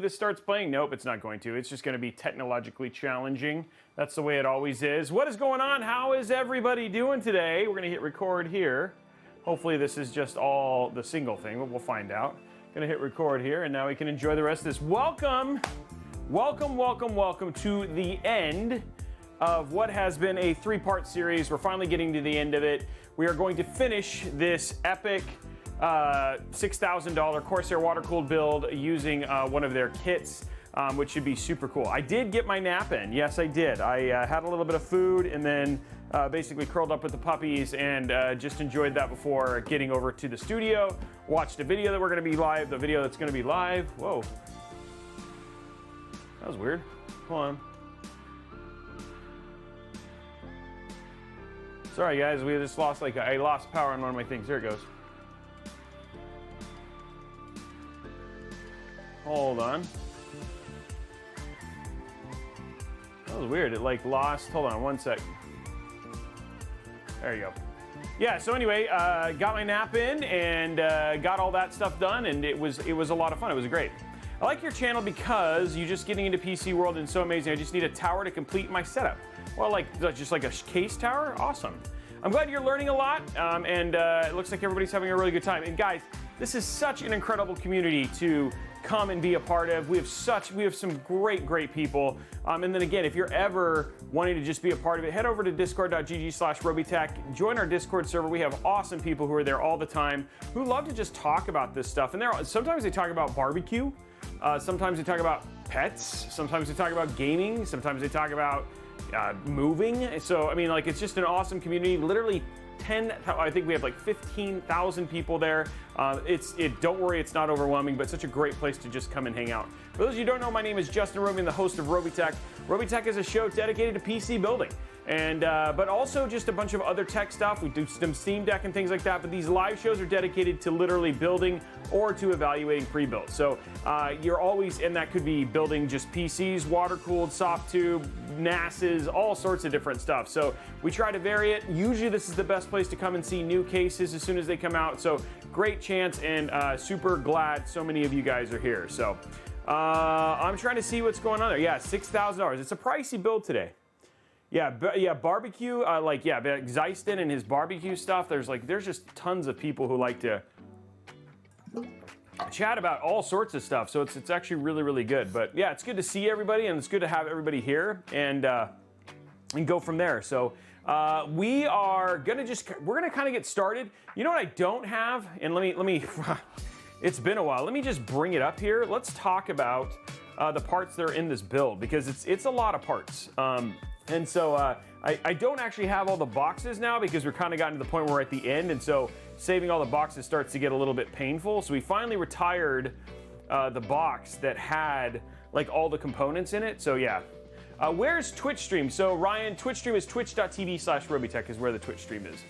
This starts playing? Nope, it's not going to. It's just going to be technologically challenging. That's the way it always is. What is going on? How is everybody doing today? We're going to hit record here. Hopefully this is just all the single thing, but we'll find out. Going to hit record here, and now we can enjoy the rest of this. Welcome to the end of what has been a three-part series. We're finally getting to the end of it. We are going to finish this epic $6,000 Corsair water-cooled build using one of their kits, which should be super cool. I did get my nap in. Yes, I did. I had a little bit of food and then basically curled up with the puppies and just enjoyed that before getting over to the studio. Watched a video that we're going to be live, the video that's going to be live. Whoa. That was weird. Hold on. Sorry guys, we just lost I lost power on one of my things. There it goes. Hold on. That was weird. It lost. Hold on one sec. There you go. Yeah, so anyway, got my nap in and got all that stuff done, and it was a lot of fun. It was great. I like your channel because you're just getting into PC world and so amazing. I just need a tower to complete my setup. Well, just like a case tower? Awesome. I'm glad you're learning a lot, and it looks like everybody's having a really good time. And guys, this is such an incredible community to come and be a part of. We have some great people. And then again, if you're ever wanting to just be a part of it, head over to discord.gg/Robeytech. Join our Discord server. We have awesome people who are there all the time who love to just talk about this stuff. And sometimes they talk about barbecue. Sometimes they talk about pets. Sometimes they talk about gaming. Sometimes they talk about moving. So, I mean, it's just an awesome community. Literally I think we have 15,000 people there. Don't worry, it's not overwhelming, but such a great place to just come and hang out. For those of you who don't know, my name is Justin Robey. I'm the host of Robeytech. Robeytech is a show dedicated to PC building, and but also just a bunch of other tech stuff. We do some Steam Deck and things like that, but these live shows are dedicated to literally building or to evaluating pre-built. So you're always, and that could be building just PCs, water-cooled, soft tube, NASs, all sorts of different stuff. So we try to vary it. Usually this is the best place to come and see new cases as soon as they come out. So great chance, and super glad so many of you guys are here. So I'm trying to see what's going on there. Yeah, $6,000. It's a pricey build today. Yeah, barbecue, Zeiston and his barbecue stuff. There's just tons of people who like to chat about all sorts of stuff. So it's actually really good. But yeah, it's good to see everybody, and it's good to have everybody here and go from there. So we're gonna kind of get started. You know what I don't have? And let me it's been a while. Let me just bring it up here. Let's talk about the parts that are in this build, because it's a lot of parts. And so I don't actually have all the boxes now, because we're kind of gotten to the point where we're at the end, and so saving all the boxes starts to get a little bit painful. So we finally retired the box that had all the components in it. So yeah. Where's Twitch stream? So Ryan, Twitch stream is twitch.tv/Robeytech is where the Twitch stream is.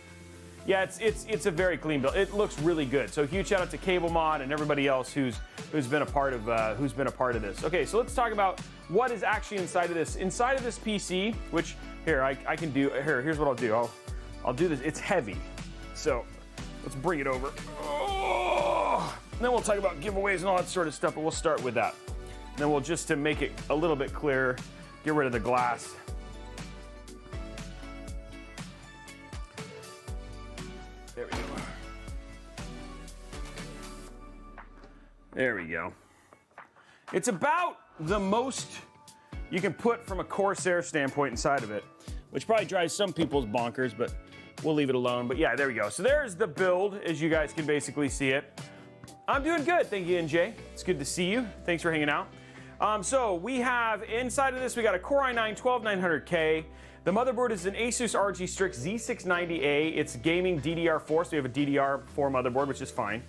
Yeah, it's a very clean build. It looks really good. So huge shout out to Cable Mod and everybody else who's been a part of this. Okay, so let's talk about what is actually inside of this. Inside of this PC, which here I can do. Here's what I'll do. I'll do this. It's heavy, so let's bring it over. Oh! And then we'll talk about giveaways and all that sort of stuff. But we'll start with that. And then we'll, just to make it a little bit clearer, get rid of the glass. There we go. There we go. It's about the most you can put from a Corsair standpoint inside of it, which probably drives some people's bonkers, but we'll leave it alone. But yeah, there we go. So there's the build, as you guys can basically see it. I'm doing good, thank you, NJ. It's good to see you. Thanks for hanging out. So we have inside of this, we got a Core i9-12900K. The motherboard is an Asus ROG Strix Z690A. It's gaming DDR4, so we have a DDR4 motherboard, which is fine.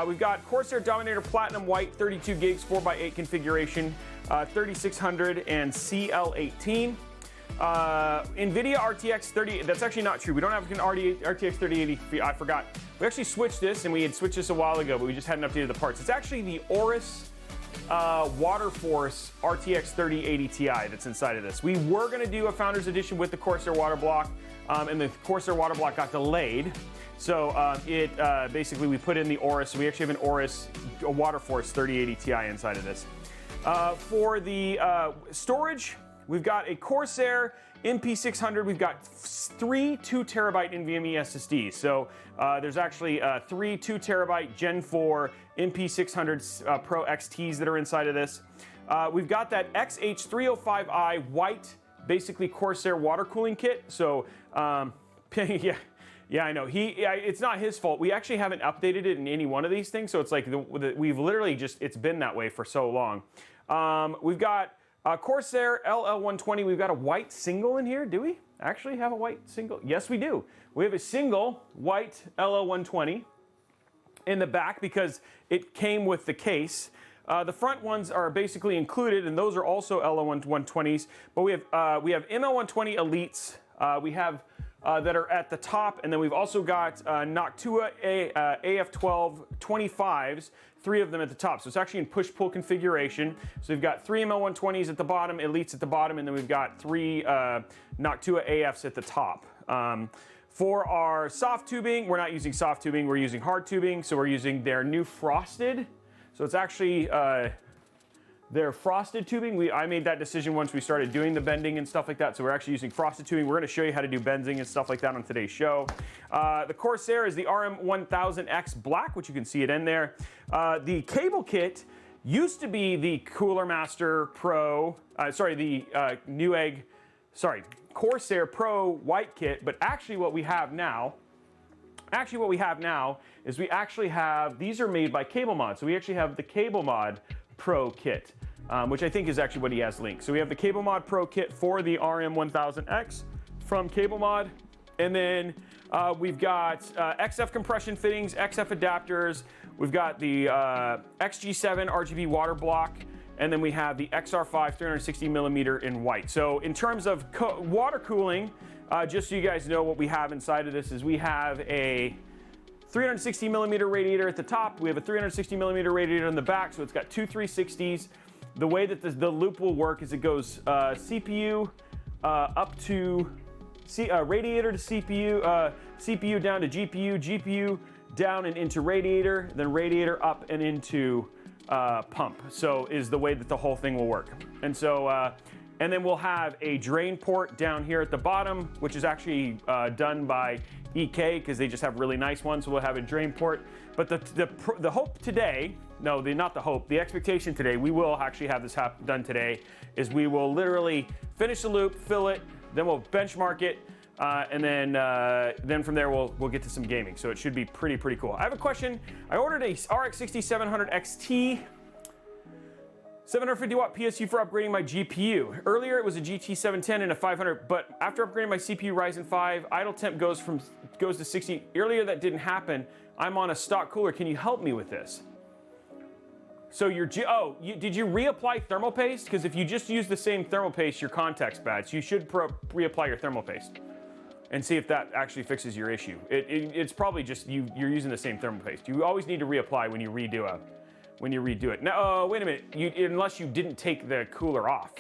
We've got Corsair Dominator Platinum White, 32 gigs, 4x8 configuration, 3600 and CL18. NVIDIA RTX 30, that's actually not true. We don't have an RTX 3080, I forgot. We actually switched this, and we had switched this a while ago, but we just hadn't updated the parts. It's actually the Aorus Waterforce RTX 3080 Ti that's inside of this. We were going to do a Founders Edition with the Corsair water block, and the Corsair water block got delayed. So basically we put in the Aorus. So we actually have an Aorus, a Waterforce 3080 Ti inside of this. For the storage, we've got a Corsair MP600. We've got 3 2TB NVMe SSDs. So there's actually 3 2TB Gen 4 MP600 Pro XTs that are inside of this. We've got that XH305i white, basically Corsair water cooling kit. So yeah, I know. It's not his fault. We actually haven't updated it in any one of these things. So it's like we've literally just, it's been that way for so long. We've got Corsair LL120. We've got a white single in here. Do we actually have a white single? Yes, we do. We have a single white LL120 in the back because it came with the case. The front ones are basically included, and those are also LL120s. But we have ML120 Elites. We have that are at the top, and then we've also got Noctua AF12 25s, 3 of them at the top. So it's actually in push-pull configuration. So we've got 3 ML120s at the bottom, Elites at the bottom, and then we've got 3 Noctua AFs at the top. For our soft tubing, we're not using soft tubing, we're using hard tubing. So we're using their new frosted. So it's actually their frosted tubing. I made that decision once we started doing the bending and stuff like that. So we're actually using frosted tubing. We're going to show you how to do bending and stuff like that on today's show. The Corsair is the RM1000X Black, which you can see it in there. The cable kit used to be the Cooler Master Pro, the Newegg, Corsair Pro white kit, but actually what we have now is we actually have, these are made by Cable Mod. So we actually have the Cable Mod Pro kit, which I think is actually what he has linked. So we have the Cable Mod Pro kit for the RM1000X from Cable Mod. And then we've got XF compression fittings, XF adapters. We've got the XG7 RGB water block. And then we have the XR5 360mm in white. So in terms of water cooling, just so you guys know what we have inside of this is we have a 360mm radiator at the top. We have a 360mm radiator in the back, so it's got 2 360s. The way that the loop will work is it goes CPU up to radiator to CPU, CPU down to GPU, GPU down and into radiator, then radiator up and into pump. So is the way that the whole thing will work. And so, and then we'll have a drain port down here at the bottom, which is actually done by EK because they just have really nice ones. So we'll have a drain port. But the hope today, the expectation today, we will actually have this done today, is we will literally finish the loop, fill it, then we'll benchmark it, and then from there we'll get to some gaming. So it should be pretty cool. I have a question. I ordered a RX 6700 XT. 750 watt PSU for upgrading my GPU. Earlier it was a GT 710 and a 500, but after upgrading my CPU Ryzen 5, idle temp goes to 60. Earlier that didn't happen. I'm on a stock cooler. Can you help me with this? So did you reapply thermal paste? Because if you just use the same thermal paste, your contact's bad. So you should reapply your thermal paste and see if that actually fixes your issue. It's probably just you're using the same thermal paste. You always need to reapply when you redo it. Now, wait a minute, unless you didn't take the cooler off.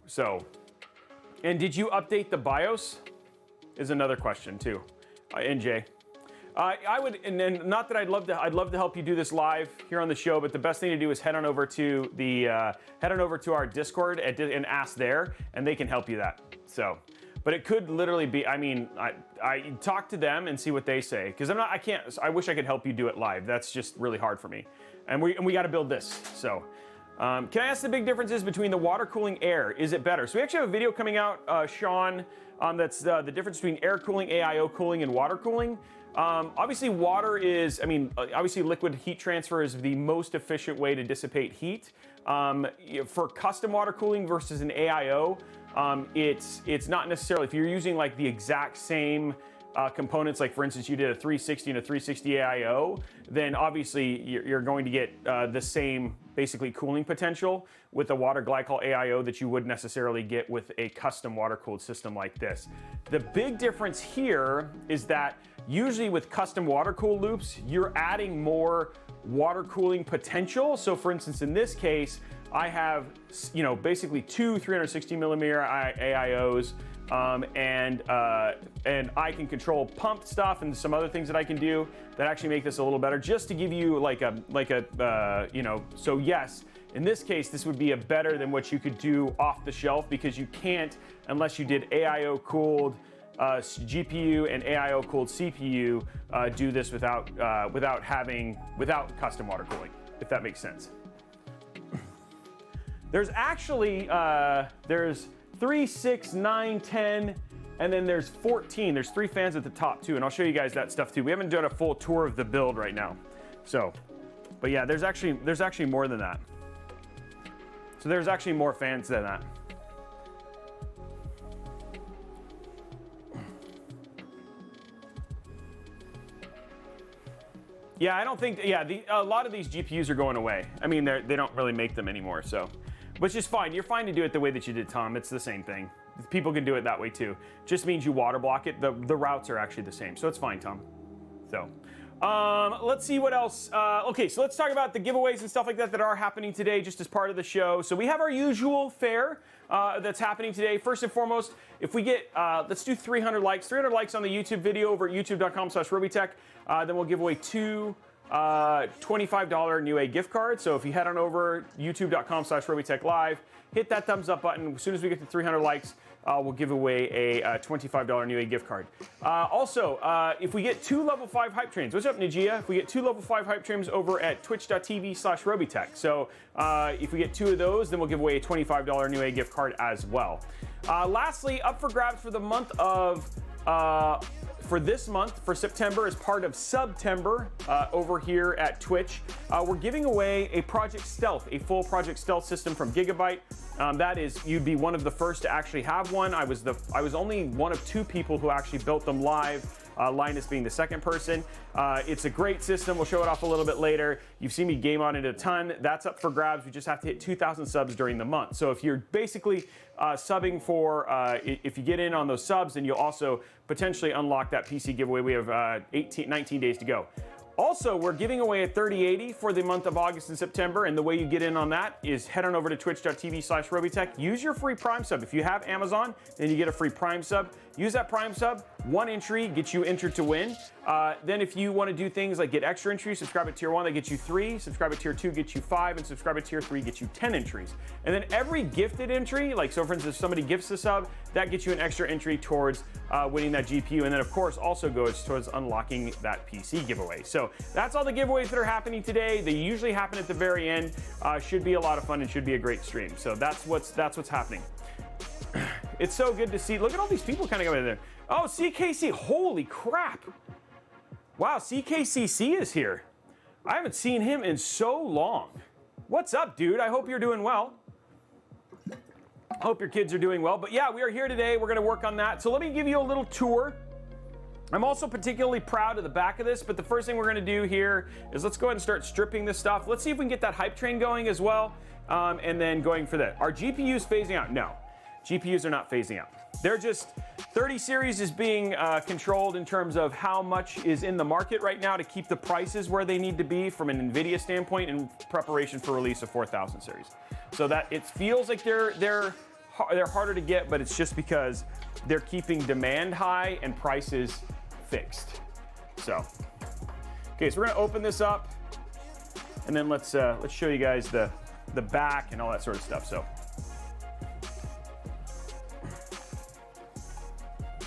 So, and did you update the BIOS? Is another question too, NJ. I would, and then not that I'd love to help you do this live here on the show, but the best thing to do is head on over to our Discord and ask there, and they can help you that. So. But it could literally be, I talk to them and see what they say. Because I wish I could help you do it live. That's just really hard for me. And we got to build this. So, can I ask the big differences between the water cooling air? Is it better? So we actually have a video coming out, Sean, that's the difference between air cooling, AIO cooling, and water cooling. Obviously water is, obviously liquid heat transfer is the most efficient way to dissipate heat. For custom water cooling versus an AIO, it's not necessarily, if you're using like the exact same components, like for instance you did a 360 and a 360 AIO, then obviously you're going to get the same basically cooling potential with a water glycol AIO that you would necessarily get with a custom water cooled system like this. The big difference here is that usually with custom water cooled loops, you're adding more water cooling potential. So for instance, in this case, I have, basically 2 360mm AIOs, and I can control pump stuff and some other things that I can do that actually make this a little better. Just to give you so yes, In this case, this would be a better than what you could do off the shelf, because you can't, unless you did AIO cooled GPU and AIO cooled CPU, do this without custom water cooling, if that makes sense. There's actually there's 3, 6, 9, 10, and then there's 14. There's 3 fans at the top too, and I'll show you guys that stuff too. We haven't done a full tour of the build right now, so, but yeah, there's actually more than that. So there's actually more fans than that. Yeah, I don't think, yeah, a lot of these GPUs are going away. I mean, they don't really make them anymore, so. Which is fine. You're fine to do it the way that you did, Tom. It's the same thing. People can do it that way too. Just means you water block it. The routes are actually the same, so it's fine, Tom. So, let's see what else. Okay, so let's talk about the giveaways and stuff like that are happening today, just as part of the show. So we have our usual fare that's happening today. First and foremost, if we get, let's do 300 likes. 300 likes on the YouTube video over at youtube.com/Robeytech. Then we'll give away 2 $25 Newegg gift cards. So if you head on over youtube.com/Robeytech Live, hit that thumbs up button. As soon as we get to 300 likes, we'll give away a $25 Newegg gift card. Also, if we get 2 level 5 hype trains, what's up, Najia? If we get 2 level 5 hype trains over at twitch.tv/Robeytech. So if we get 2 of those, then we'll give away a $25 Newegg gift card as well. Lastly, up for grabs for the month of for this month, for September, as part of September over here at Twitch, we're giving away a Project Stealth, a full Project Stealth system from Gigabyte. That is, you'd be one of the first to actually have one. I was only one of 2 people who actually built them live. Linus being the second person. It's a great system. We'll show it off a little bit later. You've seen me game on it a ton. That's up for grabs. We just have to hit 2,000 subs during the month. So if you're basically subbing for, if you get in on those subs, then you'll also potentially unlock that PC giveaway. We have 19 days to go. Also, we're giving away a 3080 for the month of August and September, and the way you get in on that is head on over to twitch.tv/Robeytech. Use your free Prime sub. If you have Amazon, then you get a free Prime sub. Use that Prime sub. 1 entry gets you entered to win. Then if you want to do things like get extra entries, subscribe at tier 1, that gets you 3. Subscribe at tier 2, gets you 5. And subscribe at tier 3, gets you 10 entries. And then every gifted entry, like so for instance, if somebody gifts a sub, that gets you an extra entry towards winning that GPU. And then of course also goes towards unlocking that PC giveaway. So that's all the giveaways that are happening today. They usually happen at the very end. Should be a lot of fun and should be a great stream. So that's what's happening. It's so good to see. Look at all these people kind of going in there. Oh, CKC, holy crap. Wow, CKCC is here. I haven't seen him in so long. What's up, dude? I hope you're doing well. I hope your kids are doing well. But yeah, we are here today. We're going to work on that. So let me give you a little tour. I'm also particularly proud of the back of this, but the first thing we're going to do here is let's go ahead and start stripping this stuff. Let's see if we can get that hype train going as well, and then going for that. Are GPUs phasing out? No. GPUs are not phasing out. They're just, 30 series is being controlled in terms of how much is in the market right now to keep the prices where they need to be from an NVIDIA standpoint in preparation for release of 4000 series. So that it feels like they're harder to get, but it's just because they're keeping demand high and prices fixed. So, okay, so we're gonna open this up, and then let's show you guys the back and all that sort of stuff. So.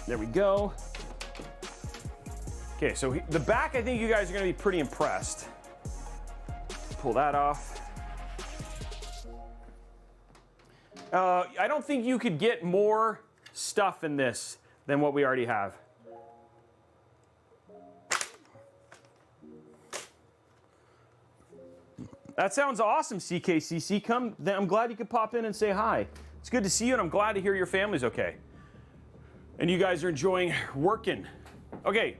There we go. Okay, so the back, I think you guys are going to be pretty impressed. Pull that off. I don't think you could get more stuff in this than what we already have. That sounds awesome, CKCC. Come, I'm glad you could pop in and say hi. It's good to see you, and I'm glad to hear your family's okay. And you guys are enjoying working. Okay.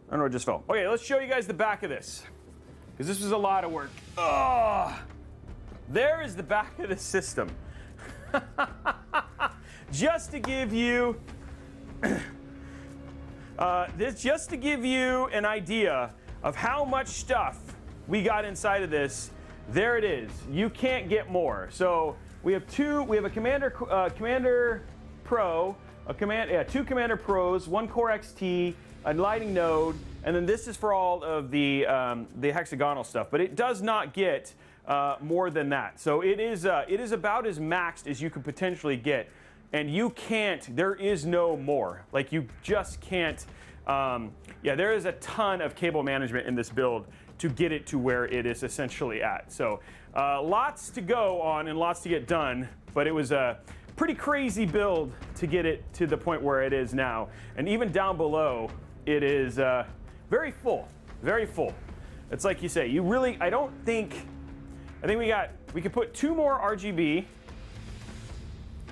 I don't know what just fell. Okay, let's show you guys the back of this, because this was a lot of work. Oh, there is the back of the system. Just to give you, just to give you an idea of how much stuff we got inside of this. There it is. You can't get more. So we have a Commander Pro, two Commander Pros, 1 Core XT, a lighting node, and then this is for all of the hexagonal stuff. But it does not get more than that. So it is about as maxed as you could potentially get. And you can't, there is no more. Like, you just can't, yeah, there is a ton of cable management in this build to get it to where it is essentially at. So lots to go on and lots to get done, but it was a pretty crazy build to get it to the point where it is now. And even down below, it is very full, very full. It's like you say, you really, I think we could put 2 more RGB.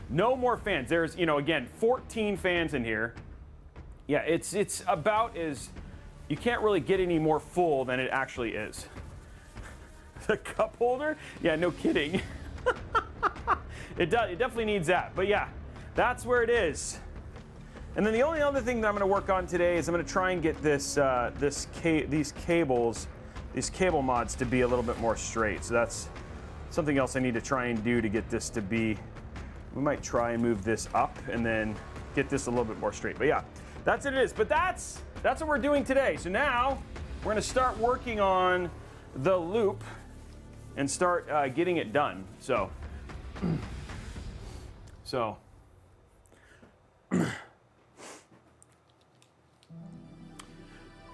No more fans. There's, you know, again, 14 fans in here. Yeah, it's about as, you can't really get any more full than it actually is. The cup holder? Yeah, no kidding. It definitely needs that. But yeah, that's where it is. And then the only other thing that I'm going to work on today is I'm going to try and get these cable mods to be a little bit more straight. So that's something else I need to try and do to get this to be. We might try and move this up and then get this a little bit more straight. But yeah, that's what it is. But that's what we're doing today. So now we're going to start working on the loop and start getting it done. So,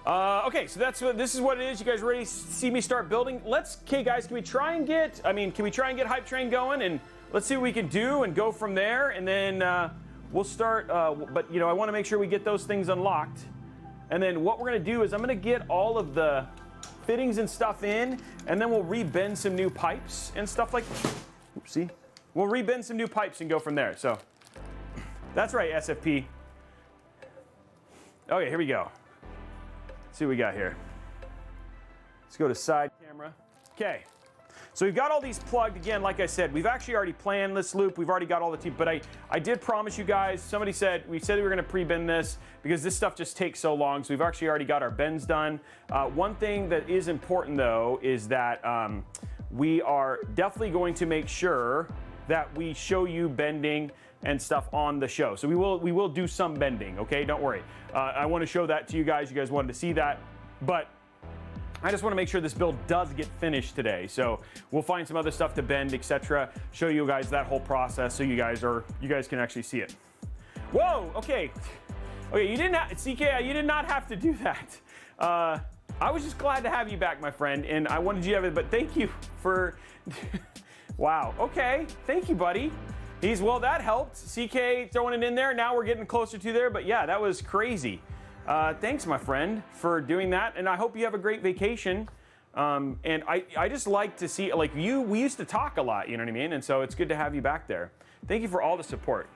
okay, so this is what it is. You guys ready to see me start building? Okay guys, can we try and get Hype Train going, and let's see what we can do and go from there, and then we'll start, but you know, I want to make sure we get those things unlocked. And then what we're going to do is I'm going to get all of the fittings and stuff in, and then we'll rebend some new pipes and stuff like, oopsie. We'll rebend some new pipes and go from there. So that's right, SFP. Okay, here we go. Let's see what we got here. Let's go to side camera. Okay. So we've got all these plugged. Again, like I said, we've actually already planned this loop. We've already got all the team, but I did promise you guys, we said we were going to pre-bend this because this stuff just takes so long. So we've actually already got our bends done. One thing that is important though is that we are definitely going to make sure that we show you bending and stuff on the show. So we will do some bending, okay? Don't worry. I want to show that to you guys. You guys wanted to see that, but I just want to make sure this build does get finished today. So we'll find some other stuff to bend, etc. Show you guys that whole process so you guys can actually see it. Whoa, okay. Okay, you did not, CK, you did not have to do that. I was just glad to have you back, my friend, and I wanted you to have it, but thank you for, wow, okay. Thank you, buddy. Well, that helped. CK throwing it in there. Now we're getting closer to there, but yeah, that was crazy. Thanks, my friend, for doing that, and I hope you have a great vacation. And I just like to see, like, we used to talk a lot, you know what I mean? And so it's good to have you back there. Thank you for all the support.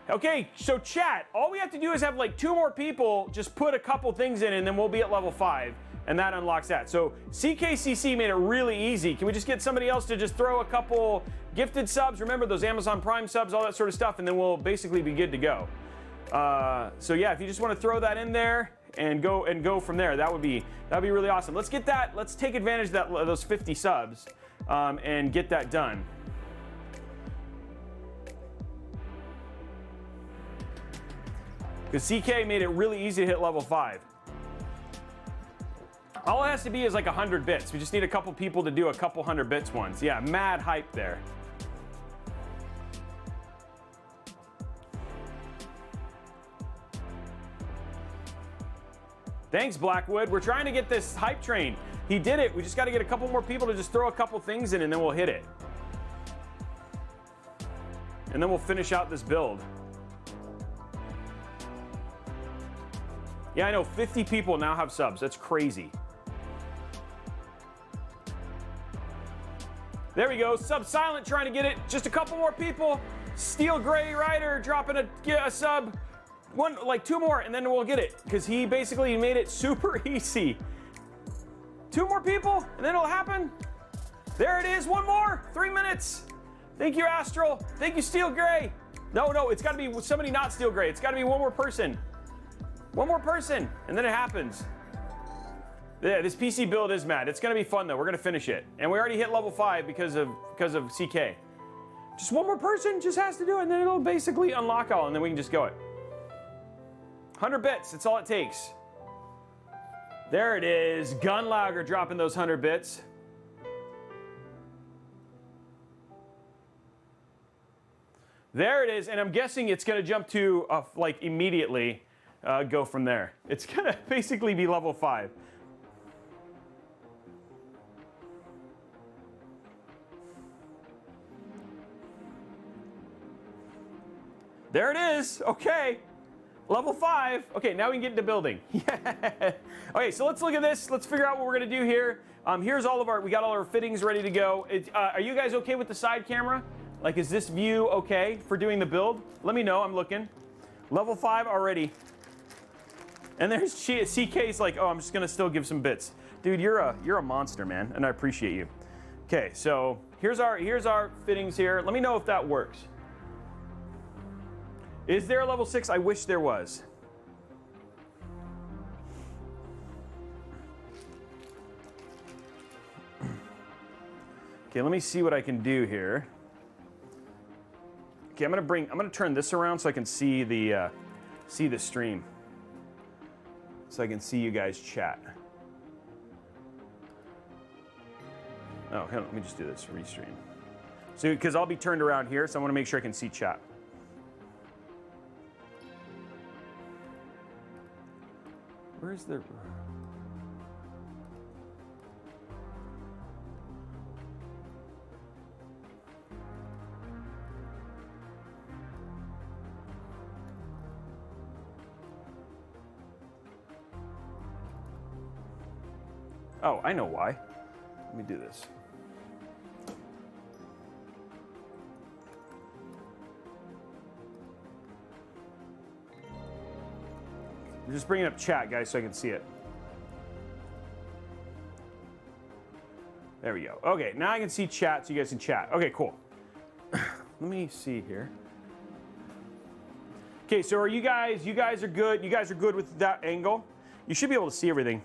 Okay, so chat, all we have to do is have like 2 more people just put a couple things in, and then we'll be at level 5, and that unlocks that. So CKCC made it really easy. Can we just get somebody else to just throw a couple gifted subs? Remember those Amazon Prime subs, all that sort of stuff, and then we'll basically be good to go. So yeah, if you just want to throw that in there and go from there, that'd be really awesome. Let's get that. Let's take advantage of those 50 subs and get that done. Because CK made it really easy to hit level 5. All it has to be is like 100 bits. We just need a couple people to do a couple 100 bits ones. Yeah, mad hype there. Thanks, Blackwood. We're trying to get this hype train. He did it. We just got to get a couple more people to just throw a couple things in, and then we'll hit it. And then we'll finish out this build. Yeah, I know, 50 people now have subs. That's crazy. There we go. Sub Silent trying to get it. Just a couple more people. Steel Gray Rider dropping a sub. Like 2 more, and then we'll get it. Because he basically made it super easy. 2 more people, and then it'll happen. There it is. 1 more. 3 minutes. Thank you, Astral. Thank you, Steel Gray. No, it's got to be somebody not Steel Gray. It's got to be 1 more person. 1 more person, and then it happens. Yeah, this PC build is mad. It's gonna be fun though. We're gonna finish it, and we already hit level 5 because of CK. Just 1 more person just has to do it, and then it'll basically unlock all, and then we can just go it. 100 bits. That's all it takes. There it is. Gunlauger dropping those 100 bits. There it is, and I'm guessing it's gonna jump to, like, immediately go from there. It's gonna basically be level 5. There it is, okay. Level 5. Okay, now we can get into building. Yeah. Okay, so let's look at this. Let's figure out what we're gonna do here. Here's all of our, we got all our fittings ready to go. Are you guys okay with the side camera? Like, is this view okay for doing the build? Let me know, I'm looking. Level 5 already. And there's CK's like, oh, I'm just gonna still give some bits. Dude, you're a monster, man, and I appreciate you. Okay, so here's our fittings here. Let me know if that works. Is there a level 6? I wish there was. Okay, let me see what I can do here. Okay, I'm gonna turn this around so I can see the stream. So I can see you guys chat. Oh, hang on, let me just do this, restream. So, because I'll be turned around here, so I wanna make sure I can see chat. Where's the... Oh, I know why. Let me do this. I'm just bringing up chat, guys, so I can see it. There we go. Okay, now I can see chat, so you guys can chat. Okay, cool. Let me see here. Okay, so are you guys are good? You guys are good with that angle? You should be able to see everything.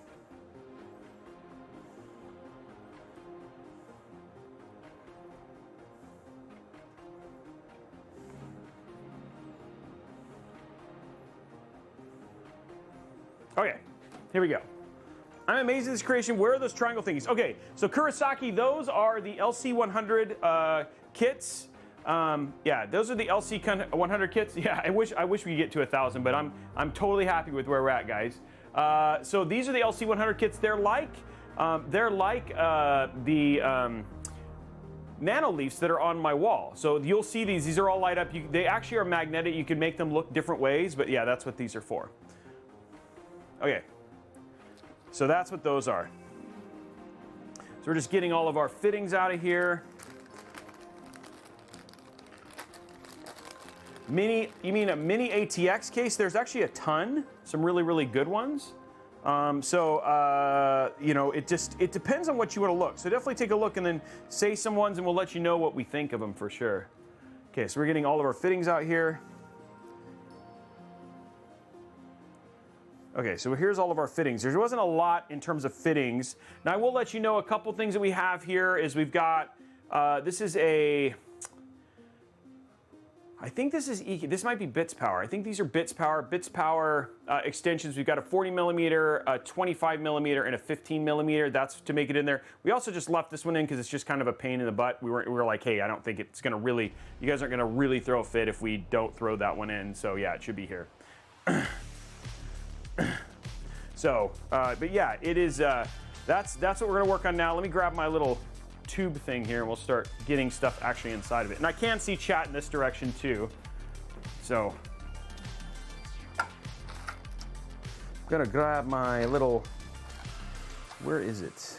Okay, here we go. I'm amazed at this creation. Where are those triangle thingies? Okay, so Kurosaki, those are the LC100 kits. Yeah, those are the LC100 kits. Yeah, I wish we could get to 1,000, but I'm totally happy with where we're at, guys. So these are the LC100 kits. They're like the nano leafs that are on my wall. So you'll see these. These are all light up. They actually are magnetic. You can make them look different ways, but yeah, that's what these are for. Okay, so that's what those are. So we're just getting all of our fittings out of here. You mean a mini ATX case? There's actually a ton, some really, really good ones. You know, it depends on what you want to look. So definitely take a look and then say some ones and we'll let you know what we think of them for sure. Okay, so we're getting all of our fittings out here. Okay, so here's all of our fittings. There wasn't a lot in terms of fittings. Now I will let you know a couple things that we have here is we've got, this is a, I think this is, this might be Bits Power. I think these are Bits Power extensions. We've got a 40 millimeter, a 25 millimeter, and a 15 millimeter. That's to make it in there. We also just left this one in because it's just kind of a pain in the butt. We were like, hey, I don't think it's gonna really, you guys aren't gonna really throw a fit if we don't throw that one in. So yeah, it should be here. So, but yeah, it is, that's what we're gonna work on now. Let me grab my little tube thing here and we'll start getting stuff actually inside of it. And I can see chat in this direction too. So, I'm gonna grab my little, where is it?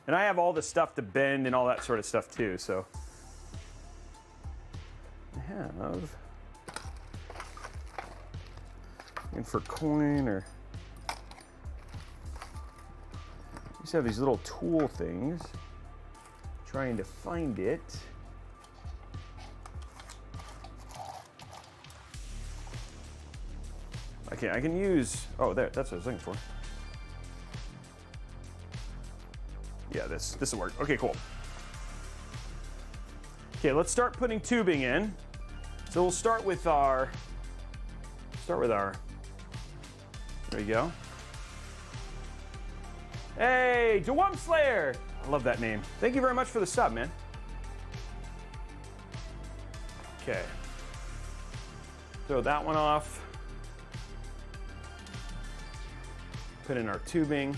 And I have all the stuff to bend and all that sort of stuff too, so. Yeah, looking for coin or just have these little tool things. Trying to find it. Okay, I can use. Oh, there. That's what I was looking for. Yeah, this will work. Okay, cool. Okay, let's start putting tubing in. So we'll start with our, there we go. Hey, Dwump Slayer! I love that name. Thank you very much for the sub, man. Okay. Throw that one off. Put in our tubing.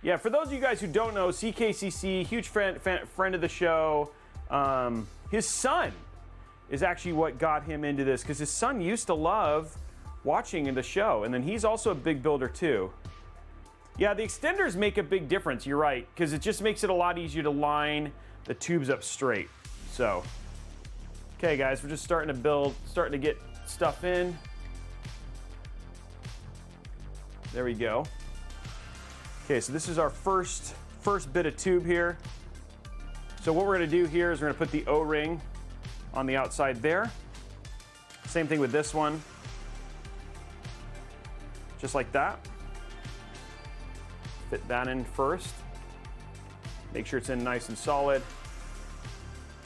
Yeah, for those of you guys who don't know, CKCC, huge friend of the show. His son is actually what got him into this, because his son used to love watching the show, and then he's also a big builder too. Yeah, the extenders make a big difference, you're right, because it just makes it a lot easier to line the tubes up straight. So, okay guys, we're just starting to build, starting to get stuff in. There we go. Okay, so this is our first bit of tube here. So what we're gonna do here is we're gonna put the O-ring on the outside there. Same thing with this one. Just like that. Fit that in first. Make sure it's in nice and solid.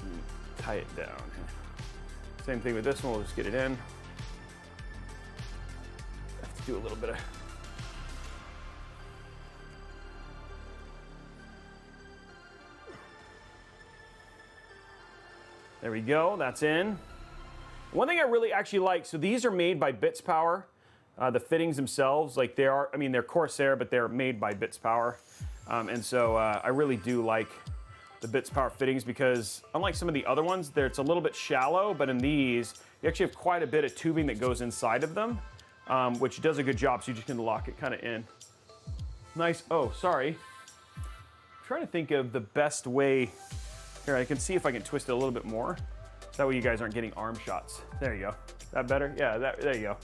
And tie it down. Same thing with this one, we'll just get it in. Have to do a little bit of there we go, that's in. One thing I really actually like, so these are made by Bits Power. The fittings themselves, like they are, I mean, they're Corsair, but they're made by Bits Power. And so I really do like the Bits Power fittings, because unlike some of the other ones, it's a little bit shallow, but in these, you actually have quite a bit of tubing that goes inside of them, which does a good job, so you just can lock it kind of in. Nice, oh, sorry. I'm trying to think of the best way. Here, I can see if I can twist it a little bit more. That way you guys aren't getting arm shots. There you go. That better? Yeah, there you go.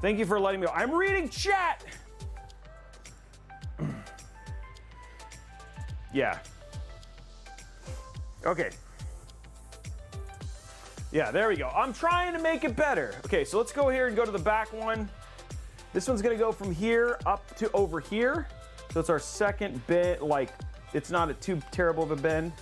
Thank you for letting me know. I'm reading chat! Yeah. Okay. Yeah, there we go. I'm trying to make it better. Okay, so let's go here and go to the back one. This one's gonna go from here up to over here. So it's our second bit, like, it's not too terrible of a bend.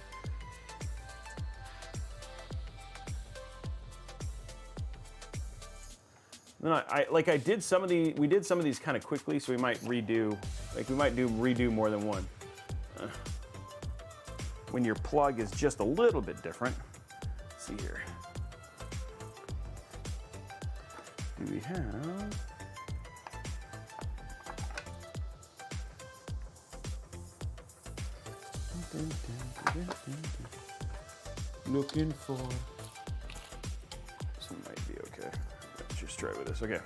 Then I did some of the, we did some of these kind of quickly, so we might redo, redo more than one. When your plug is just a little bit different. Let's see here. Do we have? Looking for. This one might be okay. Let's just try with this. Okay.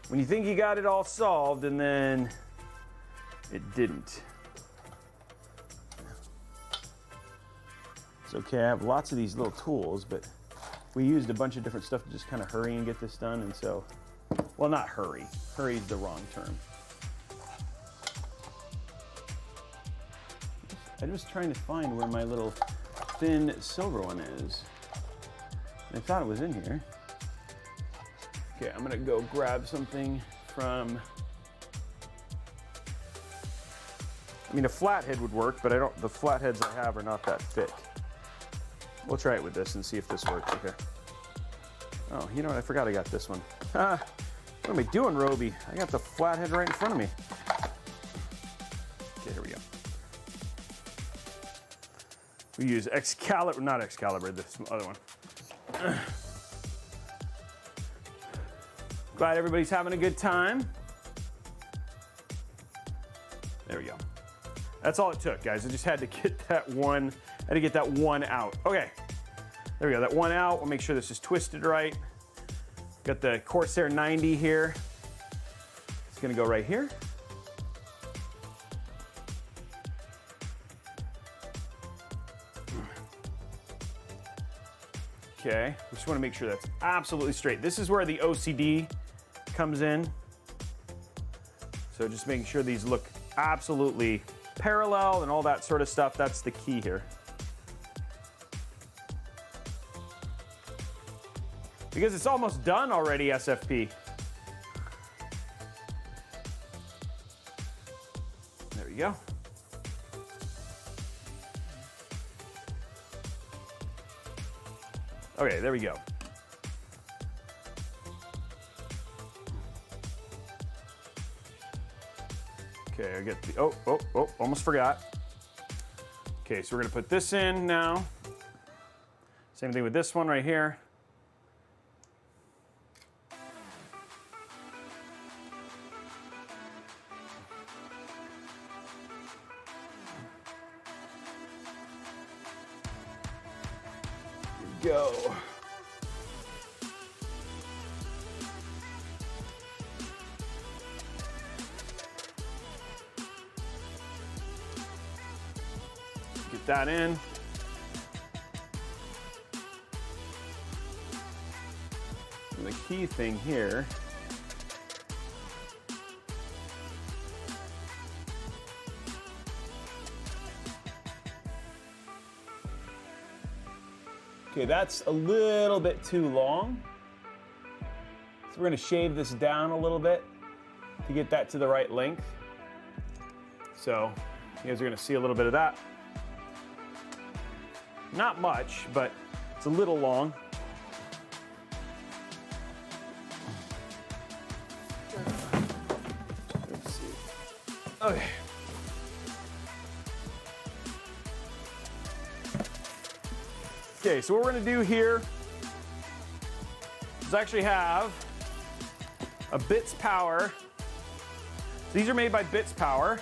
When you think you got it all solved, and then it didn't. It's okay, I have lots of these little tools, but we used a bunch of different stuff to just kind of hurry and get this done, and so, well, not hurry. Hurry is the wrong term. I'm just trying to find where my little thin silver one is. I thought it was in here. Okay, I'm gonna go grab something from, I mean, a flathead would work, but the flatheads I have are not that thick. We'll try it with this and see if this works, okay. Oh, you know what, I forgot I got this one. What am I doing, Robey? I got the flathead right in front of me. Okay, here we go. We use Excalibur, not Excalibur, this other one. Glad everybody's having a good time. There we go. That's all it took, guys. I just had to get that one, out. Okay, there we go, that one out. We'll make sure this is twisted right. Got the Corsair 90 here. It's gonna go right here. Okay, we just wanna make sure that's absolutely straight. This is where the OCD comes in. So just making sure these look absolutely parallel and all that sort of stuff. That's the key here. because it's almost done already, SFP. There we go. Okay, there we go. Okay, I get the, almost forgot. Okay, so we're gonna put this in now. Same thing with this one right here. Here we go. Get that in. And the key thing here okay, that's a little bit too long. So we're gonna shave this down a little bit to get that to the right length. So you guys are gonna see a little bit of that. Not much, but it's a little long. Let's see. Okay. Okay, so what we're gonna do here is actually have a Bits Power. These are made by Bits Power.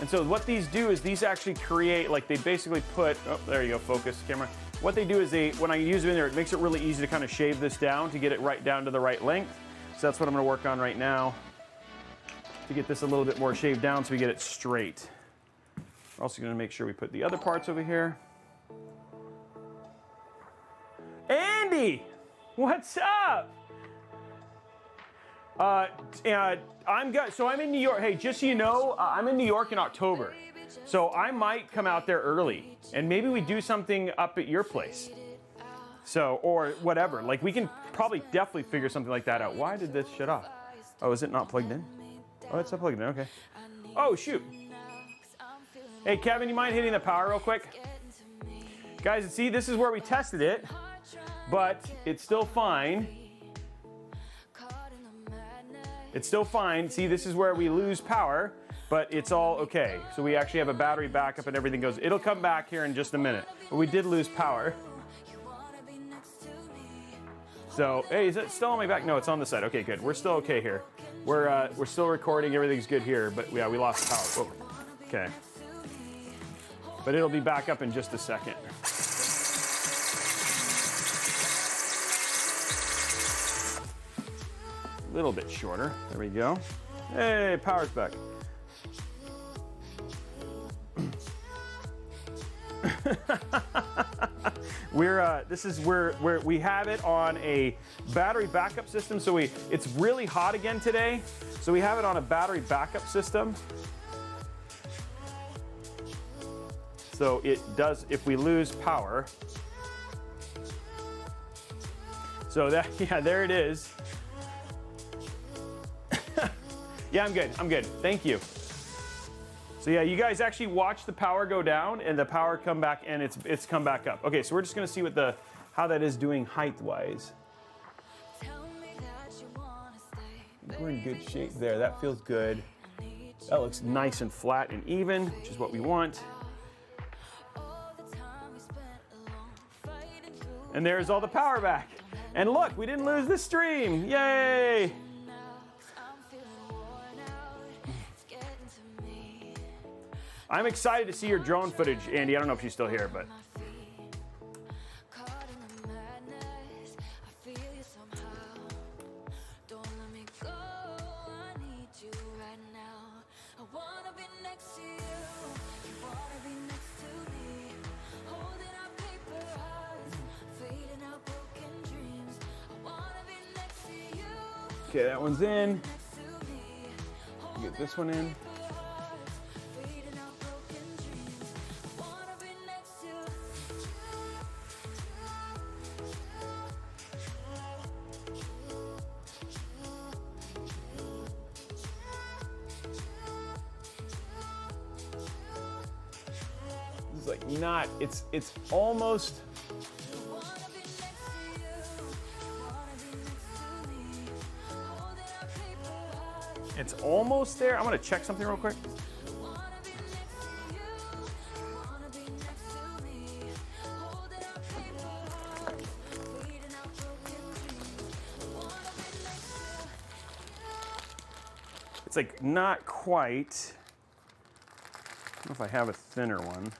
And so what these do is these actually create, like they basically put, oh, there you go, focus camera. What they do is when I use it in there, it makes it really easy to kind of shave this down to get it right down to the right length. So that's what I'm gonna work on right now to get this a little bit more shaved down so we get it straight. We're also gonna make sure we put the other parts over here. Andy, what's up? I'm in New York. Hey, just so you know, I'm in New York in October. So I might come out there early and maybe we do something up at your place. So, or whatever. Like we can probably definitely figure something like that out. Why did this shut off? Oh, is it not plugged in? Oh, it's not plugged in, okay. Oh, shoot. Hey, Kevin, you mind hitting the power real quick? Guys, see, this is where we tested it, but it's still fine. It's still fine. See, this is where we lose power, but it's all okay. So we actually have a battery backup and everything goes. It'll come back here in just a minute, but we did lose power. So, hey, is it still on my back? No, it's on the side. Okay, good. We're still okay here. We're still recording. Everything's good here, but yeah, we lost power. Whoa. Okay. But it'll be back up in just a second. A little bit shorter. There we go. Hey, power's back. This is where we have it on a battery backup system. So it's really hot again today. So we have it on a battery backup system. So it does, if we lose power. So that, yeah, there it is. Yeah, I'm good. I'm good. Thank you. So yeah, you guys actually watch the power go down and the power come back and it's come back up. Okay, so we're just gonna see what how that is doing height-wise. We're in good shape there. That feels good. That looks nice and flat and even, which is what we want. And there's all the power back. And look, we didn't lose the stream. Yay! I'm excited to see your drone footage, Andy. I don't know if she's still here, but. Okay, that one's in. Get this one in. not, it's almost, it's almost there. I'm gonna check something real quick. It's like not quite. I don't know if I have a thinner one.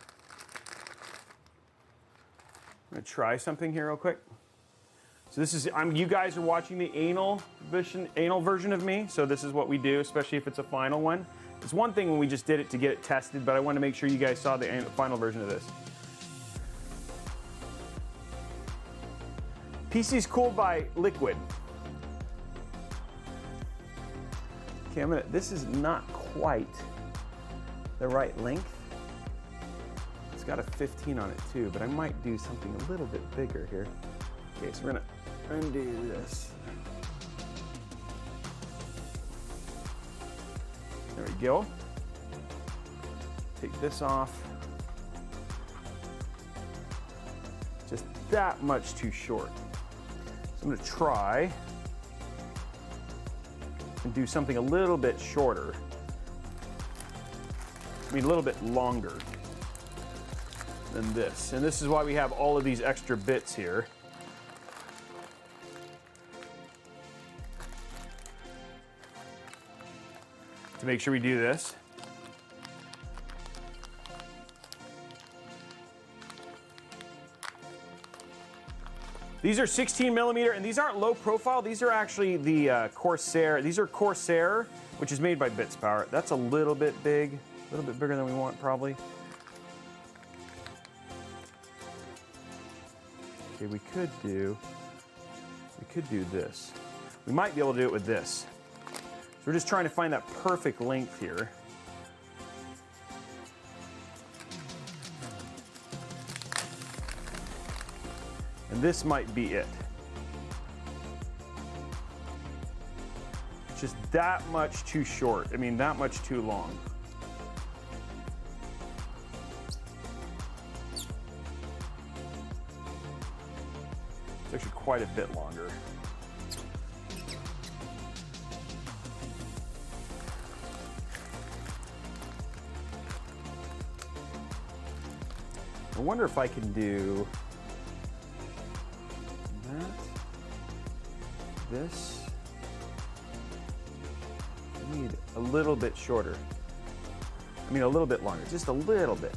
I'm gonna try something here real quick. So this is, you guys are watching the anal version of me, so this is what we do, especially if it's a final one. It's one thing when we just did it to get it tested, but I want to make sure you guys saw the final version of this. PC's cooled by liquid. Okay, this is not quite the right length. It's got a 15 on it too, but I might do something a little bit bigger here. Okay, so we're gonna undo this. There we go. Take this off. Just that much too short. So I'm gonna try and do something a little bit shorter. I mean, a little bit longer than this. And this is why we have all of these extra bits here. To make sure we do this. These are 16 millimeter, and these aren't low profile. These are actually the Corsair. These are Corsair, which is made by Bits Power. That's a little bit big, a little bit bigger than we want probably. Okay, we could do this. We might be able to do it with this. So we're just trying to find that perfect length here. And this might be it. Just that much too short. I mean, that much too long. It's actually quite a bit longer. I wonder if I can do this. I need a little bit shorter. I mean, a little bit longer, just a little bit.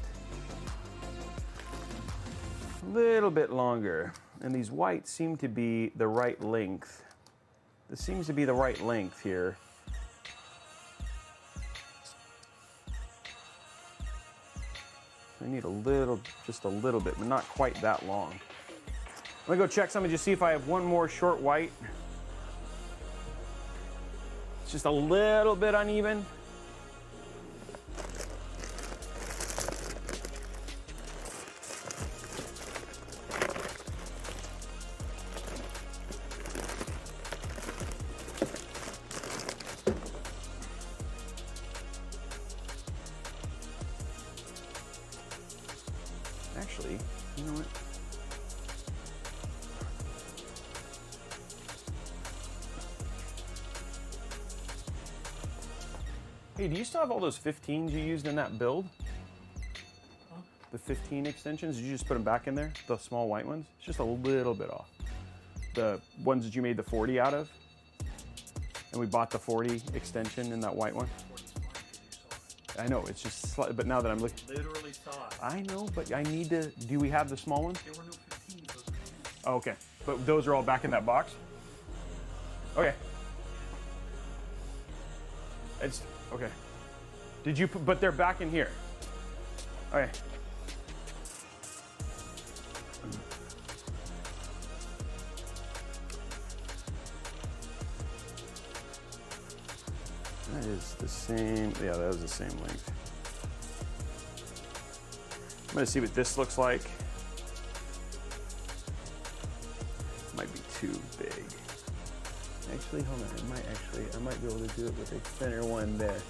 A little bit longer. And these whites seem to be the right length. This seems to be the right length here. I need a little, just a little bit, but not quite that long. I'm gonna go check some and just see if I have one more short white. It's just a little bit uneven. Actually, you know what? Hey, do you still have all those 15s you used in that build? Huh? The 15 extensions, did you just put them back in there? The small white ones? It's just a little bit off. The ones that you made the 40 out of? And we bought the 40 extension in that white one? I know, it's just slightly, but now that I'm looking. Literally saw it. I know, but I need to, do we have the small ones? There were no 15s. Those were 10s. Oh, okay, but those are all back in that box? Okay. It's, okay. Did you put, but they're back in here. Okay. That is the same, yeah, that was the same length. I'm gonna see what this looks like. Might be too big. Actually, hold on, I might be able to do it with a thinner one there.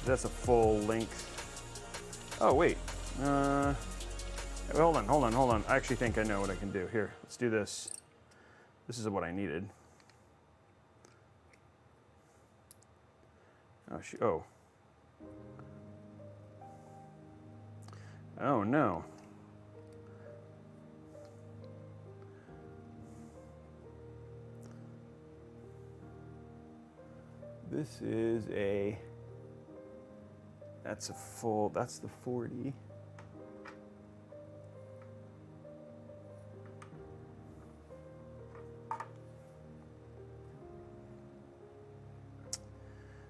that's a full length. Oh, wait. Hold on. I actually think I know what I can do. Here, let's do this. This is what I needed. Oh. Oh, no. This is that's the 40. It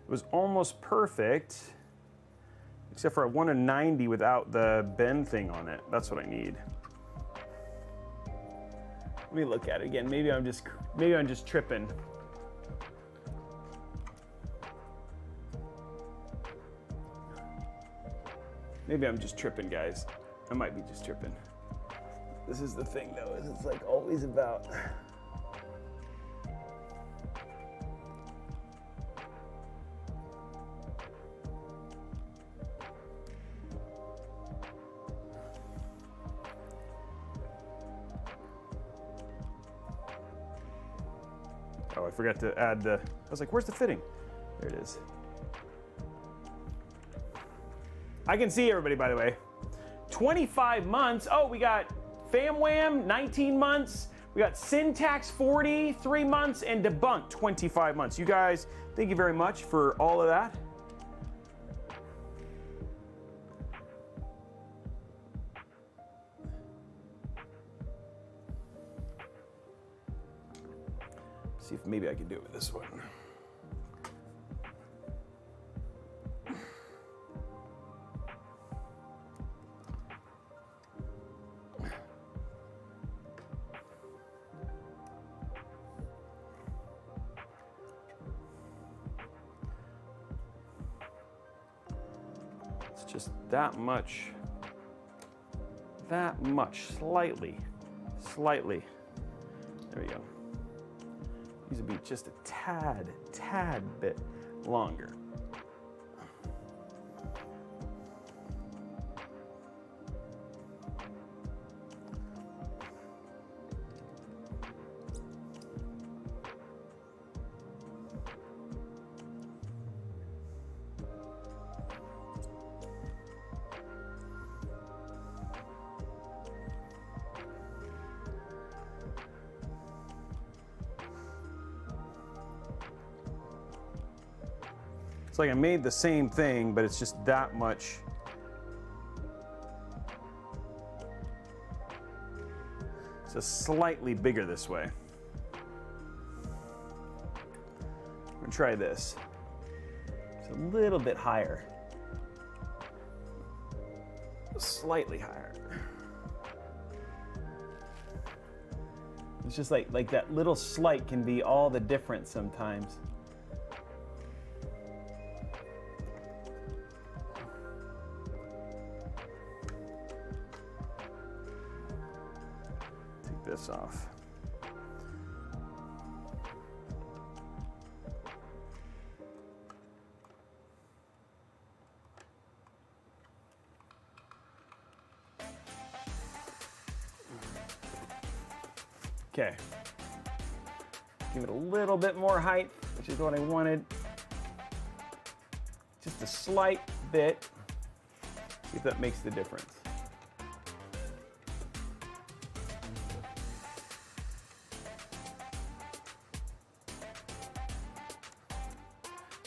was almost perfect, except for I want a 90 without the bend thing on it. That's what I need. Let me look at it again. Maybe I'm just tripping. Maybe I'm just tripping, guys. I might be just tripping. This is the thing, though, is it's like always about. Oh, I forgot to add the. I was like, where's the fitting? There it is. I can see everybody, by the way. 25 months. Oh, we got FamWham, 19 months. We got Syntax, 40, 3 months, and Debunk, 25 months. You guys, thank you very much for all of that. See if maybe I can do it with this one. It's just that much, slightly. There we go. These would be just a tad bit longer. It's like I made the same thing, but it's just that much. It's just slightly bigger this way. I'm gonna try this. It's a little bit higher. Slightly higher. It's just like that little slight can be all the difference sometimes. This off. Okay. Give it a little bit more height, which is what I wanted. Just a slight bit. See if that makes the difference.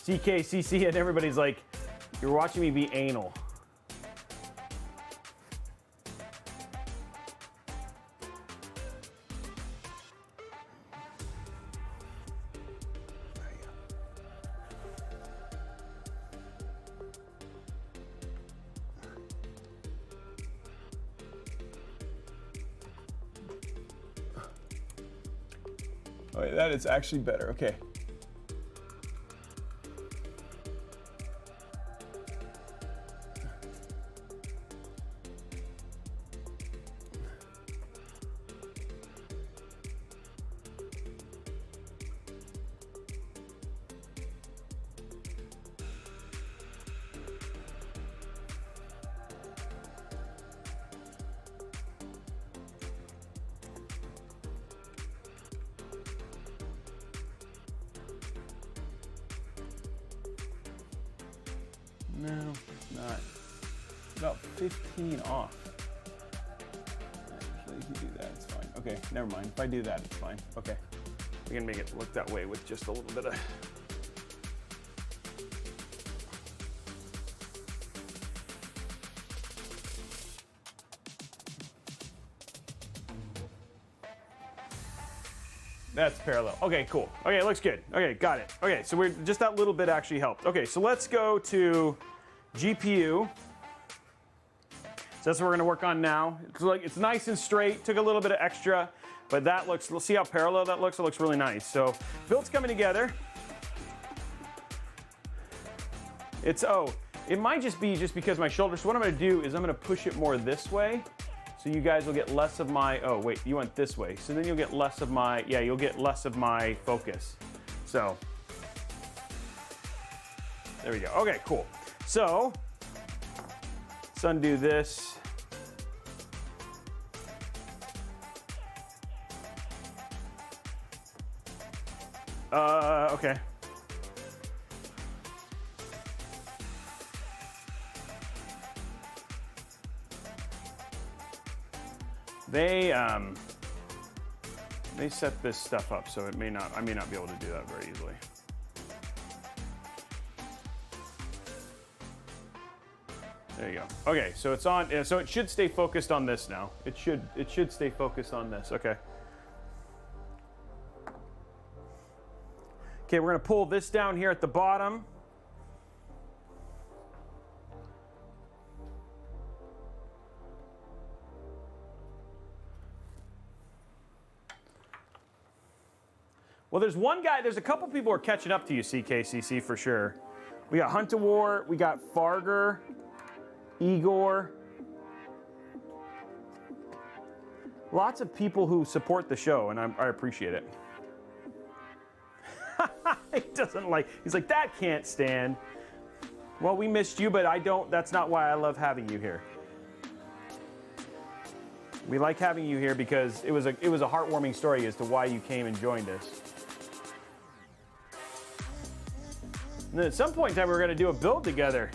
CKCC and everybody's like, you're watching me be anal. Oh, yeah, that is actually better. Okay. No, not. About 15 off. Actually, if you do that, it's fine. Okay, never mind. If I do that, it's fine. Okay. We can make it look that way with just a little bit of. That's parallel. Okay, cool. Okay, it looks good. Okay, got it. Okay, so we're just that little bit actually helped. Okay, so let's go to GPU. So that's what we're gonna work on now. It's nice and straight, took a little bit of extra, but that looks, let's see how parallel that looks. It looks really nice. So build's coming together. It might just be just because my shoulder. So what I'm gonna do is I'm gonna push it more this way. So you guys will get less of my, oh wait, you went this way. So then you'll get less of my, yeah, you'll get less of my focus. So, there we go. Okay, cool. So, let's undo this. Okay. They set this stuff up, so I may not be able to do that very easily. There you go. Okay, so it's on. So it should stay focused on this now. It should stay focused on this. Okay. Okay, we're gonna pull this down here at the bottom. Well, there's a couple people who are catching up to you, CKCC, for sure. We got Huntawar, we got Farger, Igor. Lots of people who support the show, and I appreciate it. He doesn't like, he's like, that can't stand. Well, we missed you, but that's not why I love having you here. We like having you here because it was a heartwarming story as to why you came and joined us. And then at some point in time, we were going to do a build together.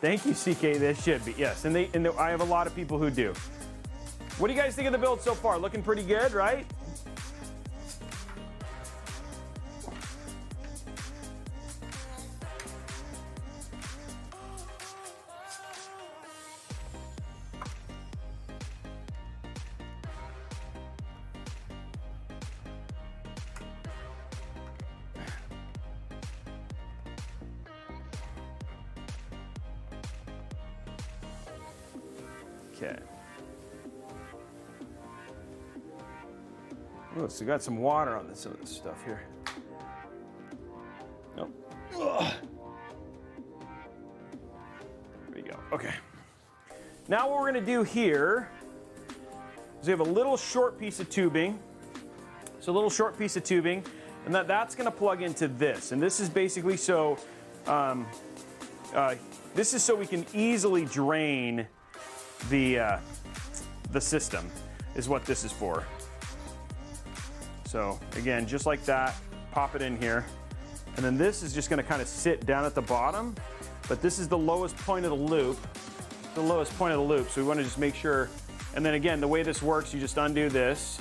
Thank you, CK. This should be, yes. And I have a lot of people who do. What do you guys think of the build so far? Looking pretty good, right? Okay. Oh, so we got some water on some of this stuff here. Nope. Ugh. There we go. Okay. Now what we're going to do here is we have a little short piece of tubing. So a little short piece of tubing, and that's going to plug into this. And this is basically so this is so we can easily drain the system is what this is for. So again, just like that, pop it in here. And then this is just gonna kind of sit down at the bottom, but this is the lowest point of the loop, so we wanna just make sure, and then again, the way this works, you just undo this,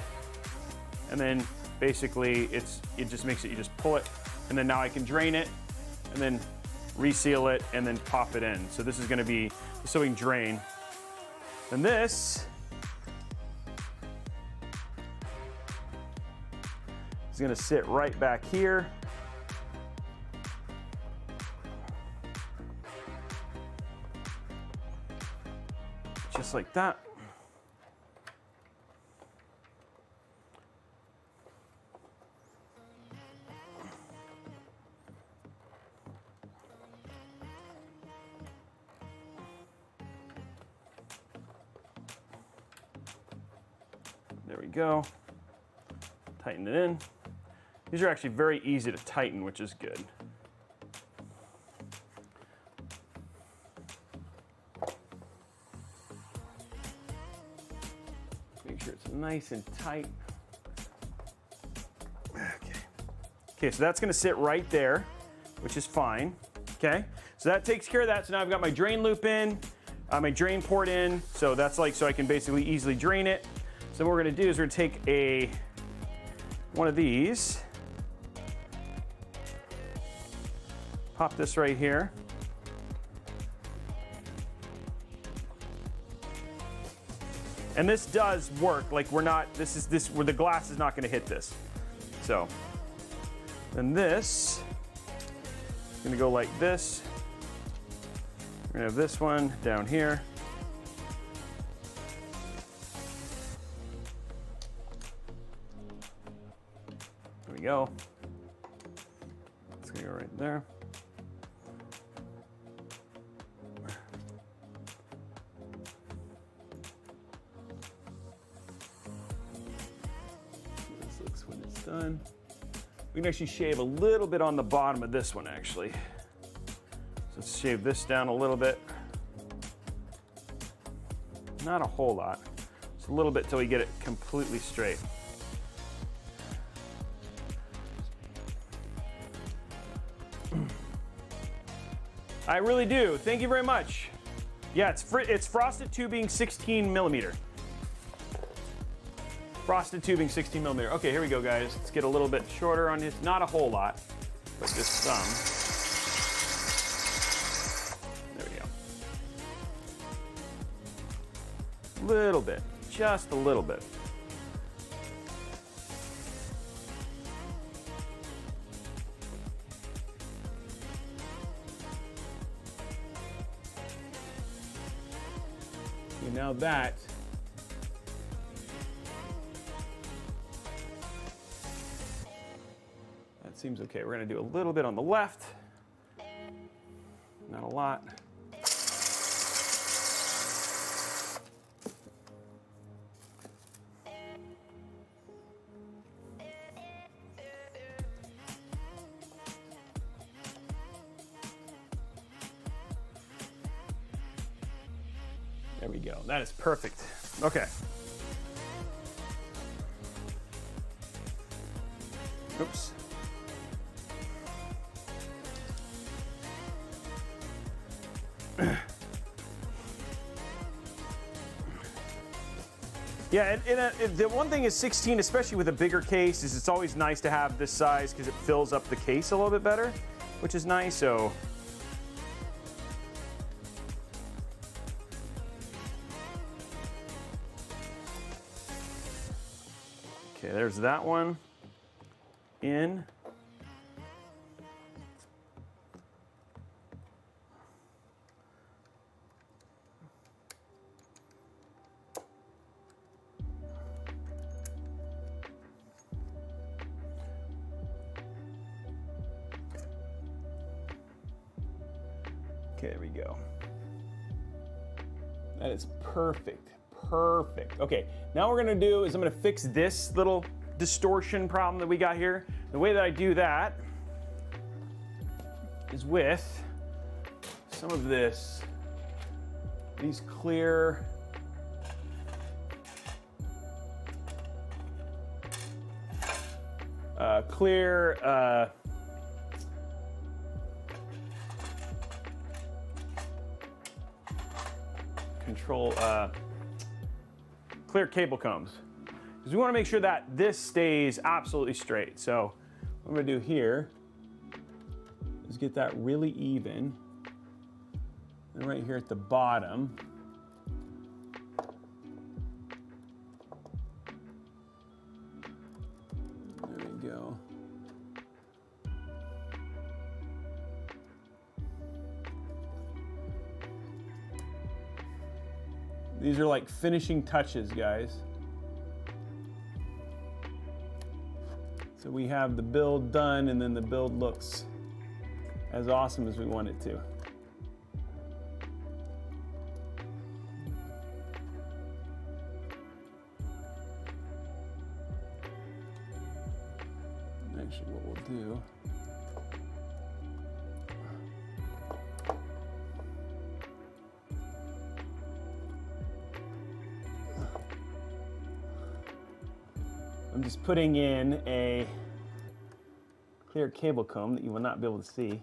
and then basically it just makes it, you just pull it, and then now I can drain it, and then reseal it, and then pop it in. So this is gonna be, so we can drain. And this is going to sit right back here. Just like that. There we go. Tighten it in. These are actually very easy to tighten, which is good. Make nice and tight. Okay, so that's gonna sit right there, which is fine, okay? So that takes care of that. So now I've got my drain loop in, my drain port in, so that's like, so I can basically easily drain it. So what we're gonna do is we're gonna take one of these, pop this right here. And this does work, like we're not, where the glass is not gonna hit this. So, then this is gonna go like this. We're gonna have this one down here. There we go. It's gonna go right there. This looks when it's done. We can actually shave a little bit on the bottom of this one, actually. So let's shave this down a little bit. Not a whole lot. Just a little bit till we get it completely straight. I really do. Thank you very much. Yeah, it's frosted tubing 16 millimeter. Frosted tubing 16 millimeter. Okay, here we go, guys. Let's get a little bit shorter on this. Not a whole lot, but just some. There we go. Little bit, just a little bit. Okay, now that seems okay. We're gonna do a little bit on the left. Not a lot. There we go. That is perfect. Okay. Oops. Yeah, the one thing is 16, especially with a bigger case, is it's always nice to have this size because it fills up the case a little bit better, which is nice. So, okay, there's that one in. Okay, there we go. That is perfect, perfect. Okay, now what we're gonna do is I'm gonna fix this little distortion problem that we got here. The way that I do that is with some of these clear clear cable combs, because we want to make sure that this stays absolutely straight. So what I'm going to do here is get that really even, and right here at the bottom, there we go. These are like finishing touches, guys. So we have the build done, and then the build looks as awesome as we want it to. Actually, what we'll do, putting in a clear cable comb that you will not be able to see.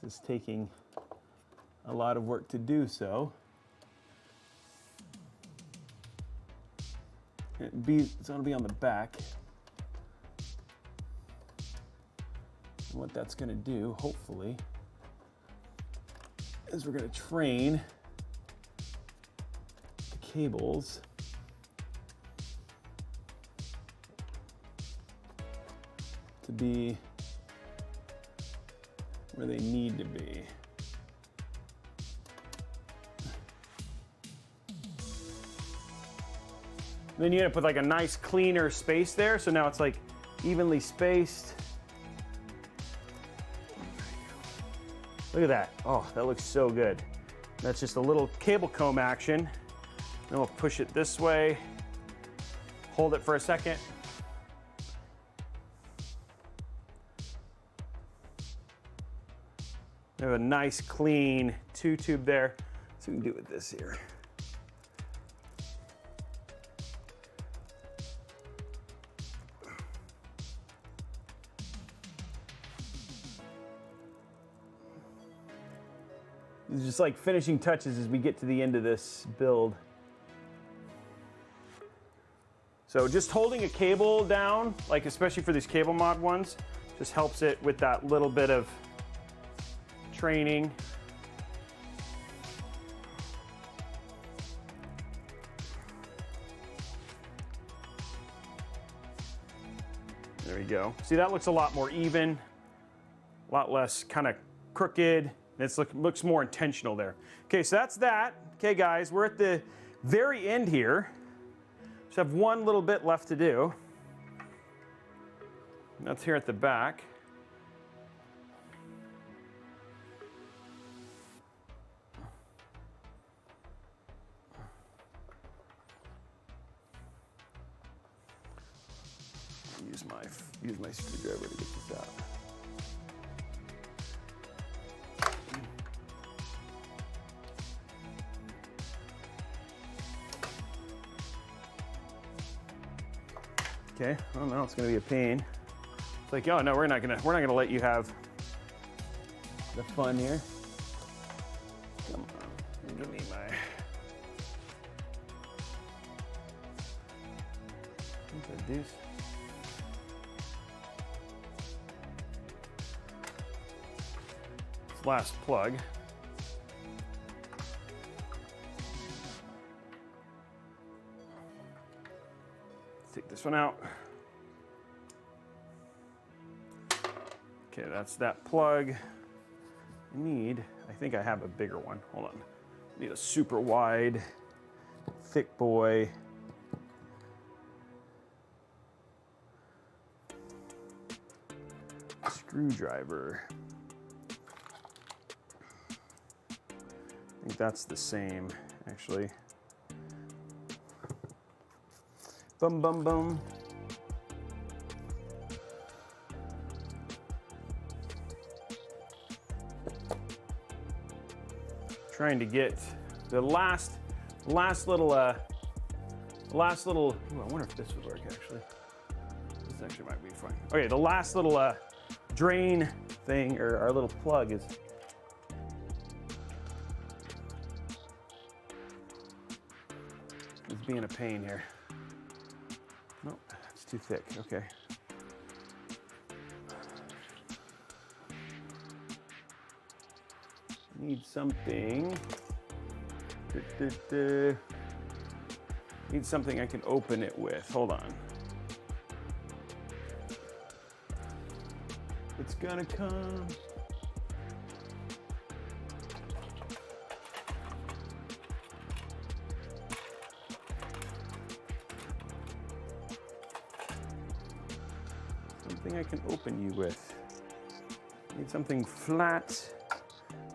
This is taking a lot of work to do so. It's going to be on the back. And what that's going to do, hopefully, is we're going to train the cables to be where they need to be. Then you end up with like a nice cleaner space there. So now it's like evenly spaced. Look at that. Oh, that looks so good. That's just a little cable comb action. Then we'll push it this way. Hold it for a second. We have a nice clean 2-tube there. So we can do it with this here. It's just like finishing touches as we get to the end of this build. So just holding a cable down, like especially for these cable mod ones, just helps it with that little bit of training. There we go. See, that looks a lot more even, a lot less kind of crooked. It looks more intentional there. Okay, so that's that. Okay, guys, we're at the very end here. Just have one little bit left to do. That's here at the back. Use my screwdriver to get this out. Okay, well now it's gonna be a pain. It's like, oh no, we're not gonna let you have the fun here. Come on, give me my. What's that deuce? This last plug. Take this one out. Okay, that's that plug. I think I have a bigger one. Hold on. I need a super wide, thick boy. Screwdriver. I think that's the same, actually. Bum, bum, bum. Trying to get the last little, ooh, I wonder if this would work actually. This actually might be fine. Okay, the last little drain thing, or our little plug is being a pain here. Nope, it's too thick, okay. Need something. Need something I can open it with. Hold on. It's gonna come. Something I can open you with. Need something flat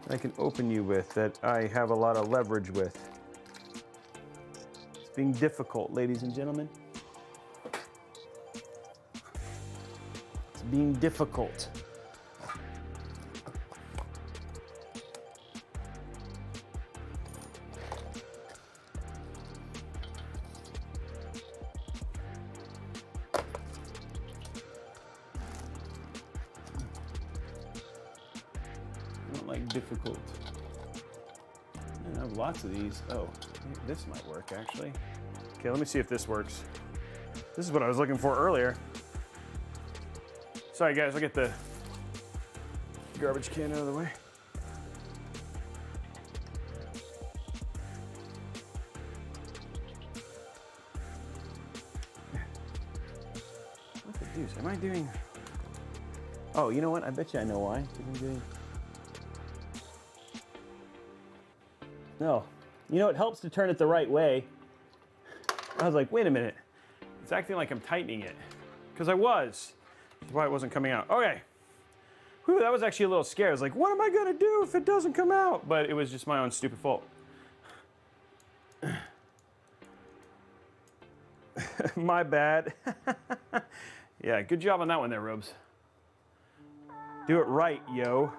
that I can open you with, that I have a lot of leverage with. It's being difficult, ladies and gentlemen. It's being difficult. like difficult. I have lots of these. Oh, this might work actually. Okay, let me see if this works. This is what I was looking for earlier. Sorry guys, I'll get the garbage can out of the way. What the deuce? Am I doing? Oh, you know what? I bet you I know why. I'm doing... No. You know, it helps to turn it the right way. I was like, wait a minute. It's acting like I'm tightening it. Because I was. That's why it wasn't coming out. Okay. Whew, that was actually a little scary. I was like, what am I going to do if it doesn't come out? But it was just my own stupid fault. My bad. Yeah, good job on that one there, Robes. Do it right, yo.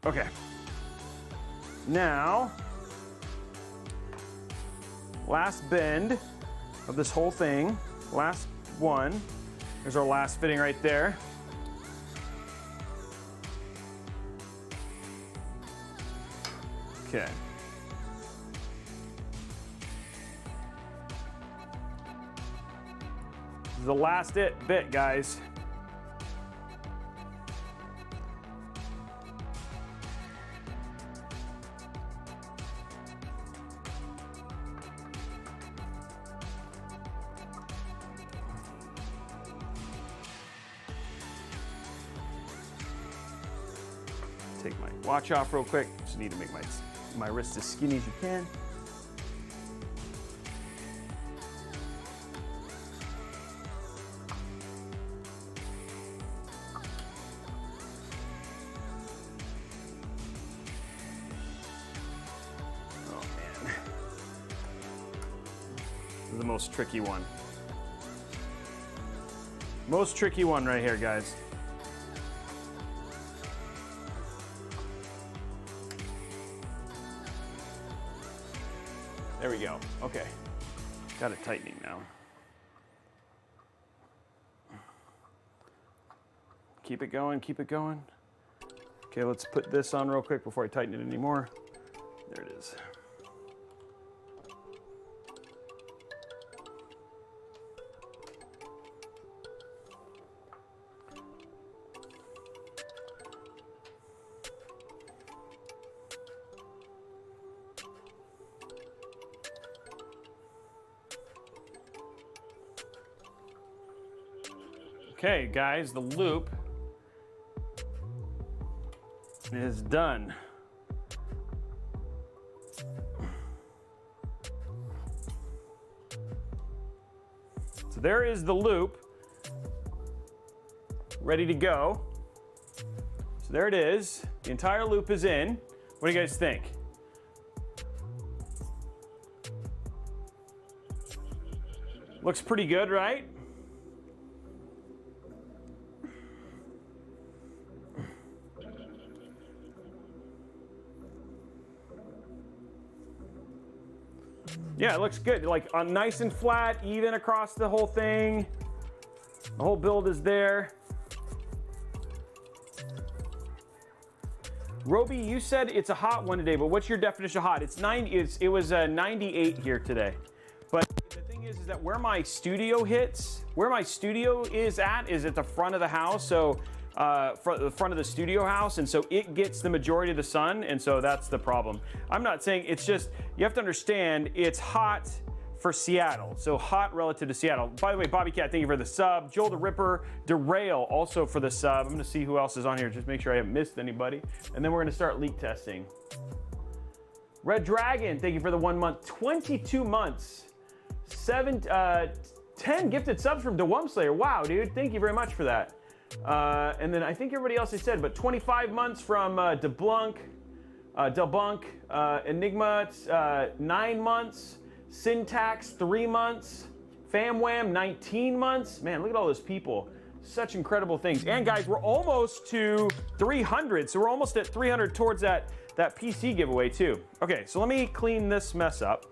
Okay. Now, last bend of this whole thing, last one. There's our last fitting right there. Okay. This is the last bit, guys. Take my watch off real quick. Just need to make my wrist as skinny as you can. Oh man. This is the most tricky one. Most tricky one right here, guys. There we go. Okay. Got it tightening now. Keep it going, keep it going. Okay, let's put this on real quick before I tighten it anymore. There it is. Okay, guys, the loop is done. So there is the loop, ready to go. So there it is. The entire loop is in. What do you guys think? Looks pretty good, right? Yeah, it looks good. Like nice and flat, even across the whole thing. The whole build is there. Robey, you said it's a hot one today, but what's your definition of hot? It's 90. It was 98 here today. But the thing is that where my studio is at the front of the house. So the front of the studio house, and so it gets the majority of the sun, and so that's the problem. I'm not saying it's just, you have to understand it's hot for Seattle, so hot relative to Seattle. By the way, Bobby Cat, thank you for the sub. Joel the Ripper, Derail also for the sub. I'm gonna see who else is on here, just make sure I haven't missed anybody, and then we're gonna start leak testing. Red Dragon, thank you for the 1 month, 22 months, 10 gifted subs from DeWum Slayer. Wow, dude, thank you very much for that. And then I think everybody else has said, but 25 months from Delbunk, Enigma, 9 months, Syntax, 3 months, FamWam, 19 months. Man, look at all those people. Such incredible things. And guys, we're almost to 300. So we're almost at 300 towards that PC giveaway too. Okay, so let me clean this mess up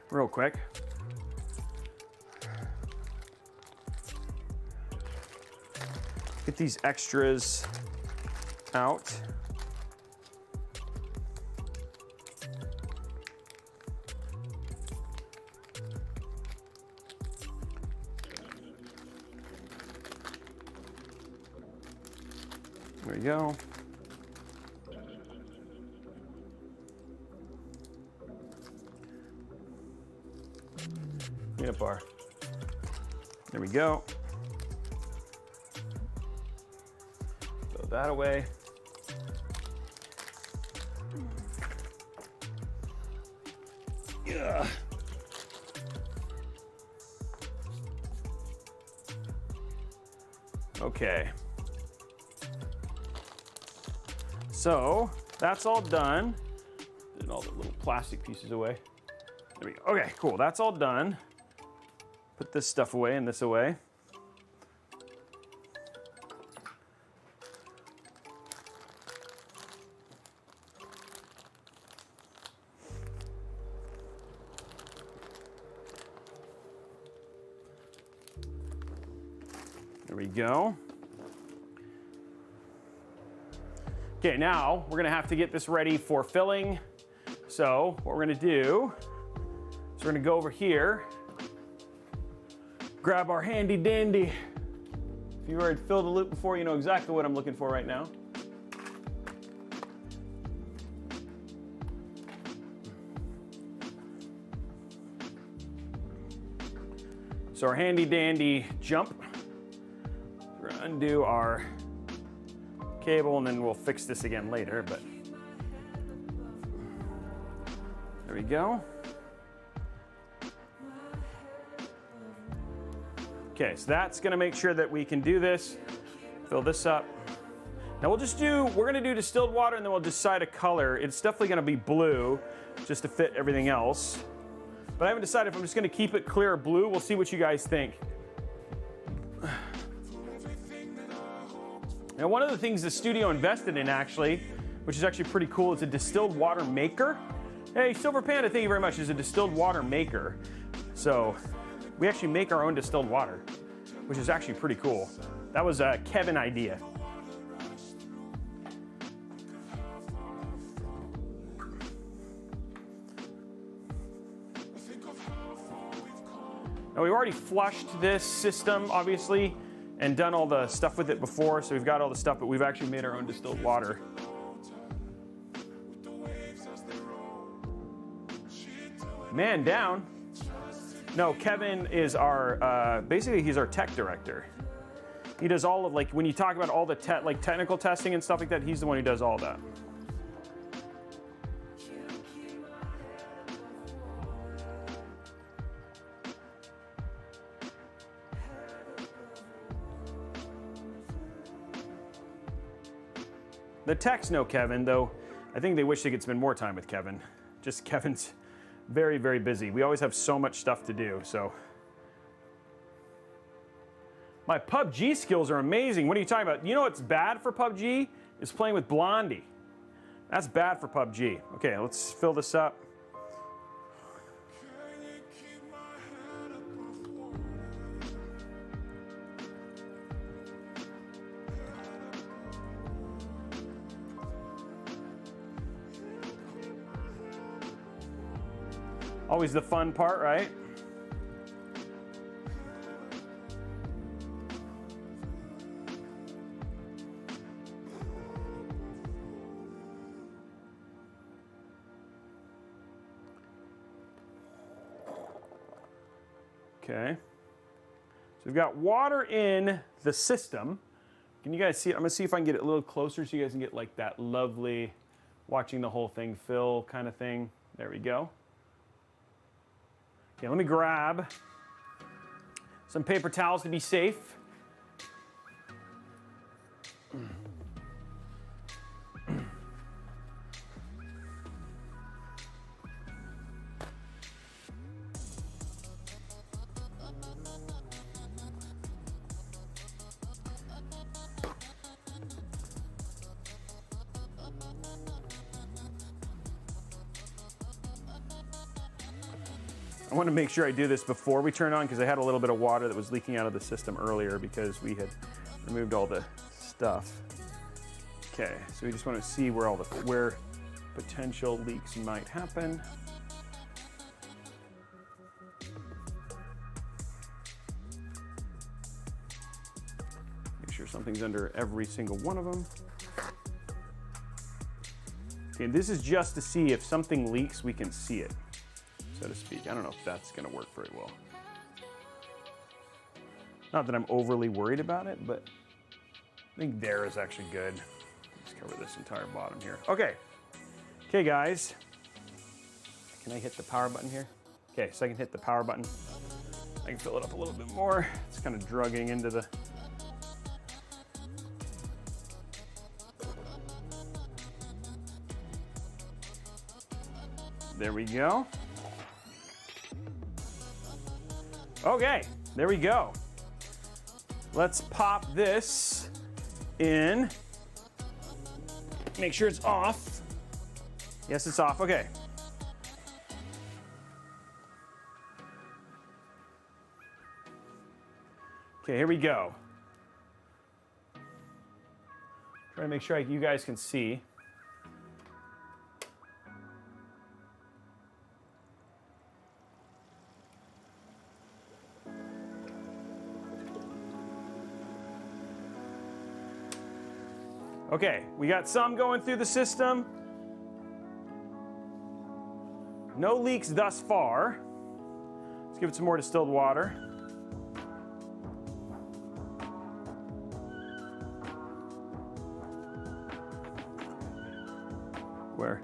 real quick. Get these extras out. There we go. Peanut bar. There we go. Throw that away. Yeah. Okay. So that's all done. Did all the little plastic pieces away. There we go. Okay, cool. That's all done. Put this stuff away and this away. There we go. Okay, now we're gonna have to get this ready for filling. So what we're gonna do is we're gonna go over here, grab our handy dandy. If you've already filled the loop before, you know exactly what I'm looking for right now. So our handy dandy jump. We're gonna undo our cable and then we'll fix this again later, but there we go. Okay, so that's gonna make sure that we can do this. Fill this up. Now we're gonna do distilled water and then we'll decide a color. It's definitely gonna be blue just to fit everything else. But I haven't decided if I'm just gonna keep it clear blue. We'll see what you guys think. Now, one of the things the studio invested in actually, which is actually pretty cool, is a distilled water maker. Hey, Silver Panda, thank you very much, is a distilled water maker. So we actually make our own distilled water, which is actually pretty cool. That was a Kevin idea. Now we've already flushed this system, obviously, and done all the stuff with it before, so we've got all the stuff, but we've actually made our own distilled water. Man down. No, Kevin is our, basically he's our tech director. He does all of, like, when you talk about all the technical testing and stuff like that, he's the one who does all that. The techs know Kevin, though I think they wish they could spend more time with Kevin. Just Kevin's very, very busy. We always have so much stuff to do, so. My PUBG skills are amazing. What are you talking about? You know what's bad for PUBG? Is playing with Blondie. That's bad for PUBG. Okay, let's fill this up. Always the fun part, right? Okay. So we've got water in the system. Can you guys see it? I'm gonna see if I can get it a little closer so you guys can get like that lovely watching the whole thing fill kind of thing. There we go. Okay, let me grab some paper towels to be safe. I want to make sure I do this before we turn on because I had a little bit of water that was leaking out of the system earlier because we had removed all the stuff. Okay, so we just want to see where potential leaks might happen. Make sure something's under every single one of them. Okay, this is just to see if something leaks, we can see it, so to speak. I don't know if that's going to work very well. Not that I'm overly worried about it, but I think there is actually good. Let's cover this entire bottom here. Okay. Okay, guys. Can I hit the power button here? Okay, so I can hit the power button. I can fill it up a little bit more. It's kind of drugging into the... There we go. Okay, there we go. Let's pop this in. Make sure it's off. Yes, it's off. Okay. Okay, here we go. Try to make sure you guys can see. Okay, we got some going through the system. No leaks thus far. Let's give it some more distilled water. Where?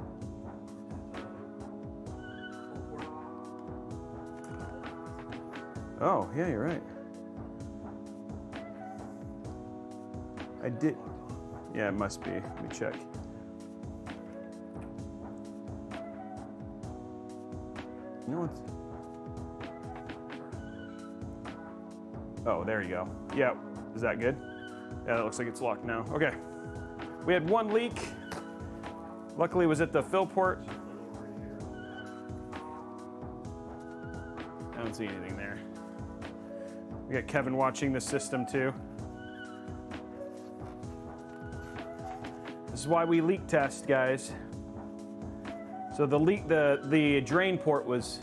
Oh, yeah, you're right. I did. Yeah, it must be. Let me check. You know what? Oh, there you go. Yeah, is that good? Yeah, that looks like it's locked now. Okay. We had one leak. Luckily, it was at the fill port. I don't see anything there. We got Kevin watching the system too. This is why we leak test, guys. So the drain port was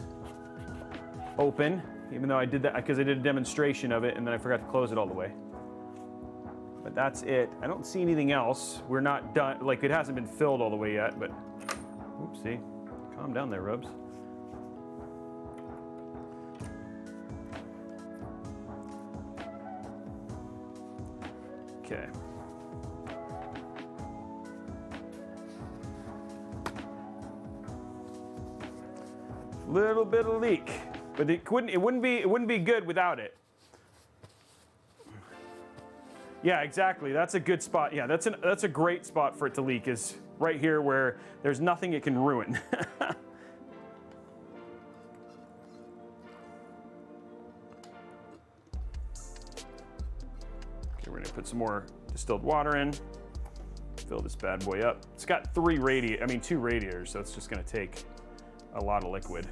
open, even though I did that because I did a demonstration of it and then I forgot to close it all the way. But that's it. I don't see anything else. We're not done. Like, it hasn't been filled all the way yet, but oopsie. Calm down there, Robes. Okay. Little bit of leak, but it wouldn't be good without it. Yeah, exactly. That's a good spot. Yeah, that's a great spot for it to leak, is right here where there's nothing it can ruin. Okay, we're gonna put some more distilled water in. Fill this bad boy up. It's got two radiators, so it's just gonna take a lot of liquid.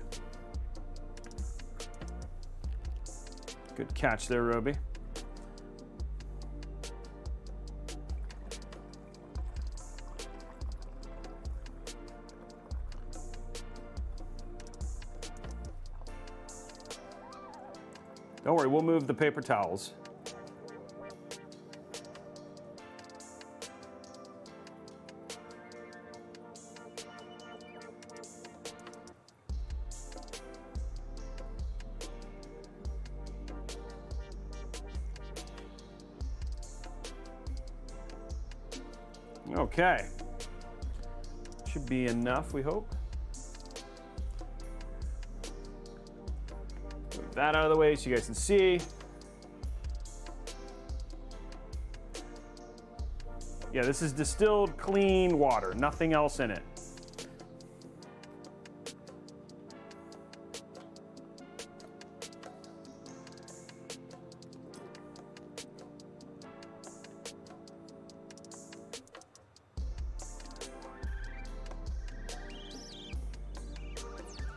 Good catch there, Robey. Don't worry, we'll move the paper towels. Okay, should be enough, we hope. Move that out of the way so you guys can see. Yeah, this is distilled clean water, nothing else in it.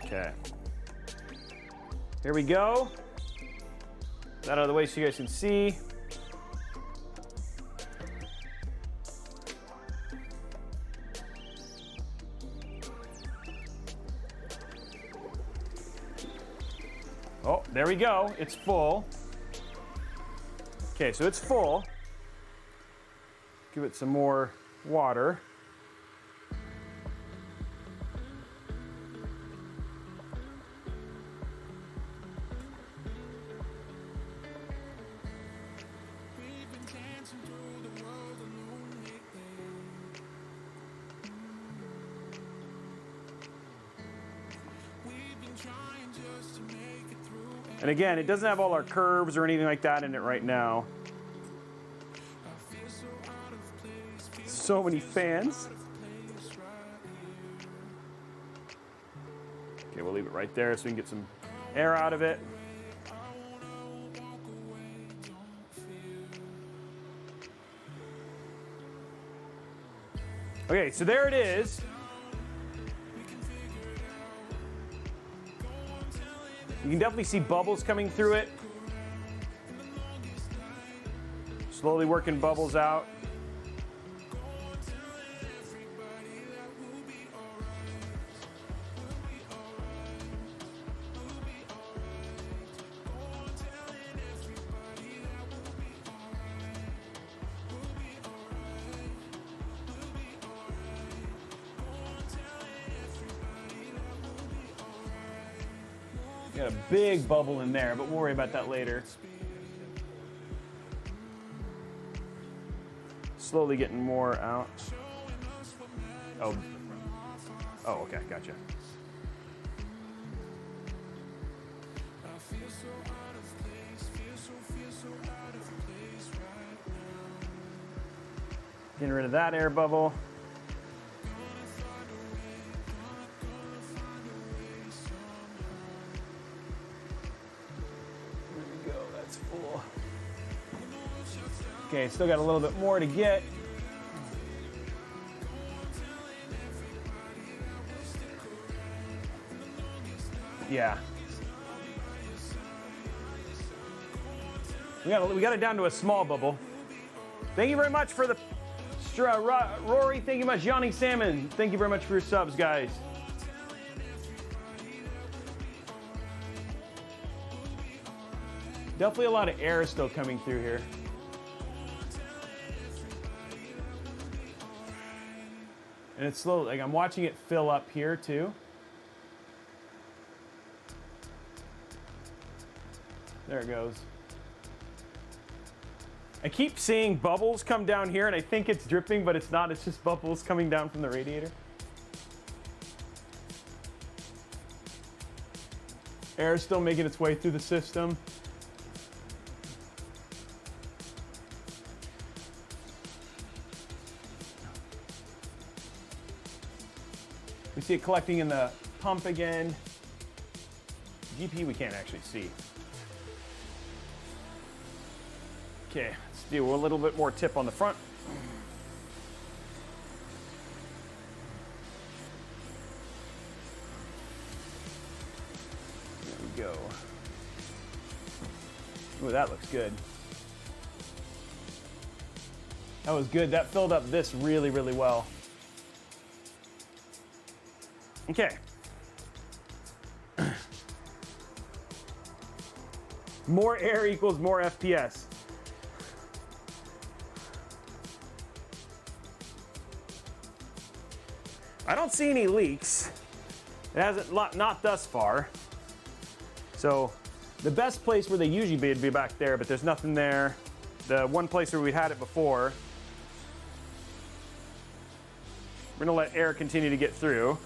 Okay. Here we go. That out of the way so you guys can see. Oh, there we go. It's full. Okay, so it's full. Give it some more water. And again, it doesn't have all our curves or anything like that in it right now. So many fans. Okay, we'll leave it right there so we can get some air out of it. Okay, so there it is. You can definitely see bubbles coming through it. Slowly working bubbles out. Got a big bubble in there, but we'll worry about that later. Slowly getting more out. Oh, okay, gotcha. Getting rid of that air bubble. Okay, still got a little bit more to get. Yeah. We got it down to a small bubble. Thank you very much for the Rory. Thank you much, Yanni Salmon. Thank you very much for your subs, guys. Definitely a lot of air still coming through here. And it's slow, like I'm watching it fill up here too. There it goes. I keep seeing bubbles come down here and I think it's dripping, but it's not, it's just bubbles coming down from the radiator. Air is still making its way through the system. We see it collecting in the pump again. GP we can't actually see. Okay, let's do a little bit more tip on the front. There we go. Ooh, that looks good. That was good. That filled up this really, really well. Okay. More air equals more FPS. I don't see any leaks. It hasn't, not thus far. So the best place where they usually be would be back there, but there's nothing there. The one place where we had it before, we're gonna let air continue to get through.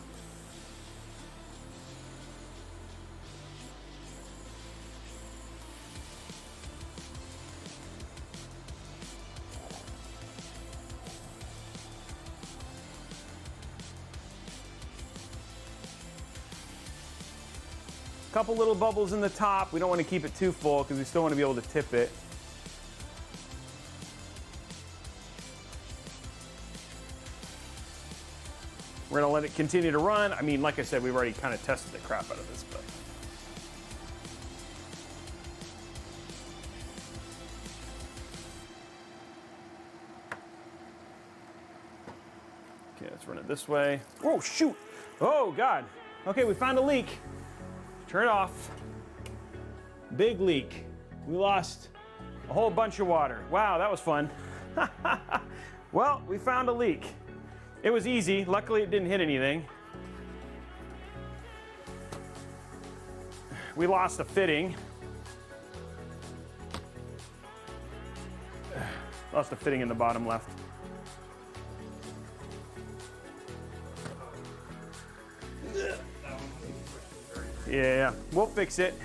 Couple little bubbles in the top. We don't want to keep it too full because we still want to be able to tip it. We're gonna let it continue to run. I mean, like I said, we've already kind of tested the crap out of this, but let's run it this way. Oh, shoot. Oh, God. Okay, we found a leak. Turn it off. Big leak. We lost a whole bunch of water. Wow, that was fun. Well, we found a leak. It was easy. Luckily, it didn't hit anything. We lost a fitting. Lost a fitting in the bottom left. Yeah, we'll fix it.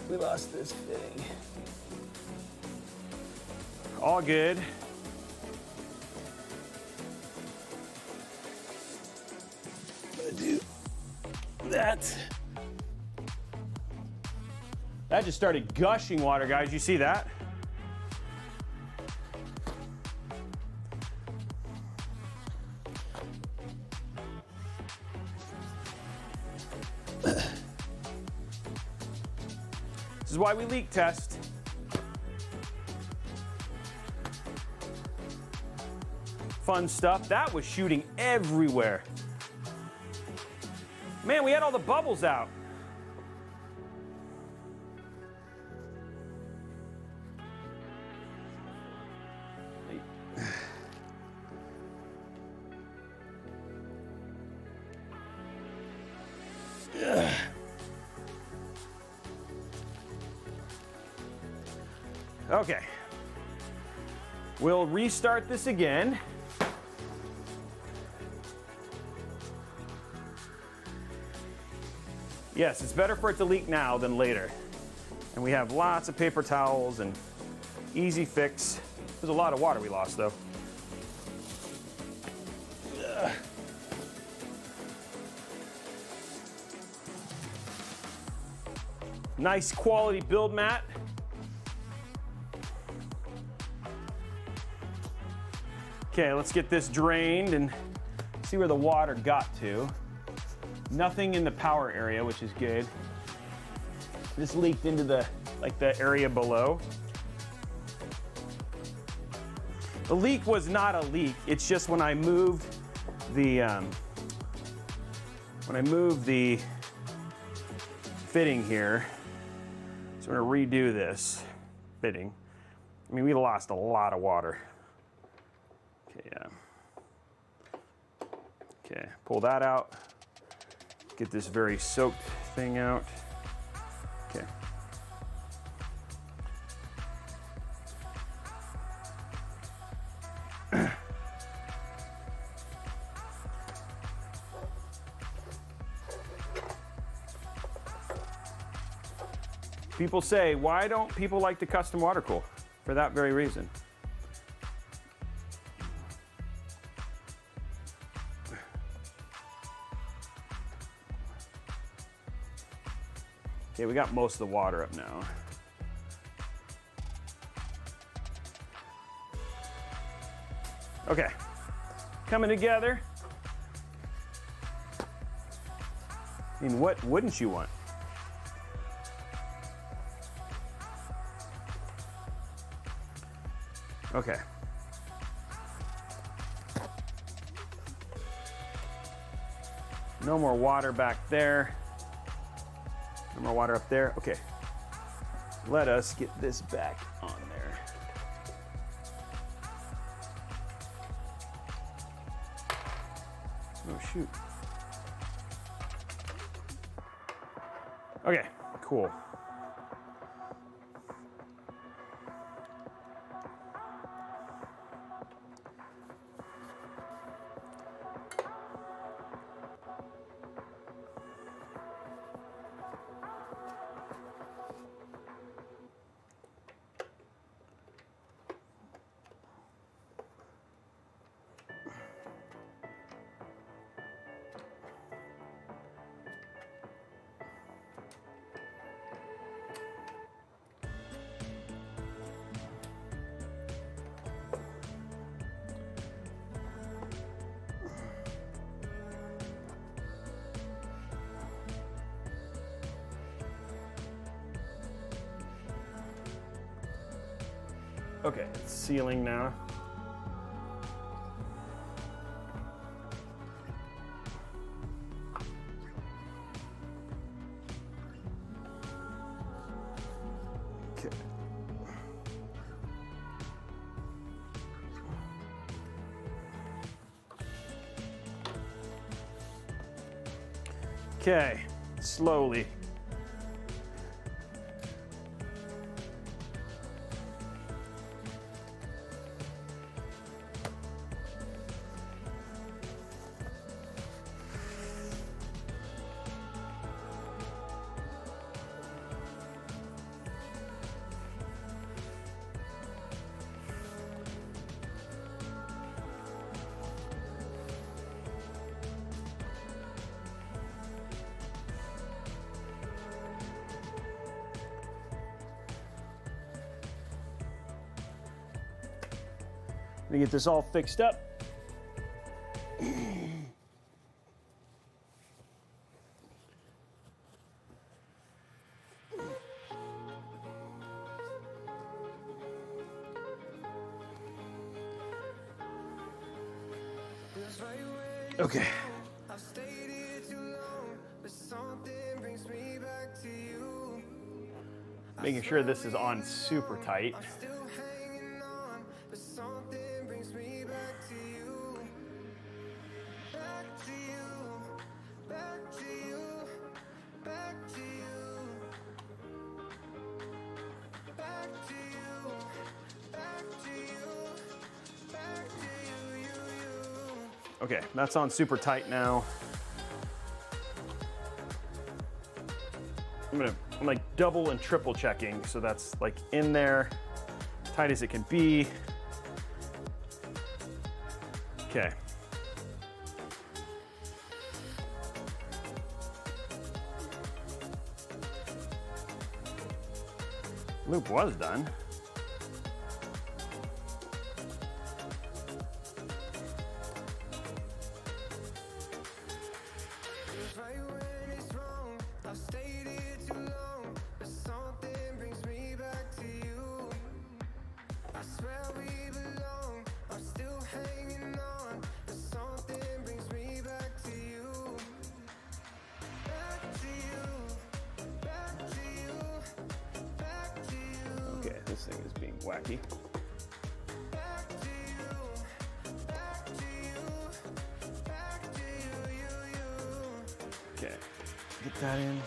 We lost this fitting. All good. Gonna do that. That just started gushing water, guys. You see that? This is why we leak test. Fun stuff. That was shooting everywhere. Man, we had all the bubbles out. Okay. We'll restart this again. Yes, it's better for it to leak now than later. And we have lots of paper towels and easy fix. There's a lot of water we lost though. Nice quality build mat. Okay, let's get this drained and see where the water got to. Nothing in the power area, which is good. This leaked into the area below. The leak was not a leak. It's just when I moved the fitting here. So I'm gonna redo this fitting. I mean, we lost a lot of water. Okay, okay, pull that out. Get this very soaked thing out. Okay. People say, why don't people like to custom water cool? For that very reason. Okay, we got most of the water up now. Okay, coming together. I mean, what wouldn't you want? Okay. No more water back there. No more water up there. Okay. Let us get this back on there. Oh, shoot. Okay, cool. Okay, it's sealing now. Okay. Okay, slowly. Let me get this all fixed up. Okay. Making sure this is on super tight. Okay, that's on super tight now. I'm like double and triple checking, so that's like in there, tight as it can be. Okay. Loop was done. Okay, this thing is being wacky. Okay, get that in.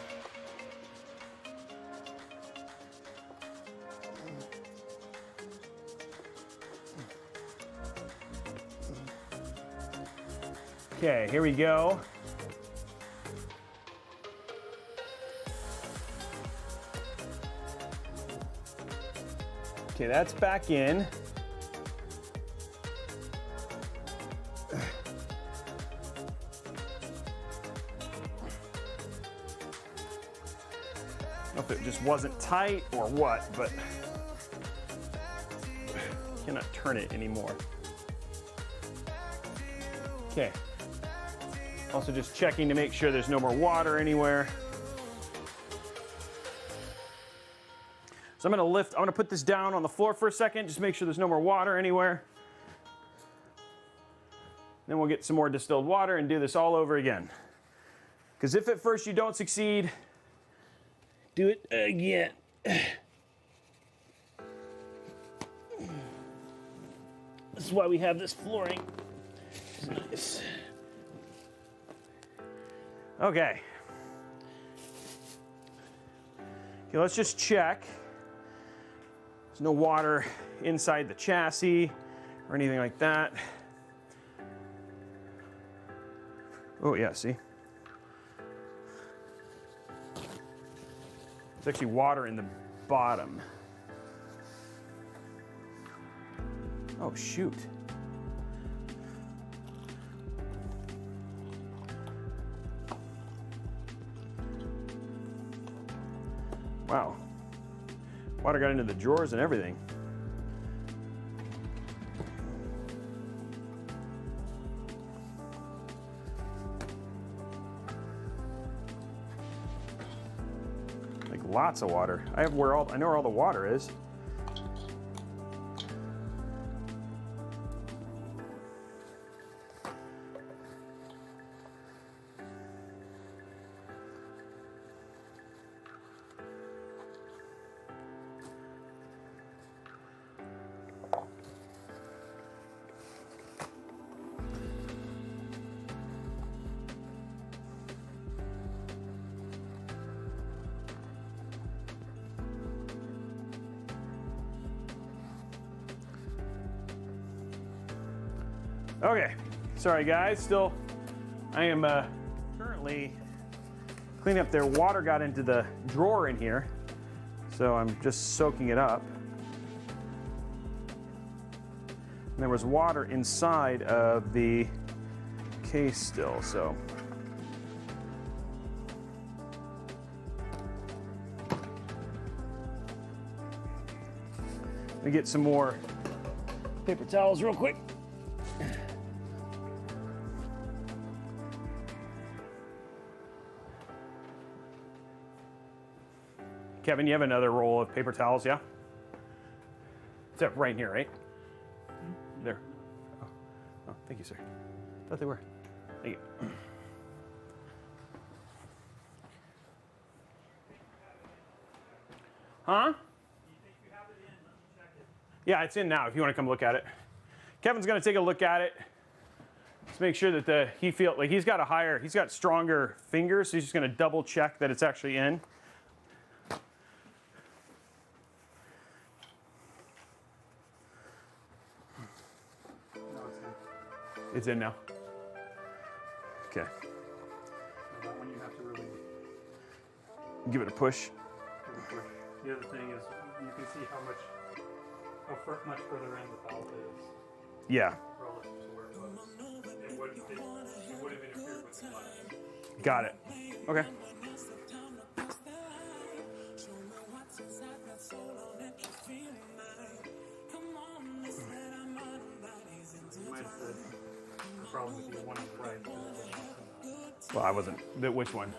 Okay, here we go. Okay, that's back in. I don't know if it just wasn't tight or what, but cannot turn it anymore. Okay. Also just checking to make sure there's no more water anywhere. So I'm gonna put this down on the floor for a second, just make sure there's no more water anywhere. Then we'll get some more distilled water and do this all over again. Because if at first you don't succeed, do it again. This is why we have this flooring. It's nice. Okay. Okay, let's just check. There's no water inside the chassis or anything like that. Oh yeah, see? There's actually water in the bottom. Oh shoot. Wow. Water got into the drawers and everything. Like lots of water. I know where all the water is. Okay, sorry guys, I am currently cleaning up there. Water got into the drawer in here, so I'm just soaking it up. And there was water inside of the case still, so. Let me get some more paper towels real quick. Kevin, you have another roll of paper towels, yeah? It's up right here, right? There. Oh, thank you, sir. Thought they were. Thank you. Huh? Yeah, it's in now if you want to come look at it. Kevin's going to take a look at it. Let's make sure that he's got stronger fingers, so he's just going to double check that it's actually in. It's in now. Okay. That one you have to really Give it a push. The other thing is you can see how much further in the valve is Yeah. relative to where it was. It would have interfered with the line. Got it. Okay. You might have said the problem would be the one on the right. Well, I wasn't. Which one?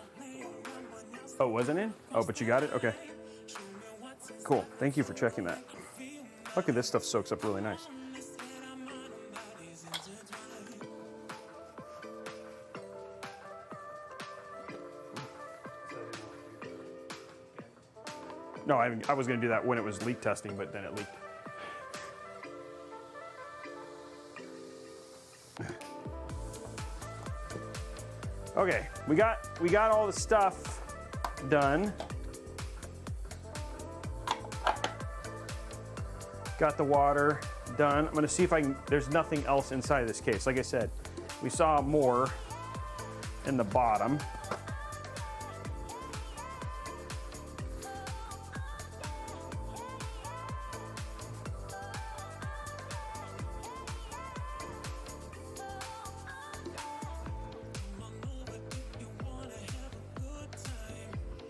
Oh, it wasn't in? Oh, but you got it? Okay. Cool. Thank you for checking that. Look at this stuff soaks up really nice. No, I was going to do that when it was leak testing, but then it leaked. Okay, we got all the stuff done. Got the water done. I'm gonna see if there's nothing else inside of this case. Like I said, we saw more in the bottom.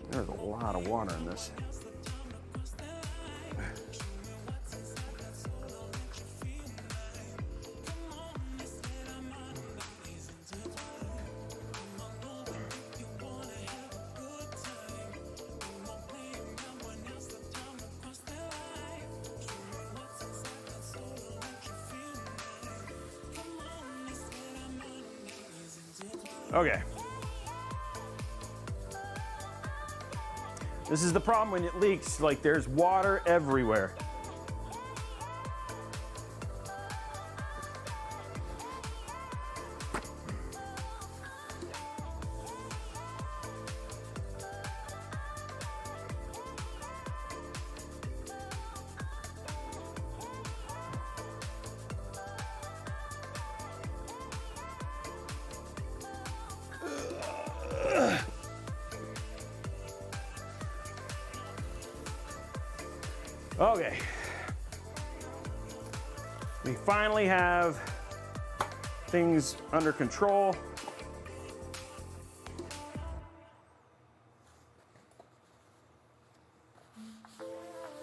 There's a lot of water in this. Okay. This is the problem when it leaks, like there's water everywhere. Okay. We finally have things under control.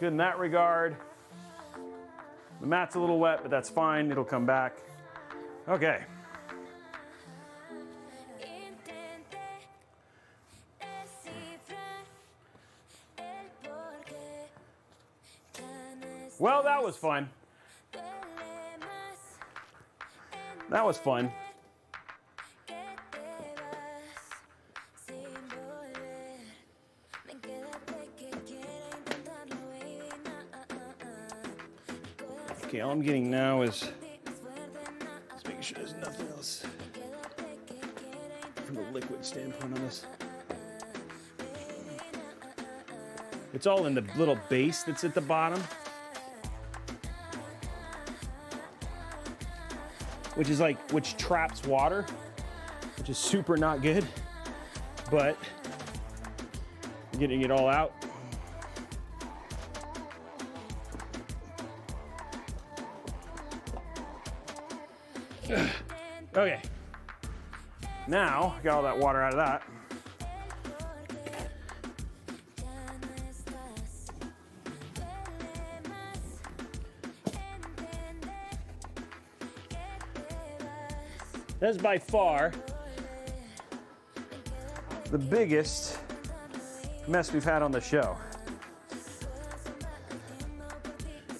Good in that regard. The mat's a little wet, but that's fine. It'll come back. Okay. Well, that was fun. That was fun. Okay, all I'm getting now is just making sure there's nothing else from a liquid standpoint on this. It's all in the little base that's at the bottom. which traps water, which is super not good, but getting it all out. Okay, now got all that water out of that. That's by far the biggest mess we've had on the show.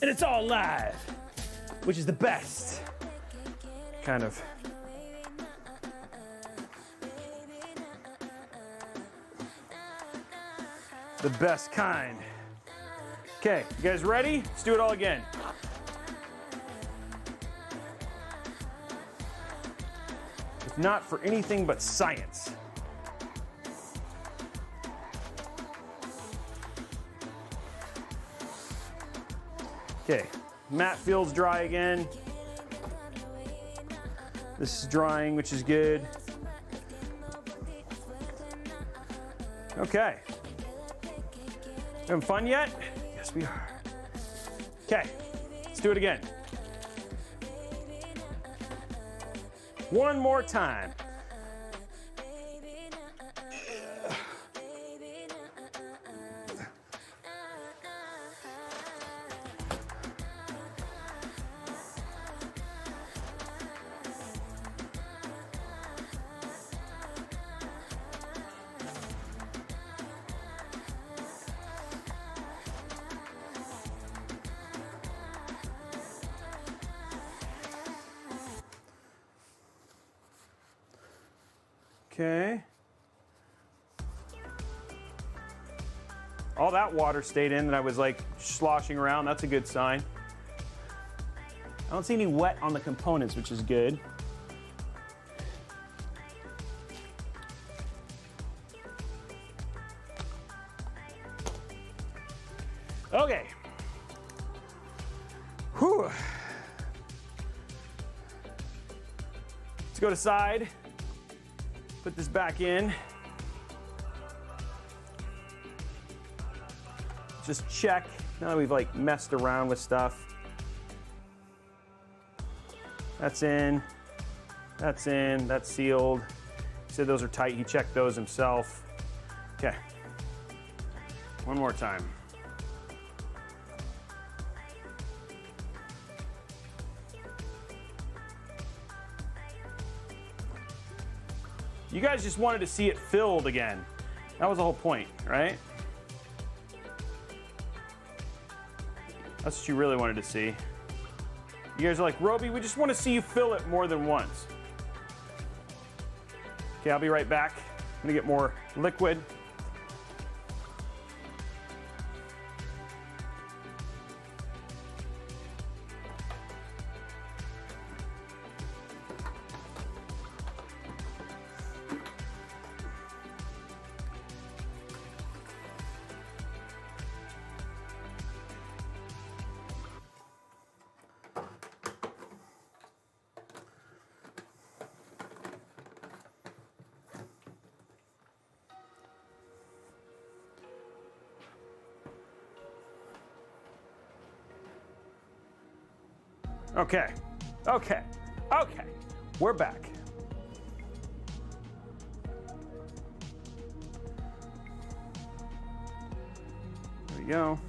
And it's all live, which is the best kind of. The best kind. Okay, you guys ready? Let's do it all again. If not for anything but science. Okay, mat feels dry again. This is drying, which is good. Okay. Having fun yet? Yes, we are. Okay, let's do it again. One more time. Okay. All that water stayed in that I was like sloshing around. That's a good sign. I don't see any wet on the components, which is good. Okay. Whew. Let's go to side. Put this back in. Just check. Now that we've like messed around with stuff. That's in. That's in. That's sealed. He said those are tight. He checked those himself. Okay. One more time. You guys just wanted to see it filled again. That was the whole point, right? That's what you really wanted to see. You guys are like, Robey, we just want to see you fill it more than once. Okay, I'll be right back. I'm gonna get more liquid. Okay, okay, okay, we're back. There we go.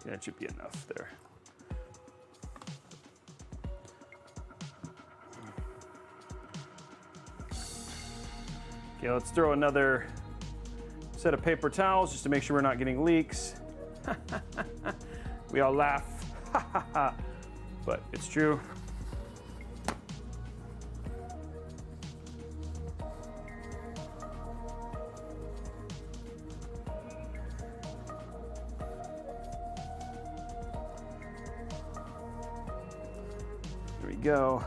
That should be enough there. Okay, let's throw another set of paper towels just to make sure we're not getting leaks. We all laugh, but it's true. There we go.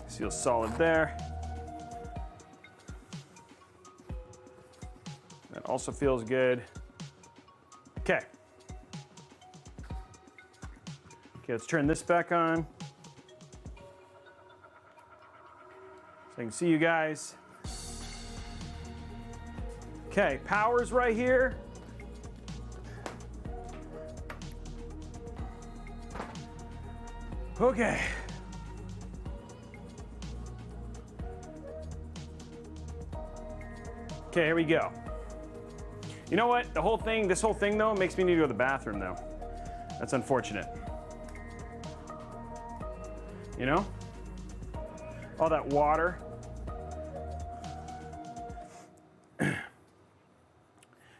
Feels solid there. That also feels good. Okay. Okay, let's turn this back on. So I can see you guys. Okay, power's right here. Okay. Okay, here we go. You know what? This whole thing though, makes me need to go to the bathroom though. That's unfortunate. You know? All that water.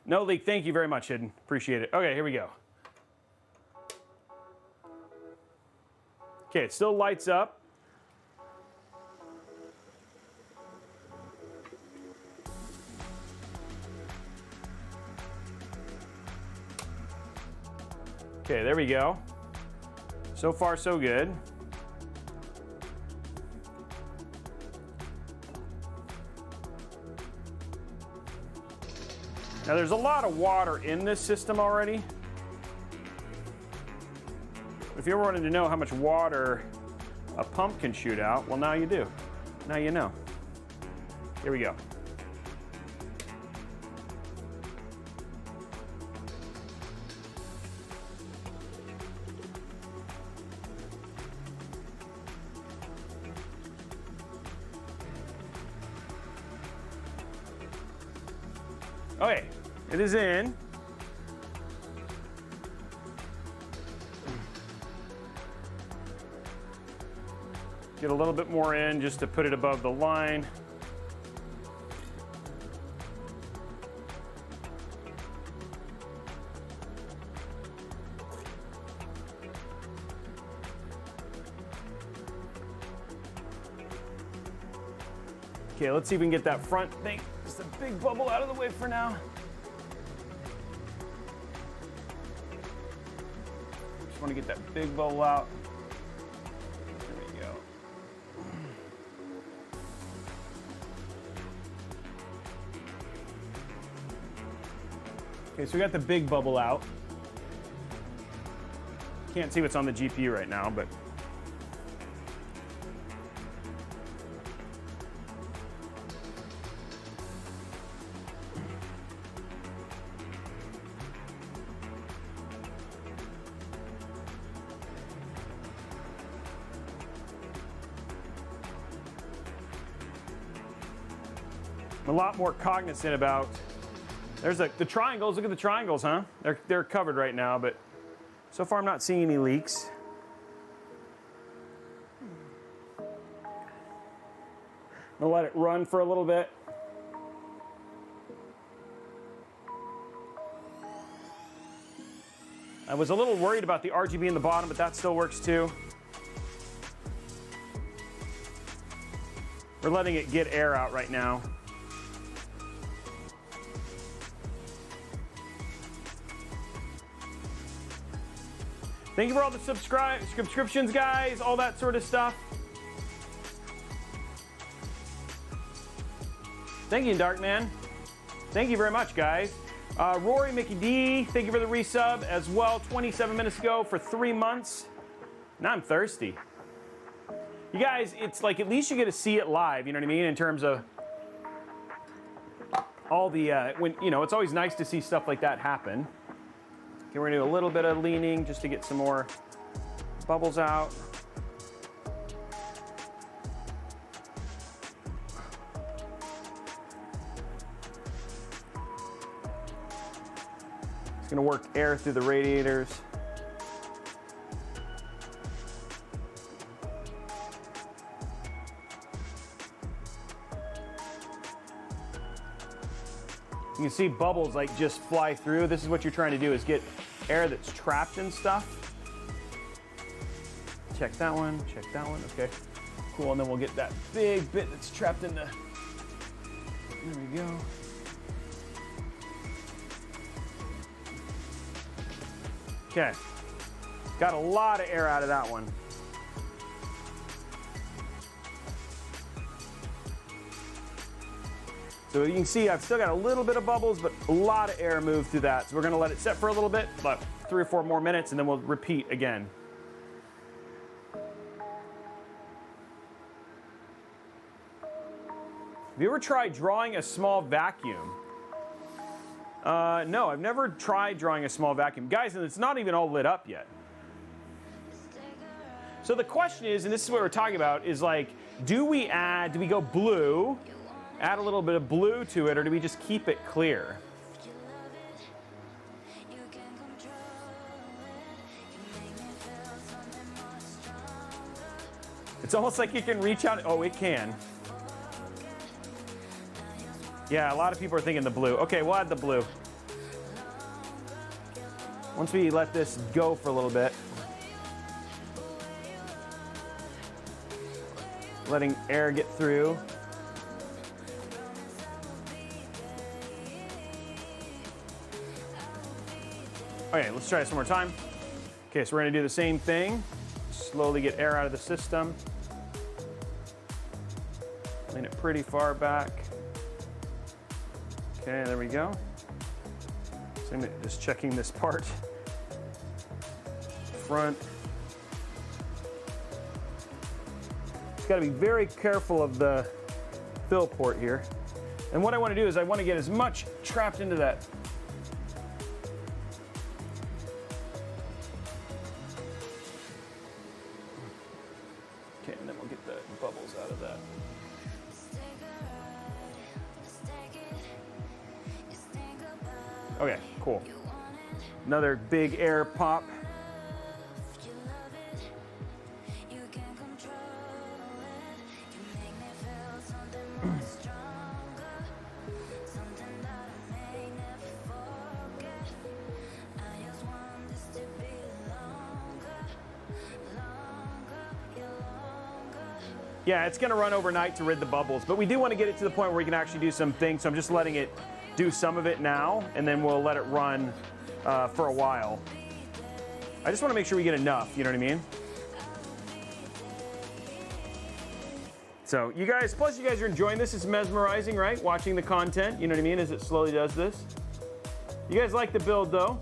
No leak, thank you very much, Hidden. Appreciate it. Okay, here we go. Okay, it still lights up. Okay, there we go. So far, so good. Now, there's a lot of water in this system already. If you ever wanted to know how much water a pump can shoot out, well, now you do. Now you know. Here we go. Okay, it is in. Get a little bit more in just to put it above the line. Okay, let's see if we can get that front thing, just a big bubble out of the way for now. Just want to get that big bubble out. There we go. Okay, so we got the big bubble out. Can't see what's on the GPU right now, but I'm a lot more cognizant about. There's the triangles. Look at the triangles, huh? They're covered right now, but so far I'm not seeing any leaks. I'm gonna let it run for a little bit. I was a little worried about the RGB in the bottom, but that still works too. We're letting it get air out right now. Thank you for all the subscriptions, guys, all that sort of stuff. Thank you, Darkman. Thank you very much, guys. Rory, Mickey D, thank you for the resub as well. 27 minutes ago for 3 months. Now I'm thirsty. You guys, it's like at least you get to see it live, you know what I mean, in terms of all the, when you know, it's always nice to see stuff like that happen. Okay, we're gonna do a little bit of leaning just to get some more bubbles out. It's gonna work air through the radiators. You can see bubbles like just fly through. This is what you're trying to do, is get air that's trapped in stuff. Check that one, okay. Cool, and then we'll get that big bit that's trapped in the, there we go. Okay, got a lot of air out of that one. So you can see I've still got a little bit of bubbles, but a lot of air moved through that. So we're gonna let it set for a little bit, about 3 or 4 more minutes, and then we'll repeat again. Have you ever tried drawing a small vacuum? No, I've never tried drawing a small vacuum. Guys, and it's not even all lit up yet. So the question is, and this is what we're talking about, is like, do we go blue, add a little bit of blue to it, or do we just keep it clear? It's almost like you can reach out. Oh, it can. Yeah, a lot of people are thinking the blue. Okay, we'll add the blue. Once we let this go for a little bit. Letting air get through. Okay, let's try this one more time. Okay, so we're gonna do the same thing. Slowly get air out of the system. Lean it pretty far back. Okay, there we go. So I'm just checking this part. Front. Just gotta be very careful of the fill port here. And what I wanna do is I wanna get as much trapped into that. Okay, and then we'll get the bubbles out of that. Okay, cool. Another big air pop. Yeah, it's gonna run overnight to rid the bubbles, but we do want to get it to the point where we can actually do some things, so I'm just letting it do some of it now, and then we'll let it run for a while. I just want to make sure we get enough, you know what I mean? So you guys, plus you guys are enjoying this. It's mesmerizing, right? Watching the content, you know what I mean, as it slowly does this. You guys like the build though?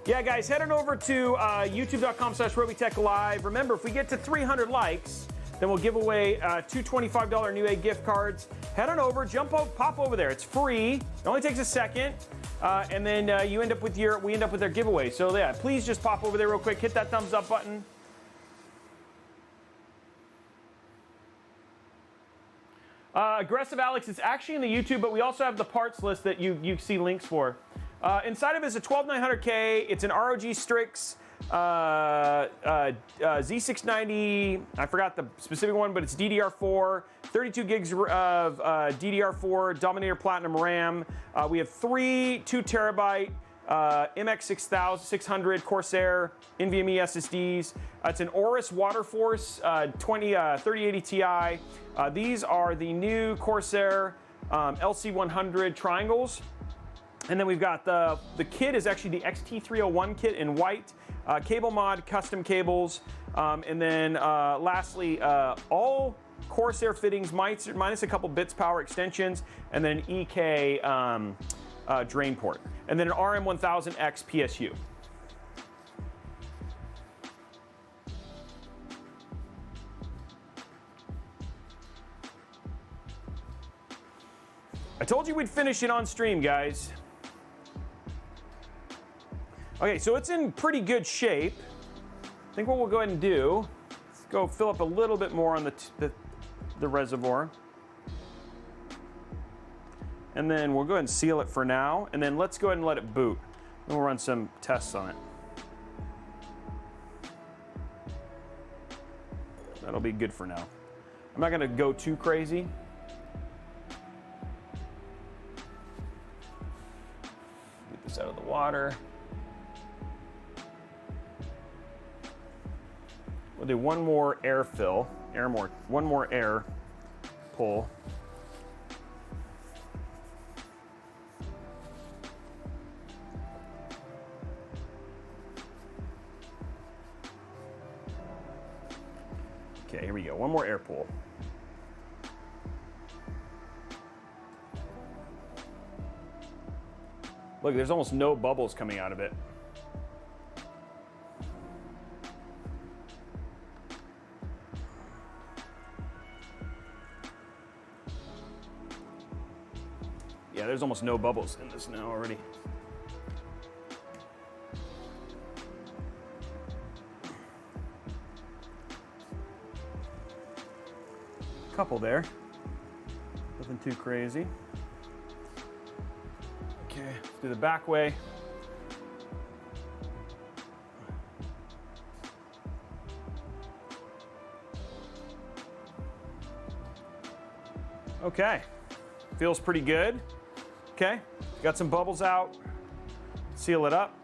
Yeah, guys, head on over to youtube.com/Robeytech Live. Remember, if we get to 300 likes, then we'll give away 2 $25 Newegg gift cards. Head on over, pop over there. It's free. It only takes a second, and then we end up with their giveaway. So yeah, please just pop over there real quick. Hit that thumbs up button. Aggressive Alex, it's actually in the YouTube, but we also have the parts list that you see links for. Inside of it is a 12900K. It's an ROG Strix Z690. I forgot the specific one, but it's DDR4, 32 gigs of DDR4 Dominator Platinum RAM. We have 3 2TB MX6600 Corsair NVMe SSDs. It's an Aorus Waterforce 3080Ti. These are the new Corsair LC100 triangles. And then we've got the kit is actually the XT301 kit in white, cable mod, custom cables, and then lastly, all Corsair fittings minus a couple bits power extensions, and then EK drain port, and then an RM1000X PSU. I told you we'd finish it on stream, guys. Okay, so it's in pretty good shape. I think what we'll go ahead and do, let's go fill up a little bit more on the reservoir. And then we'll go ahead and seal it for now, and then let's go ahead and let it boot. Then we'll run some tests on it. That'll be good for now. I'm not gonna go too crazy. Get this out of the water. We'll do one more air fill, one more air pull. Okay, here we go. One more air pool. Look, there's almost no bubbles coming out of it. Yeah, there's almost no bubbles in this now already. Couple there. Nothing too crazy. Okay, let's do the back way. Okay, feels pretty good. Okay, got some bubbles out. Seal it up.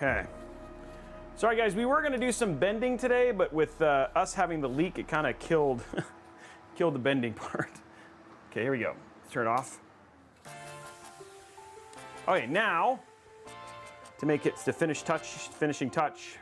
Okay. Sorry guys, we were gonna do some bending today, but with us having the leak, it kind of killed the bending part. Okay, here we go. Let's turn it off. Okay, now to make it the finishing touch.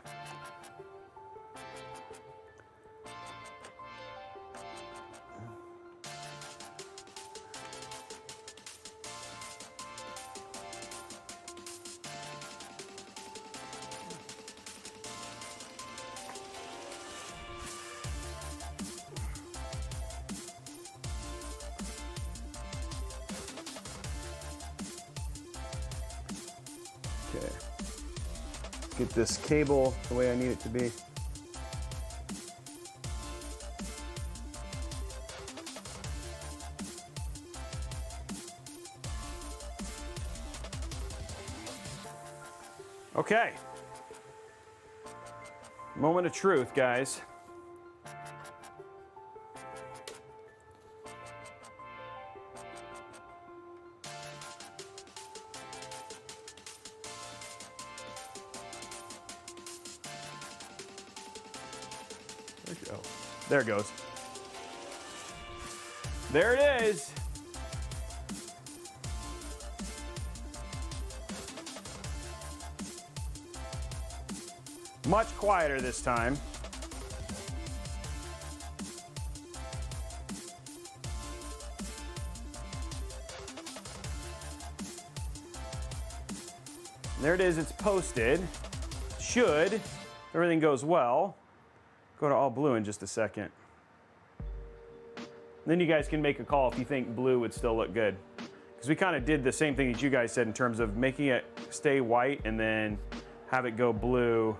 Okay. Get this cable the way I need it to be. Okay. Moment of truth, guys. There it goes. There it is. Much quieter this time. There it is, it's posted. Should, if everything goes well, go to all blue in just a second. Then you guys can make a call if you think blue would still look good. Because we kind of did the same thing that you guys said in terms of making it stay white and then have it go blue.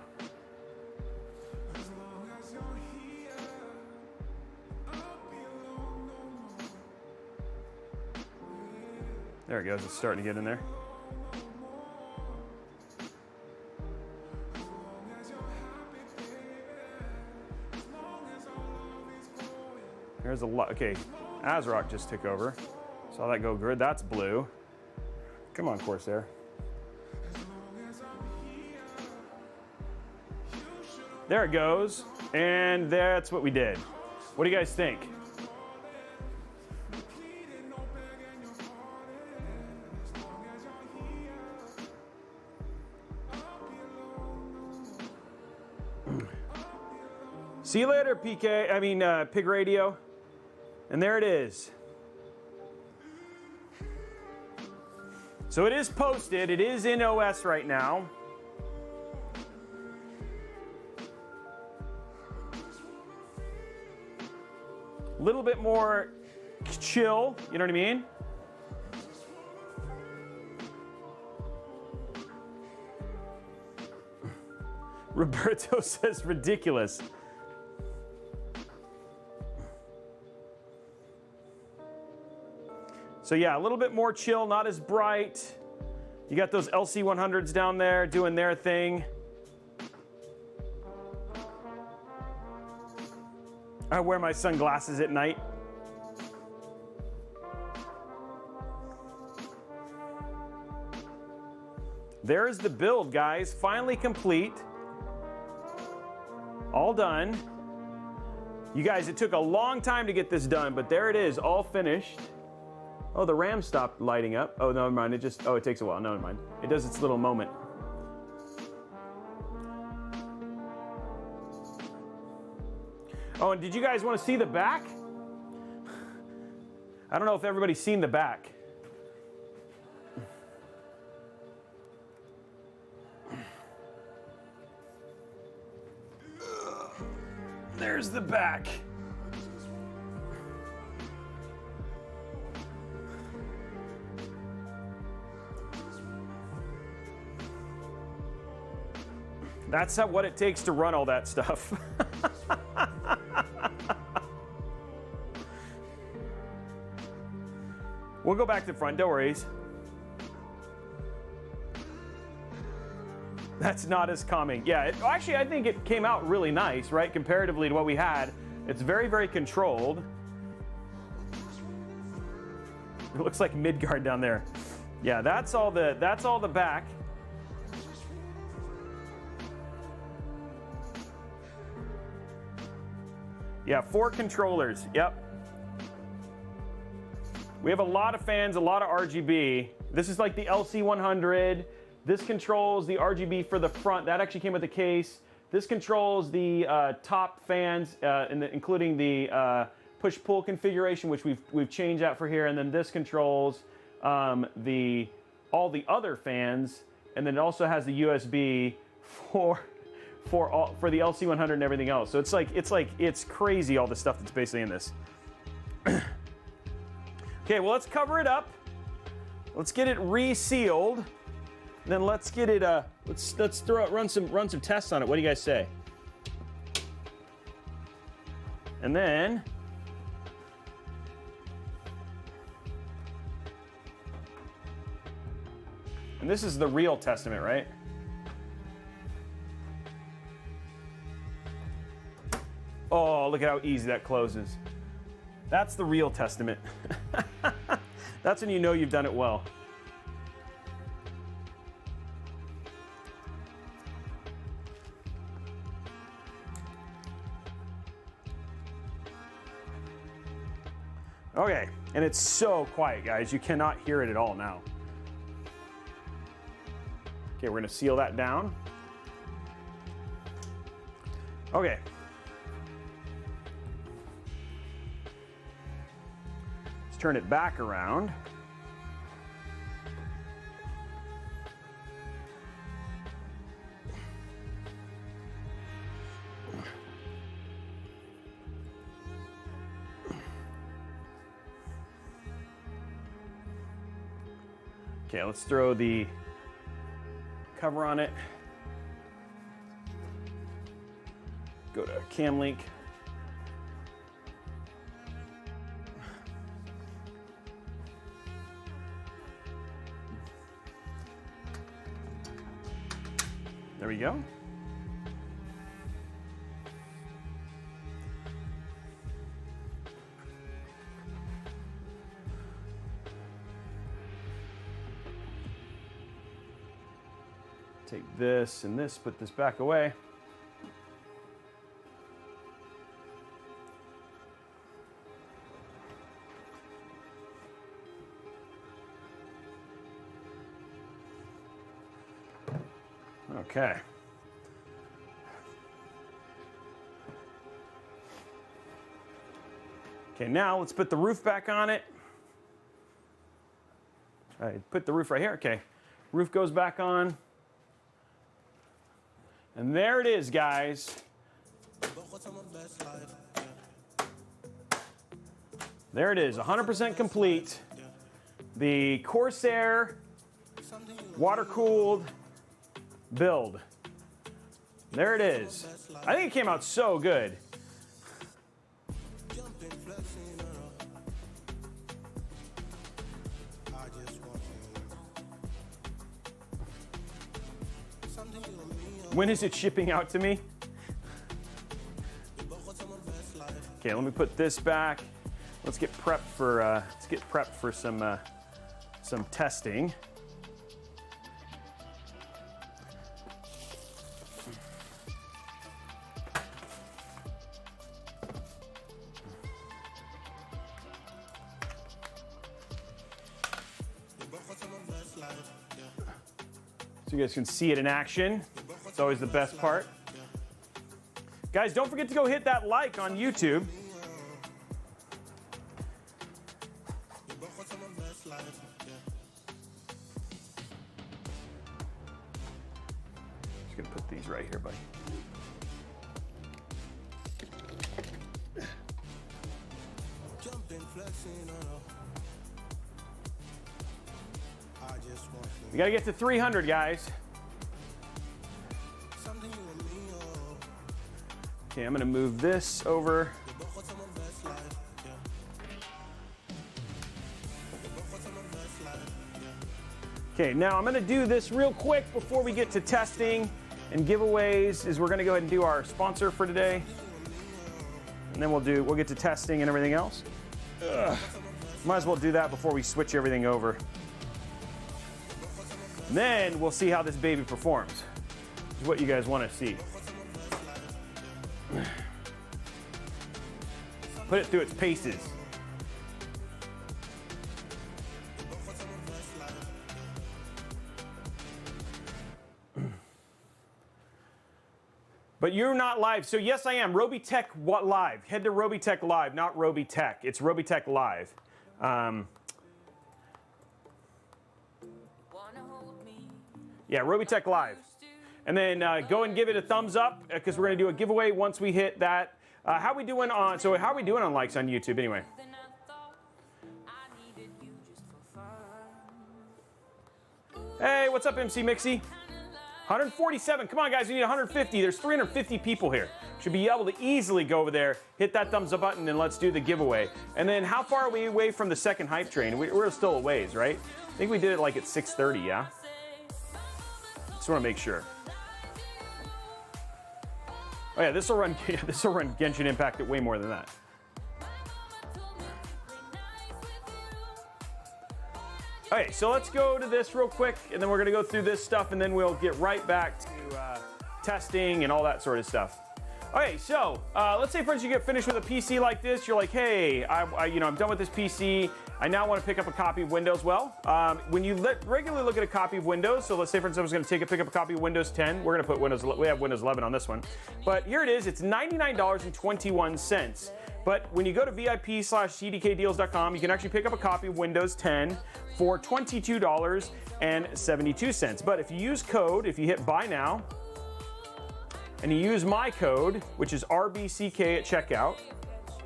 There it goes, it's starting to get in there. There's a lot. Okay, ASRock just took over. Saw that go good. That's blue. Come on, Corsair. There it goes. And that's what we did. What do you guys think? See you later, Pig Radio. And there it is. So it is posted. It is in OS right now. A little bit more chill, you know what I mean? Roberto says ridiculous. So yeah, a little bit more chill, not as bright. You got those LC100s down there doing their thing. I wear my sunglasses at night. There's the build, guys. Finally complete. All done. You guys, it took a long time to get this done, but there it is, all finished. Oh, the RAM stopped lighting up. Oh, never mind. It takes a while. Never mind. It does its little moment. Oh, and did you guys want to see the back? I don't know if everybody's seen the back. There's the back. That's what it takes to run all that stuff. We'll go back to the front, don't worry. That's not as calming. Yeah, actually, I think it came out really nice, right? Comparatively to what we had. It's very, very controlled. It looks like Midgard down there. Yeah, that's all the back. Yeah, 4 controllers. Yep. We have a lot of fans, a lot of RGB. This is like the LC100. This controls the RGB for the front. That actually came with the case. This controls the top fans, including the push-pull configuration, which we've changed out for here. And then this controls all the other fans. And then it also has the USB for the LC100 and everything else. So it's crazy all the stuff that's basically in this. Okay, well, let's cover it up. Let's get it resealed. Then let's get it. Let's run some tests on it. What do you guys say? And then this is the real testament, right? Oh, look at how easy that closes. That's the real testament. That's when you know you've done it well. Okay, and it's so quiet, guys. You cannot hear it at all now. Okay, we're gonna seal that down. Okay. Turn it back around. Okay, let's throw the cover on it. Go to cam link. There we go. Take this and this, put this back away. Okay. Okay, now let's put the roof back on it. All right, put the roof right here. Okay, roof goes back on. And there it is, guys. There it is, 100% complete. The Corsair water-cooled build. There it is. I think it came out so good. When is it shipping out to me? Okay, let me put this back. Let's get prepped for some testing. so you guys can see it in action. It's always the best part. Guys, don't forget to go hit that like on YouTube. Just gonna put these right here, buddy. We gotta get to 300, guys. Okay, I'm gonna move this over. Okay, now I'm gonna do this real quick before we get to testing and giveaways. Is we're gonna go ahead and do our sponsor for today, and then we'll get to testing and everything else. Ugh. Might as well do that before we switch everything over. And then we'll see how this baby performs. Is what you guys want to see. Put it through its paces. But you're not live. So yes, I am. Robeytech live. Head to Robeytech live, not Robeytech. It's Robeytech live. Yeah, Robeytech live. And then go and give it a thumbs up because we're going to do a giveaway once we hit that. How are we doing on likes on YouTube anyway? Hey, what's up, MC Mixie? 147. Come on, guys. We need 150. There's 350 people here. Should be able to easily go over there, hit that thumbs up button, and let's do the giveaway. And then how far are we away from the second hype train? We're still a ways, right? I think we did it like at 6:30, yeah? Just want to make sure. Oh yeah, this will run Genshin Impact at way more than that. Okay, so let's go to this real quick, and then we're gonna go through this stuff, and then we'll get right back to testing and all that sort of stuff. Okay, so let's say, for instance, you get finished with a PC like this. You're like, hey, I'm done with this PC. I now want to pick up a copy of Windows. Well, when you regularly look at a copy of Windows, so let's say, for instance, I was going to pick up a copy of Windows 10. We're going to put we have Windows 11 on this one. But here it is. It's $99.21. But when you go to VIP/CDKdeals.com, you can actually pick up a copy of Windows 10 for $22.72. But if you use code, if you hit Buy Now, and you use my code, which is RBCK at checkout,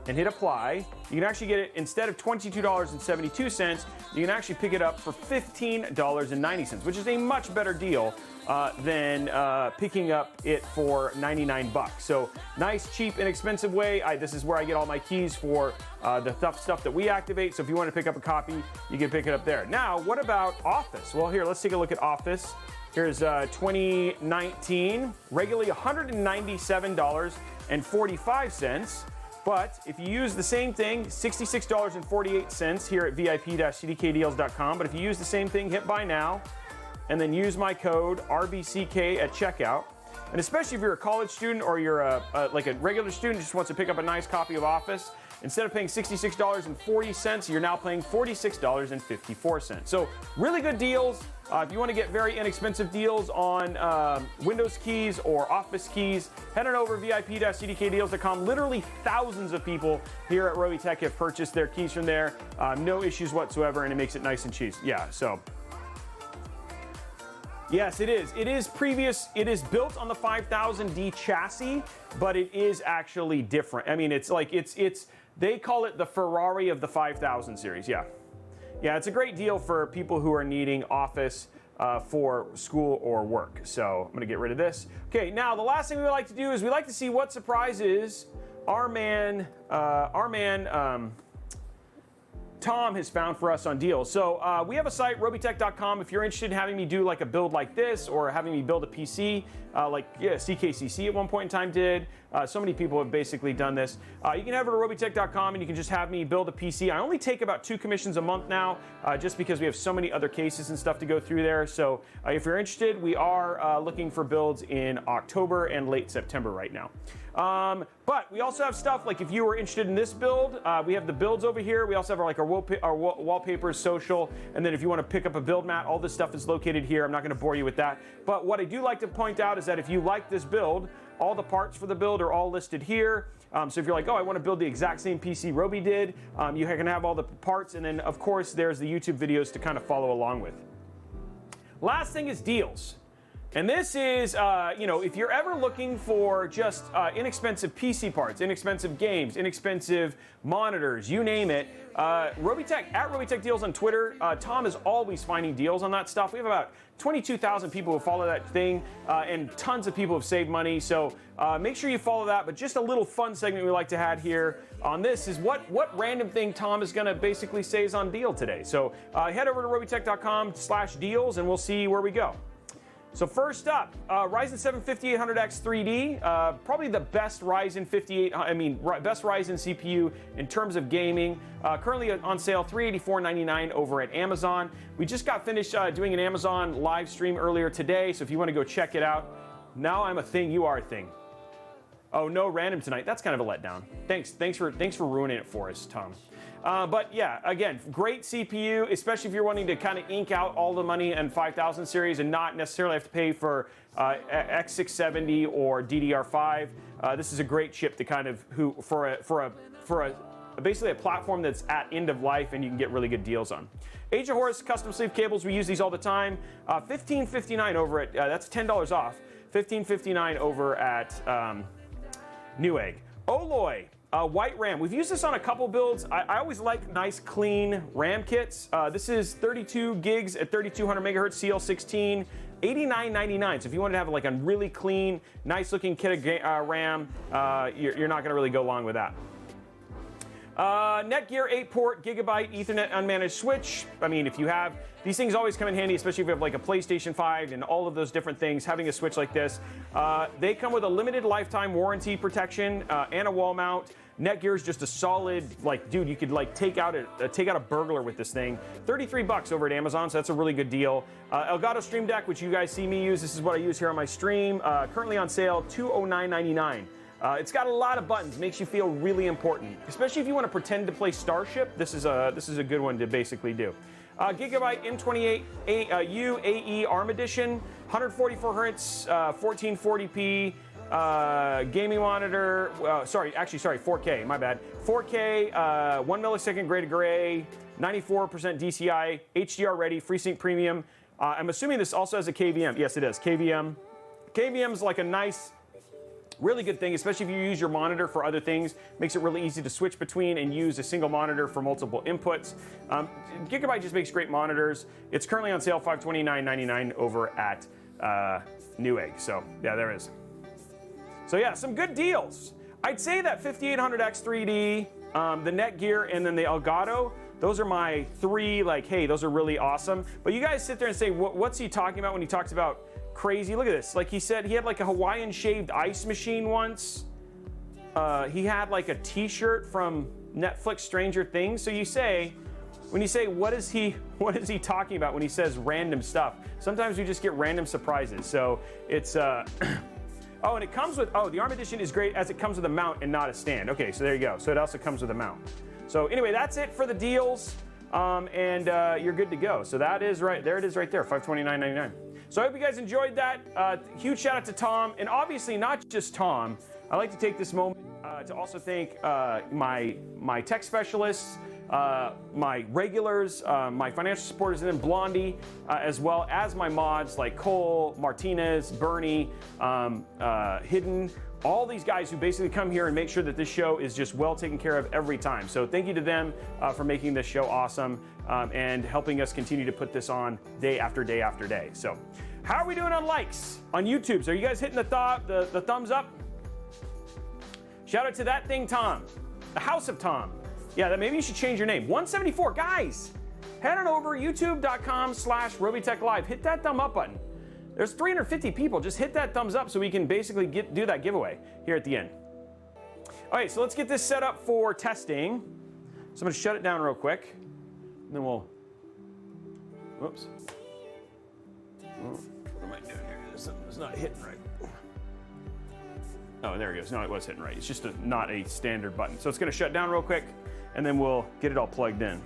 and hit apply, you can actually get it, instead of $22.72, you can actually pick it up for $15.90, which is a much better deal than picking up it for 99 bucks. So nice, cheap, inexpensive way. This is where I get all my keys for the stuff that we activate. So if you want to pick up a copy, you can pick it up there. Now, what about Office? Well, here, let's take a look at Office. Here's 2019, regularly $197.45. But if you use the same thing, $66.48 here at VIP-CDKdeals.com. But if you use the same thing, hit Buy Now, and then use my code RBCK at checkout. And especially if you're a college student or you're like a regular student just wants to pick up a nice copy of Office, instead of paying $66.40, you're now paying $46.54. So really good deals. If you want to get very inexpensive deals on Windows keys or Office keys, head on over VIP-CDKdeals.com. Literally thousands of people here at Robeytech have purchased their keys from there. No issues whatsoever, and it makes it nice and cheap. Yeah, so. Yes, it is. It is built on the 5000D chassis, but it is actually different. I mean, they call it the Ferrari of the 5000 series. Yeah. Yeah, it's a great deal for people who are needing Office for school or work. So I'm gonna get rid of this. Okay, now the last thing we like to do is we like to see what surprises our man Tom has found for us on deals. So we have a site, robeytech.com. If you're interested in having me do like a build like this or having me build a PC like CKCC at one point in time did, So many people have basically done this. You can head over to Robeytech.com and you can just have me build a PC. I only take about 2 commissions a month now, just because we have so many other cases and stuff to go through there. So if you're interested, we are looking for builds in October and late September right now. But we also have stuff like if you were interested in this build, we have the builds over here. We also have our wallpapers, social, and then if you want to pick up a build mat, all this stuff is located here. I'm not going to bore you with that. But what I do like to point out is that if you like this build, all the parts for the build are all listed here. So if you're like, oh, I want to build the exact same PC Robey did, you can have all the parts, and then of course there's the YouTube videos to kind of follow along with. Last thing is deals. And this is, if you're ever looking for just inexpensive PC parts, inexpensive games, inexpensive monitors, you name it, Robeytech, at Robeytech Deals on Twitter, Tom is always finding deals on that stuff. We have about 22,000 people who follow that thing, and tons of people have saved money. So make sure you follow that. But just a little fun segment we like to have here on this is what random thing Tom is going to basically say is on deal today. So head over to Robeytech.com/deals and we'll see where we go. So first up, Ryzen 7 5800X 3D, probably the best Ryzen best Ryzen CPU in terms of gaming. Currently on sale, $384.99 over at Amazon. We just got finished doing an Amazon live stream earlier today, so if you want to go check it out. Now I'm a thing, you are a thing. Oh, no random tonight. That's kind of a letdown. Thanks for ruining it for us, Tom. But yeah, again, great CPU, especially if you're wanting to kind of ink out all the money in 5000 series and not necessarily have to pay for X670 or DDR5. This is a great chip to kind of basically a platform that's at end of life and you can get really good deals on. Age of Horus custom sleeve cables, we use these all the time. $15.59 over at that's $10 off. $15.59 over at Newegg. Oloy. White RAM. We've used this on a couple builds. I always like nice, clean RAM kits. This is 32 gigs at 3200 megahertz CL16, $89.99. So if you wanted to have like a really clean, nice-looking kit of RAM, you're not going to really go along with that. Netgear 8-port gigabyte Ethernet unmanaged switch. I mean, if you have these things, always come in handy, especially if you have like a PlayStation 5 and all of those different things. Having a switch like this, they come with a limited lifetime warranty protection and a wall mount. Netgear is just a solid, like, dude, you could like take out a burglar with this thing. $33 over at Amazon, so that's a really good deal. Elgato Stream Deck, which you guys see me use. This is what I use here on my stream. Currently on sale, $209.99. It's got a lot of buttons, makes you feel really important, especially if you want to pretend to play Starship. This is a good one to basically do. Gigabyte M28U AE ARM Edition, 144 hertz, 1440p. Gaming monitor, 4K, my bad. 4K, 1 millisecond gray to gray, 94% DCI, HDR ready, FreeSync Premium. I'm assuming this also has a KVM. Yes, it is. KVM. KVM is like a nice, really good thing, especially if you use your monitor for other things. Makes it really easy to switch between and use a single monitor for multiple inputs. Gigabyte just makes great monitors. It's currently on sale, $529.99 over at Newegg. So yeah, there is. So yeah, some good deals. I'd say that 5800X 3D, the Netgear, and then the Elgato, those are my three, like, hey, those are really awesome. But you guys sit there and say, what's he talking about when he talks about crazy? Look at this. Like he said, he had like a Hawaiian shaved ice machine once. He had like a t-shirt from Netflix Stranger Things. So when you say, what is he talking about when he says random stuff? Sometimes we just get random surprises. So it's, oh, and it comes with, the ARM Edition is great as it comes with a mount and not a stand. Okay, so there you go. So it also comes with a mount. So anyway, that's it for the deals, and you're good to go. So that is right, there it is right there, $529.99. So I hope you guys enjoyed that. Huge shout out to Tom, and obviously not just Tom. I'd like to take this moment to also thank my tech specialists, my regulars, my financial supporters, and then Blondie, as well as my mods like Cole, Martinez, Bernie, Hidden, all these guys who basically come here and make sure that this show is just well taken care of every time. So thank you to them for making this show awesome and helping us continue to put this on day after day after day. So how are we doing on likes on YouTube? So are you guys hitting the thumbs up? Shout out to that thing, Tom, the House of Tom. Yeah, maybe you should change your name. 174, guys, head on over youtube.com/Robeytech Live. Hit that thumb up button. There's 350 people. Just hit that thumbs up so we can basically do that giveaway here at the end. All right, so let's get this set up for testing. So I'm gonna shut it down real quick, and then we'll, whoops. Oh, what am I doing here? Something's not hitting right. Oh, there it goes. No, it was hitting right. It's just not a standard button. So it's gonna shut down real quick, and then we'll get it all plugged in.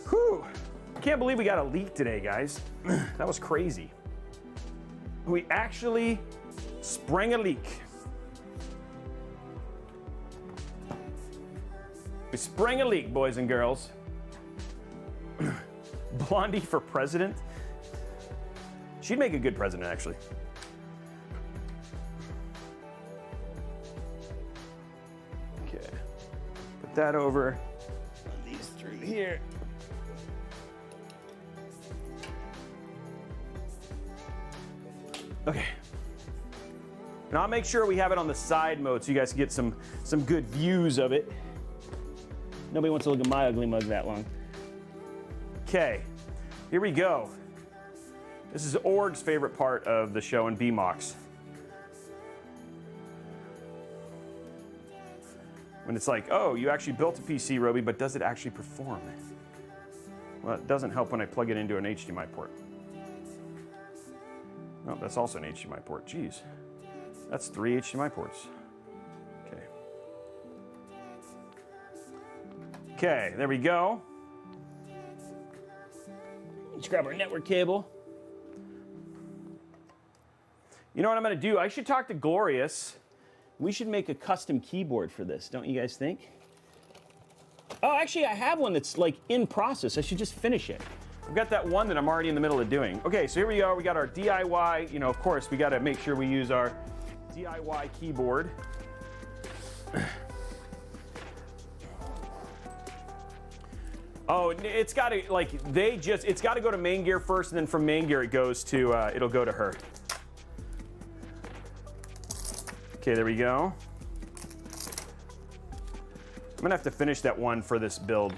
Whew. I can't believe we got a leak today, guys. That was crazy. We actually sprang a leak. We sprang a leak, boys and girls. Blondie for president? She'd make a good president, actually. Okay. Put that over. Run these through here. Okay. And I'll make sure we have it on the side mode so you guys can get some good views of it. Nobody wants to look at my ugly mug that long. Okay, here we go. This is Org's favorite part of the show in BMOX. When it's like, oh, you actually built a PC, Robey, but does it actually perform? Well, it doesn't help when I plug it into an HDMI port. Oh, that's also an HDMI port. Jeez. That's 3 HDMI ports. Okay. Okay, there we go. Let's grab our network cable. You know what I'm gonna do? I should talk to Glorious. We should make a custom keyboard for this, don't you guys think? Oh, actually, I have one that's like in process. I should just finish it. I've got that one that I'm already in the middle of doing. Okay, so here we are. We got our DIY. You know, of course, we got to make sure we use our DIY keyboard. Oh, it's got to it's got to go to main gear first, and then from main gear it goes to it'll go to her. Okay, there we go. I'm gonna have to finish that one for this build.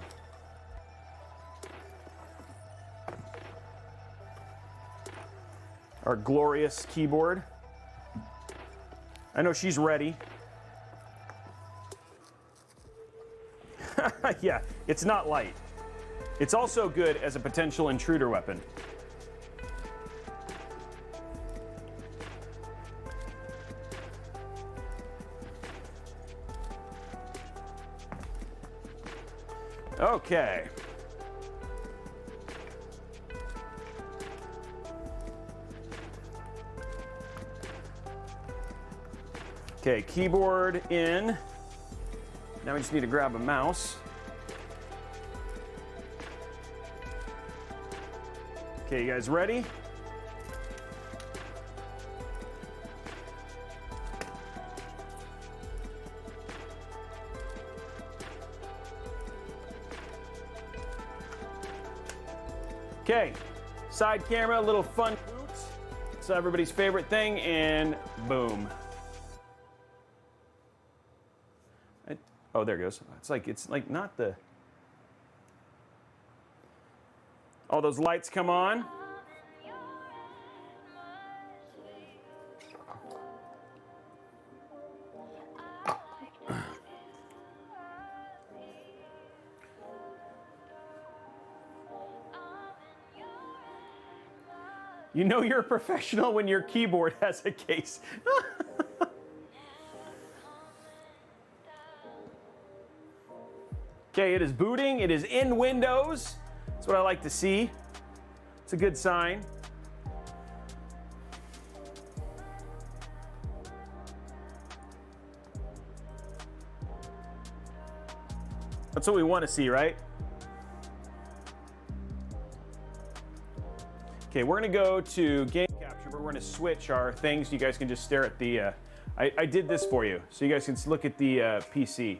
Our glorious keyboard. I know she's ready. Yeah, it's not light. It's also good as a potential intruder weapon. Okay. Okay, keyboard in. Now we just need to grab a mouse. Okay, you guys ready? Okay, side camera, a little fun boot. It's everybody's favorite thing, and boom. Oh, there it goes. It's like not the. All those lights come on. You know you're a professional when your keyboard has a case. Okay, it is booting. It is in Windows. That's what I like to see. It's a good sign. That's what we want to see, right? Okay, we're gonna go to game capture, but we're gonna switch our things. You guys can just stare at the, I did this for you, so you guys can look at the PC.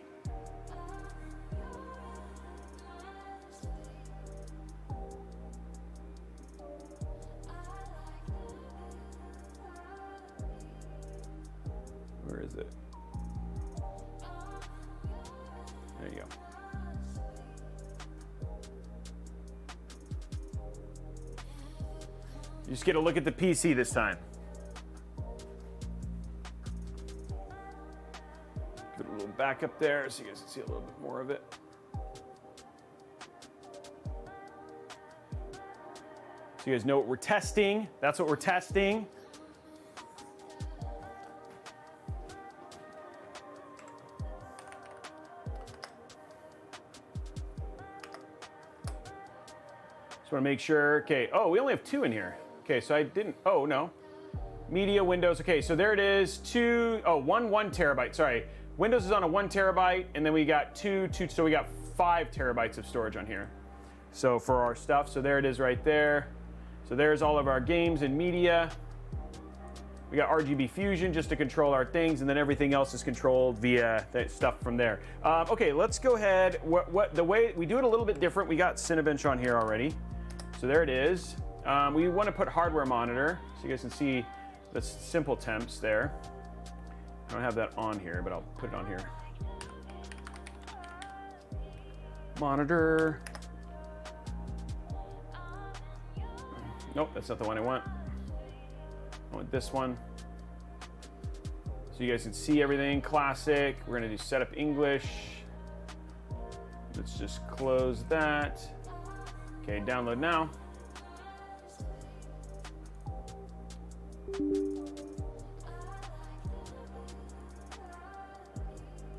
Where is it? There you go. You just get a look at the PC this time. Put a little back up there so you guys can see a little bit more of it. So you guys know what we're testing. That's what we're testing. Just want to make sure. Okay. Oh, we only have 2 in here. Okay, so I didn't. Oh no. Media, Windows. Okay, so there it is. 1 terabyte. Sorry. Windows is on a 1 terabyte, and then we got 2. So we got 5 terabytes of storage on here. So for our stuff. So there it is right there. So there's all of our games and media. We got RGB Fusion just to control our things, and then everything else is controlled via that stuff from there. Okay, let's go ahead. The way we do it a little bit different. We got Cinebench on here already. So there it is. We want to put hardware monitor so you guys can see the simple temps there. I don't have that on here, but I'll put it on here. Monitor. Nope, that's not the one I want. I want this one. So you guys can see everything. Classic. We're going to do setup English. Let's just close that. Okay, download now.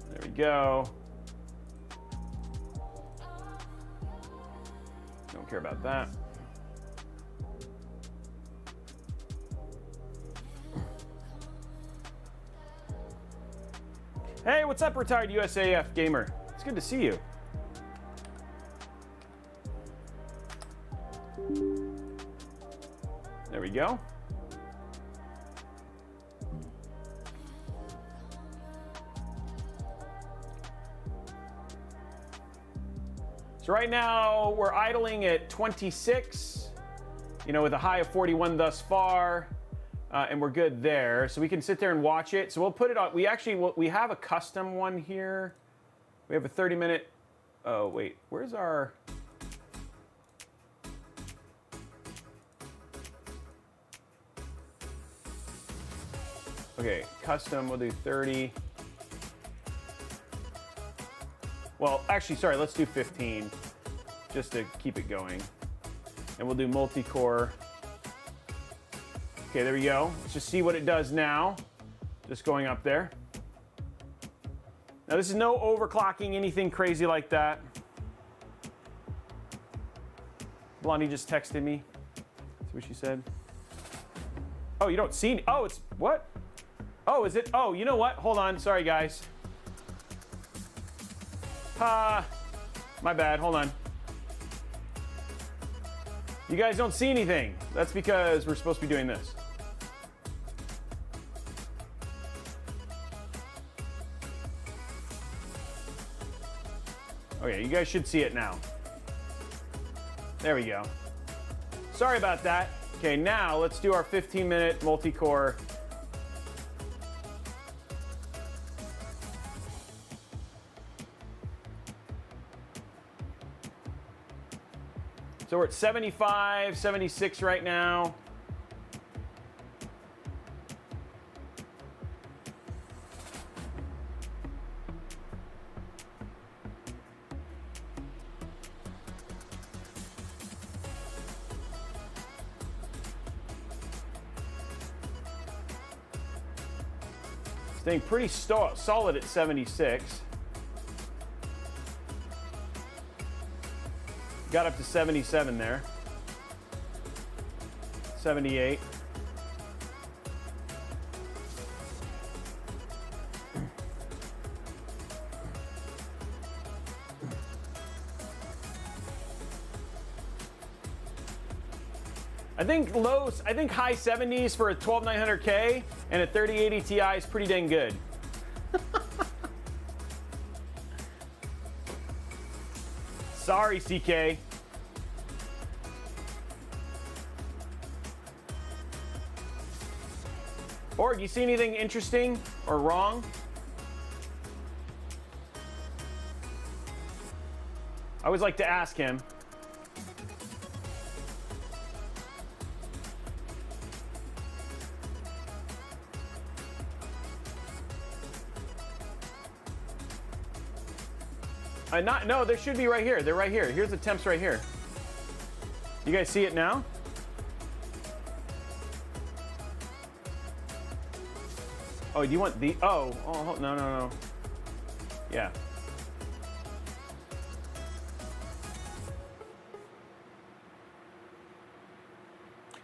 There we go. Don't care about that. Hey, what's up, retired USAF gamer? It's good to see you. There we go. So right now we're idling at 26, with a high of 41 thus far, and we're good there. So we can sit there and watch it. So we'll put it on. We have a custom one here. We have a 30-minute. Oh wait, where's our? Okay, custom. We'll do 30. Well, actually, sorry, let's do 15 just to keep it going. And we'll do multi-core. Okay, there we go. Let's just see what it does now. Just going up there. Now, this is no overclocking, anything crazy like that. Blondie just texted me. See what she said? Oh, you don't see. Oh, it's what? Oh, is it? Oh, you know what? Hold on. Sorry, guys. My bad. Hold on. You guys don't see anything. That's because we're supposed to be doing this. Okay, you guys should see it now. There we go. Sorry about that. Okay, now let's do our 15-minute multi-core. So we're at 75, 76 right now. Staying pretty solid at 76. Got up to 77 there. 78. I think high 70s for a 12900K and a 3080 Ti is pretty dang good. Sorry, CK. Org, you see anything interesting or wrong? I always like to ask him. No, there should be right here. They're right here. Here's the temps right here. You guys see it now? Oh, do you want the, oh, no. Yeah.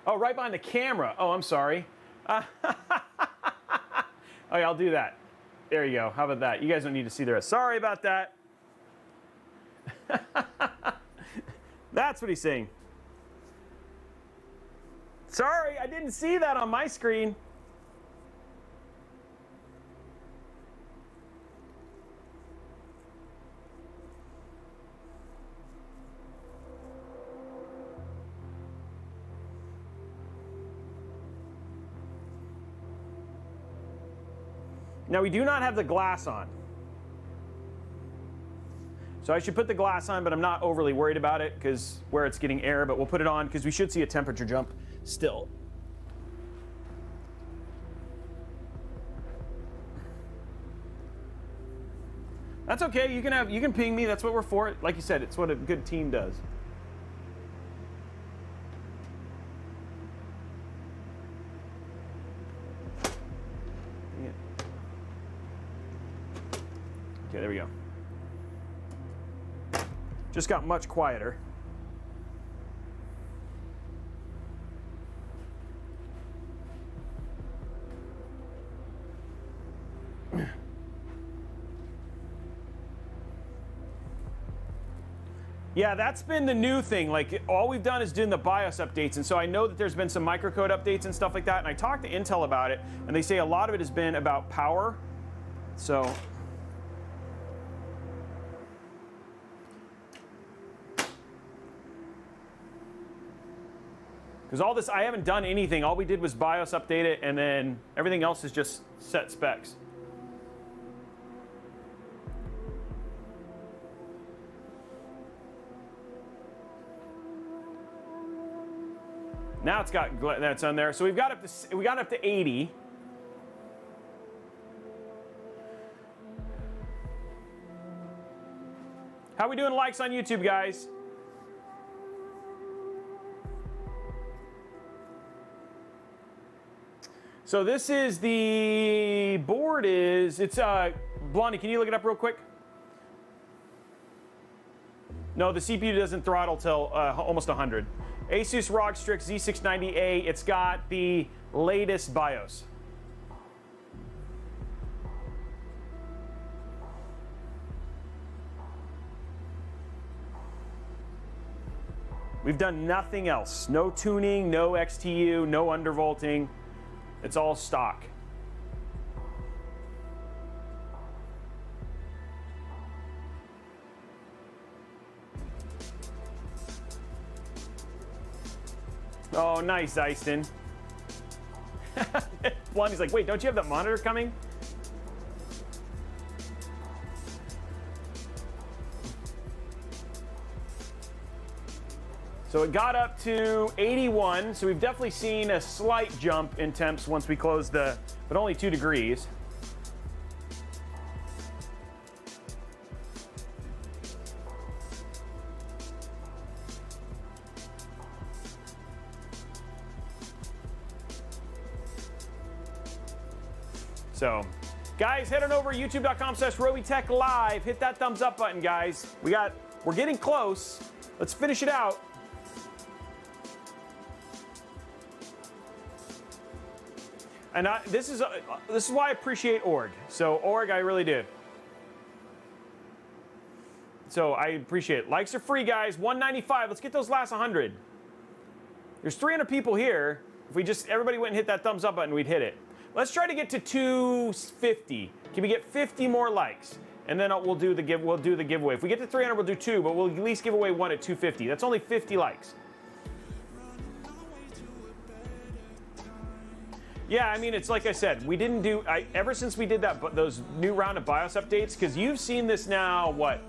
Oh, right behind the camera. Oh, I'm sorry. Oh, yeah, I'll do that. There you go. How about that? You guys don't need to see the rest. Sorry about that. That's what he's saying. Sorry, I didn't see that on my screen. Now we do not have the glass on. So I should put the glass on, but I'm not overly worried about it because where it's getting air, but we'll put it on because we should see a temperature jump still. That's okay, you can ping me, that's what we're for. Like you said, it's what a good team does. Okay, there we go. Just got much quieter. Yeah, that's been the new thing. Like, all we've done is doing the BIOS updates, and so I know that there's been some microcode updates and stuff like that, and I talked to Intel about it, and they say a lot of it has been about power. So because all this, I haven't done anything. All we did was BIOS update it, and then everything else is just set specs. Now it's got that's on there. So we got up to 80. How we doing likes on YouTube, guys? So this is the board it's Blondie, can you look it up real quick? No, the CPU doesn't throttle till almost 100. Asus ROG Strix Z690A, it's got the latest BIOS. We've done nothing else. No tuning, no XTU, no undervolting. It's all stock. Oh, nice, Eiston. Blondie's like, wait, don't you have the monitor coming? So it got up to 81, so we've definitely seen a slight jump in temps once we close the, but only 2 degrees. So, guys, head on over to youtube.com/Robeytech Live. Hit that thumbs up button, guys. We're getting close. Let's finish it out. And this is why I appreciate org. So org, I really do. So I appreciate it. Likes are free, guys. 195. Let's get those last 100. There's 300 people here. If we just everybody went and hit that thumbs up button, we'd hit it. Let's try to get to 250. Can we get 50 more likes? And then we'll do the giveaway. If we get to 300, we'll do 2, but we'll at least give away 1 at 250. That's only 50 likes. Yeah, I mean, it's like I said, we didn't do, ever since we did those new round of BIOS updates, because you've seen this now, what,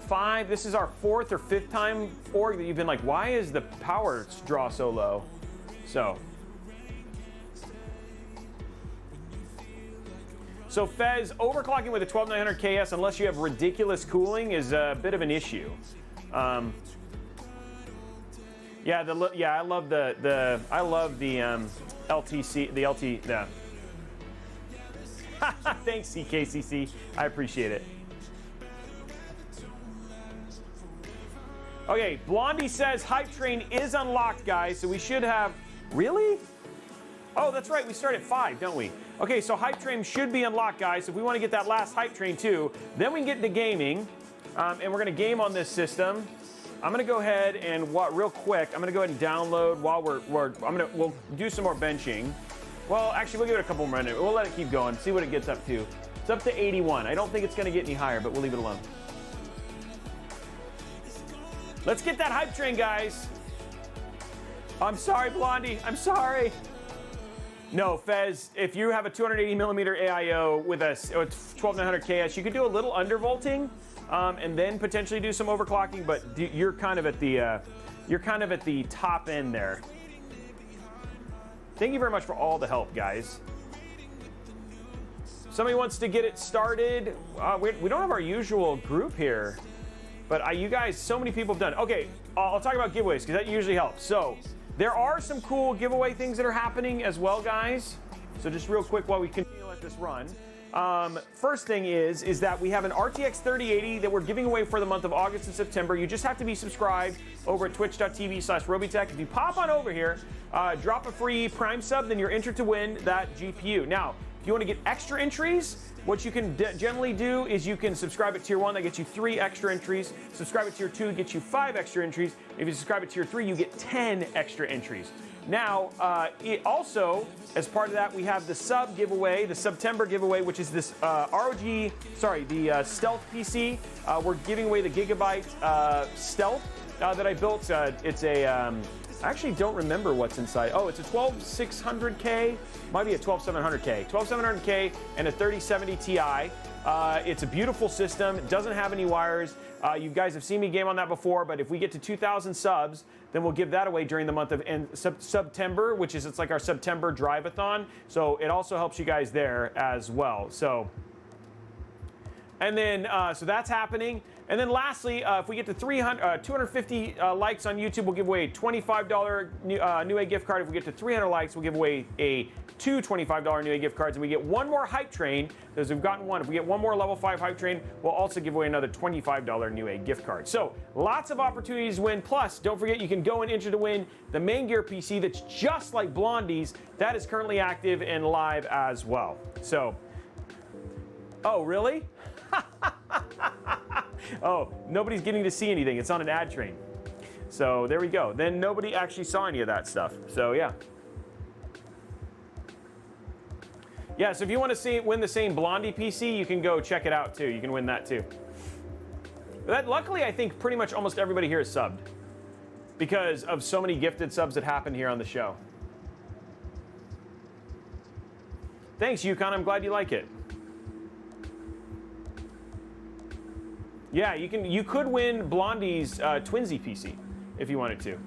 5, this is our 4th or 5th time org that you've been like, why is the power draw so low? So. So Fez, overclocking with a 12900KS, unless you have ridiculous cooling, is a bit of an issue. Yeah, I love the LTC, the LT. Yeah. Thanks, CKCC. I appreciate it. Okay, Blondie says Hype Train is unlocked, guys, so we should have... Really? Oh, that's right, we start at 5, don't we? Okay, so Hype Train should be unlocked, guys. So if we want to get that last Hype Train, too, then we can get into gaming, and we're going to game on this system. I'm going to go ahead and, real quick, I'm going to go ahead and download while we'll do some more benching. Well, actually, we'll give it a couple more minutes. We'll let it keep going, see what it gets up to. It's up to 81. I don't think it's going to get any higher, but we'll leave it alone. Let's get that Hype Train, guys. I'm sorry, Blondie. I'm sorry. No, Fez, if you have a 280mm AIO with a 12900KS, you could do a little undervolting and then potentially do some overclocking, but you're kind of at the top end there. Thank you very much for all the help, guys. Somebody wants to get it started. We don't have our usual group here. But you guys, so many people have done. Okay, I'll talk about giveaways because that usually helps. So there are some cool giveaway things that are happening as well, guys. So just real quick while we continue to let this run. First thing is that we have an RTX 3080 that we're giving away for the month of August and September. You just have to be subscribed over at twitch.tv/Robeytech. If you pop on over here, drop a free Prime sub, then you're entered to win that GPU. Now, if you want to get extra entries, what you can generally do is you can subscribe at Tier 1, that gets you 3 extra entries. Subscribe at Tier 2, gets you 5 extra entries. If you subscribe at Tier 3, you get 10 extra entries. Now, it also, as part of that, we have the sub giveaway, the September giveaway, which is this the Stealth PC. We're giving away the Gigabyte Stealth that I built. It's a... I actually don't remember what's inside. Oh, it's a 12600K, might be a 12700K. 12700K and a 3070 Ti. It's a beautiful system. It doesn't have any wires. You guys have seen me game on that before, but if we get to 2,000 subs, then we'll give that away during the month of September, which is it's like our September drive-a-thon. So it also helps you guys there as well. So, and then so that's happening. And then lastly, if we get to 250 likes on YouTube, we'll give away a $25 Newegg gift card. If we get to 300 likes, we'll give away two $25 Newegg gift cards. And we get one more Hype Train, because we've gotten one. If we get one more level 5 Hype Train, we'll also give away another $25 Newegg gift card. So lots of opportunities to win. Plus, don't forget, you can go and enter to win the main gear PC that's just like Blondie's. That is currently active and live as well. So, oh, really? Oh, nobody's getting to see anything. It's on an ad train. So there we go. Then nobody actually saw any of that stuff. So yeah. Yeah, so if you want to win the same Blondie PC, you can go check it out too. You can win that too. Luckily, I think pretty much almost everybody here is subbed because of so many gifted subs that happen here on the show. Thanks, Yukon. I'm glad you like it. Yeah, you could win Blondie's Twinsy PC if you wanted to.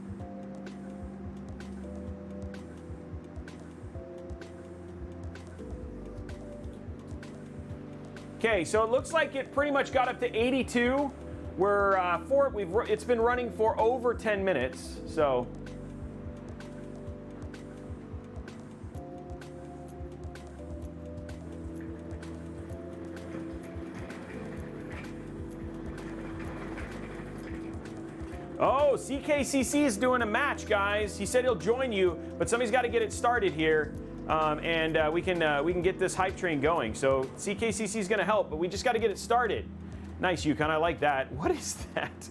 Okay, so it looks like it pretty much got up to 82. It's been running for over 10 minutes, so. Oh, CKCC is doing a match, guys. He said he'll join you, but somebody's got to get it started here, and we can get this hype train going. So CKCC is going to help, but we just got to get it started. Nice, Yukon. I like that. What is that?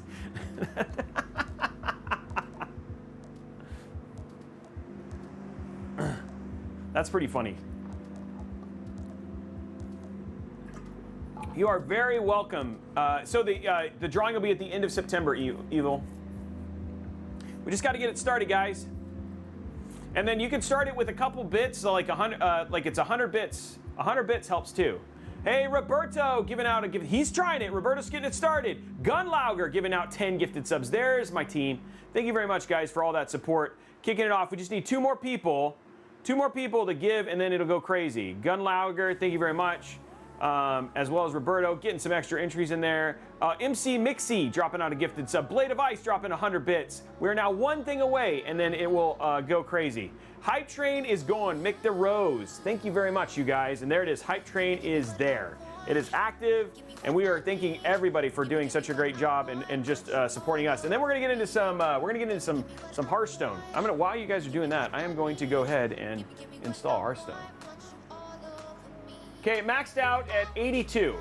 That's pretty funny. You are very welcome. So the drawing will be at the end of September, Evil. We just got to get it started, guys. And then you can start it with a couple bits, so like 100, like it's 100 bits. 100 bits helps too. Hey, Roberto, giving out a gift. He's trying it. Roberto's getting it started. Gunlauger giving out 10 gifted subs. There's my team. Thank you very much, guys, for all that support. Kicking it off. We just need 2 more people 2 more people to give, and then it'll go crazy. Gunlauger, thank you very much. As well as Roberto, getting some extra entries in there. MC Mixie dropping out a gifted sub. Blade of Ice dropping 100 bits. We're now 1 thing away, and then it will go crazy. Hype Train is going. Mick DeRose, thank you very much, you guys. And there it is. Hype Train is there. It is active, and we are thanking everybody for doing such a great job and just supporting us. And then we're gonna get into some Hearthstone. While you guys are doing that, I am going to go ahead and install Hearthstone. Okay, maxed out at 82.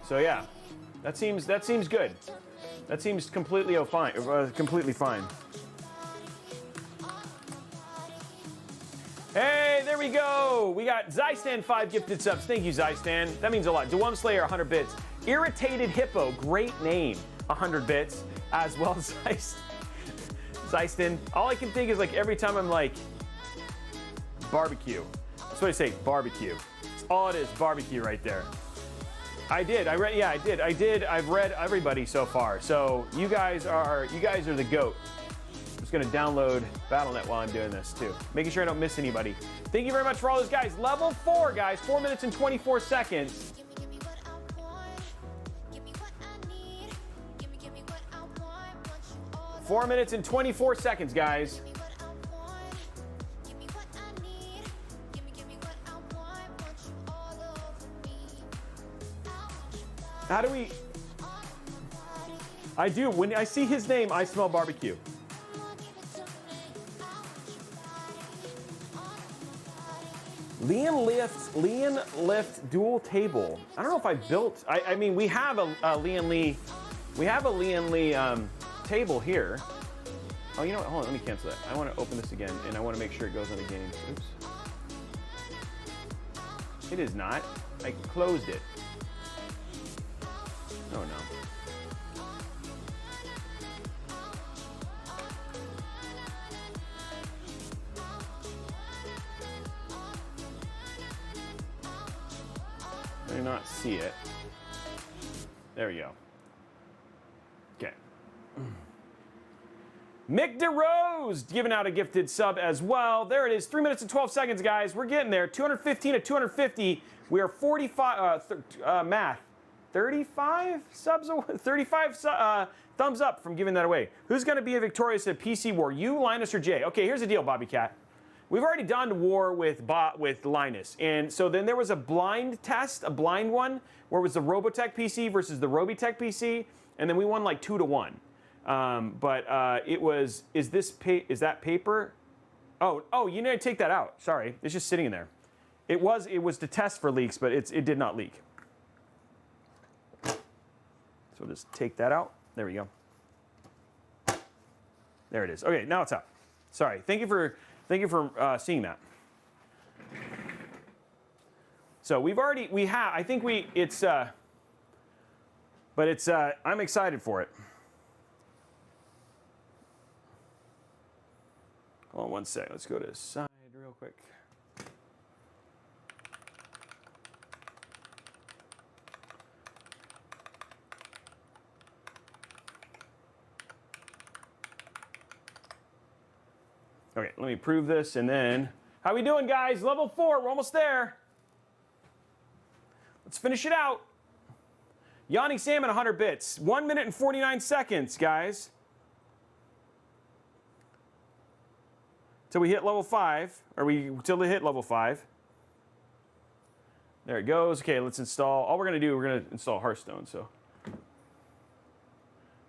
So yeah, that seems good. That seems completely fine. Hey, there we go. We got Zystan 5 gifted subs. Thank you, Zystan. That means a lot. Dewum Slayer 100 bits. Irritated Hippo, great name, 100 bits as well. Zystan. All I can think is like every time I'm like barbecue. That's what I say, barbecue. That's all it is, barbecue right there. I did. I've read everybody so far. So you guys are the GOAT. I'm just gonna download Battle.net while I'm doing this too. Making sure I don't miss anybody. Thank you very much for all those guys. Level 4, guys, 4 minutes and 24 seconds. Four minutes and 24 seconds, guys. How do we... I do. When I see his name, I smell barbecue. Lian Lift dual table. I don't know if I built... I mean, we have a Lian Lee... We have a Lian Lee table here. Oh, you know what? Hold on, let me cancel that. I want to open this again, and I want to make sure it goes on the game. Oops. It is not. I closed it. Oh, no. I do not see it. There we go. Okay. Mick DeRose giving out a gifted sub as well. There it is. 3 minutes and 12 seconds, guys. We're getting there. 215 to 250. We are 45. Math. 35 subs. 35 thumbs up from giving that away. Who's going to be victorious at PC War? You, Linus, or Jay? Okay, here's the deal, Bobby Cat. We've already done war with Linus, and so then there was a blind test, a blind one, where it was the Robeytech PC versus the Robeytech PC, and then we won like 2-1. It was. Is that paper? Oh, you need to take that out. Sorry, it's just sitting in there. It was to test for leaks, but it did not leak. So we'll just take that out. There we go. There it is. Okay, now it's out. Sorry. Thank you for seeing that. So I'm excited for it. Hold on one sec. Let's go to the side real quick. Okay, let me prove this, and then... How we doing, guys? Level 4, we're almost there. Let's finish it out. Yawning Salmon, 100 bits. 1 minute and 49 seconds, guys. Till we hit level 5, till we hit level 5. There it goes. Okay, let's install. All we're going to install Hearthstone, so.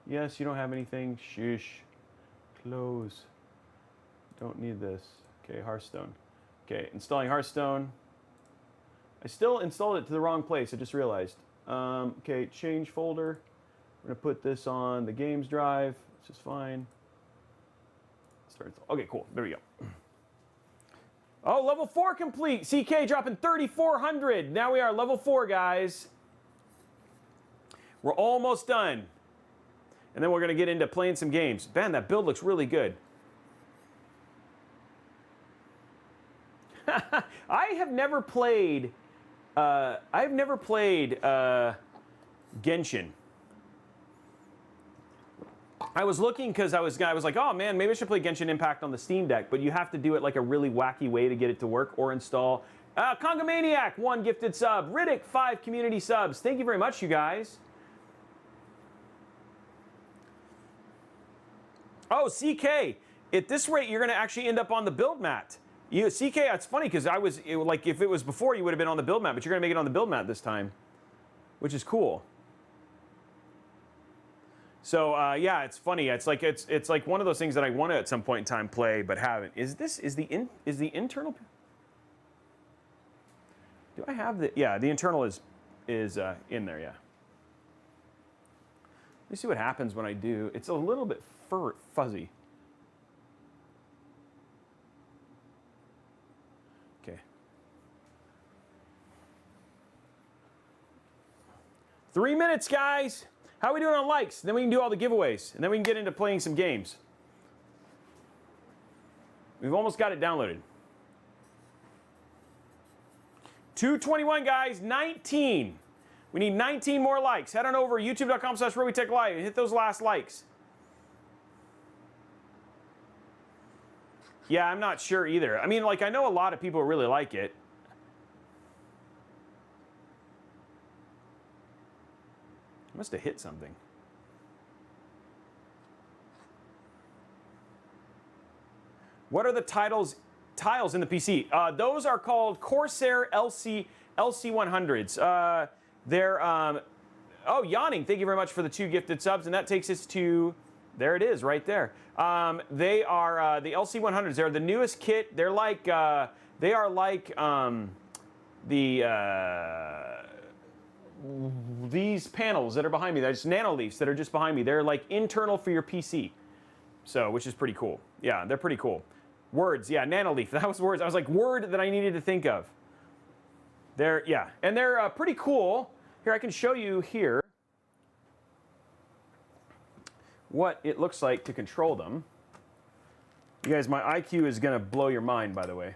Yes, you don't have anything. Shush. Close. Don't need this. Okay, Hearthstone. Okay, installing Hearthstone. I still installed it to the wrong place, I just realized. Okay, change folder. We're gonna put this on the games drive, which is fine. Okay, cool, there we go. Oh, level 4 complete. CK dropping 3,400. Now we are level 4, guys. We're almost done. And then we're gonna get into playing some games. Man, that build looks really good. I have never played Genshin. I was looking because I was like, oh man, maybe I should play Genshin Impact on the Steam Deck, but you have to do it like a really wacky way to get it to work or install. Congamaniac, 1 gifted sub. Riddick, 5 community subs. Thank you very much, you guys. Oh, CK, at this rate, you're going to actually end up on the build mat. CK, it's funny because like if it was before, you would have been on the build mat, but you're going to make it on the build mat this time, which is cool. So yeah, it's funny. It's like one of those things that I want to at some point in time play, but haven't. Is the internal? Do I have the? Yeah, the internal is in there. Yeah. Let me see what happens when I do. It's a little bit fuzzy. Okay. 3 minutes, guys. How are we doing on likes? Then we can do all the giveaways, and then we can get into playing some games. We've almost got it downloaded. 221, guys, 19. We need 19 more likes. Head on over youtube.com/Robeytech Live and hit those last likes. Yeah, I'm not sure either. I mean, like, I know a lot of people really like it. I must have hit something. What are the tiles in the PC? Those are called Corsair LC100s. They're, oh, Yawning, thank you very much for the 2 gifted subs, and that takes us to, there it is, right there. They are the LC100s. They're the newest kit. They're like, they are like these panels that are behind me. They're just nanoleafs that are just behind me. They're like internal for your PC, so which is pretty cool. Yeah, they're pretty cool. Words, yeah, nanoleaf. That was words. I was like, word that I needed to think of. They're, yeah, and they're pretty cool. Here, I can show you here what it looks like to control them. You guys, my IQ is gonna blow your mind, by the way,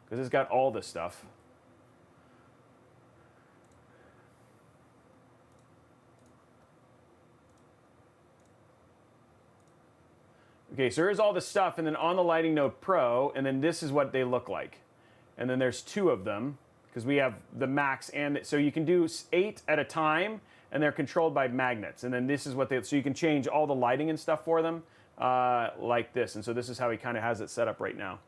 because it's got all this stuff. Okay, so here's all the stuff, and then on the Lighting Node Pro, and then this is what they look like. And then there's 2 of them, because we have the max, and so you can do 8 at a time, and they're controlled by magnets. And then this is what so you can change all the lighting and stuff for them, like this. And so this is how he kind of has it set up right now.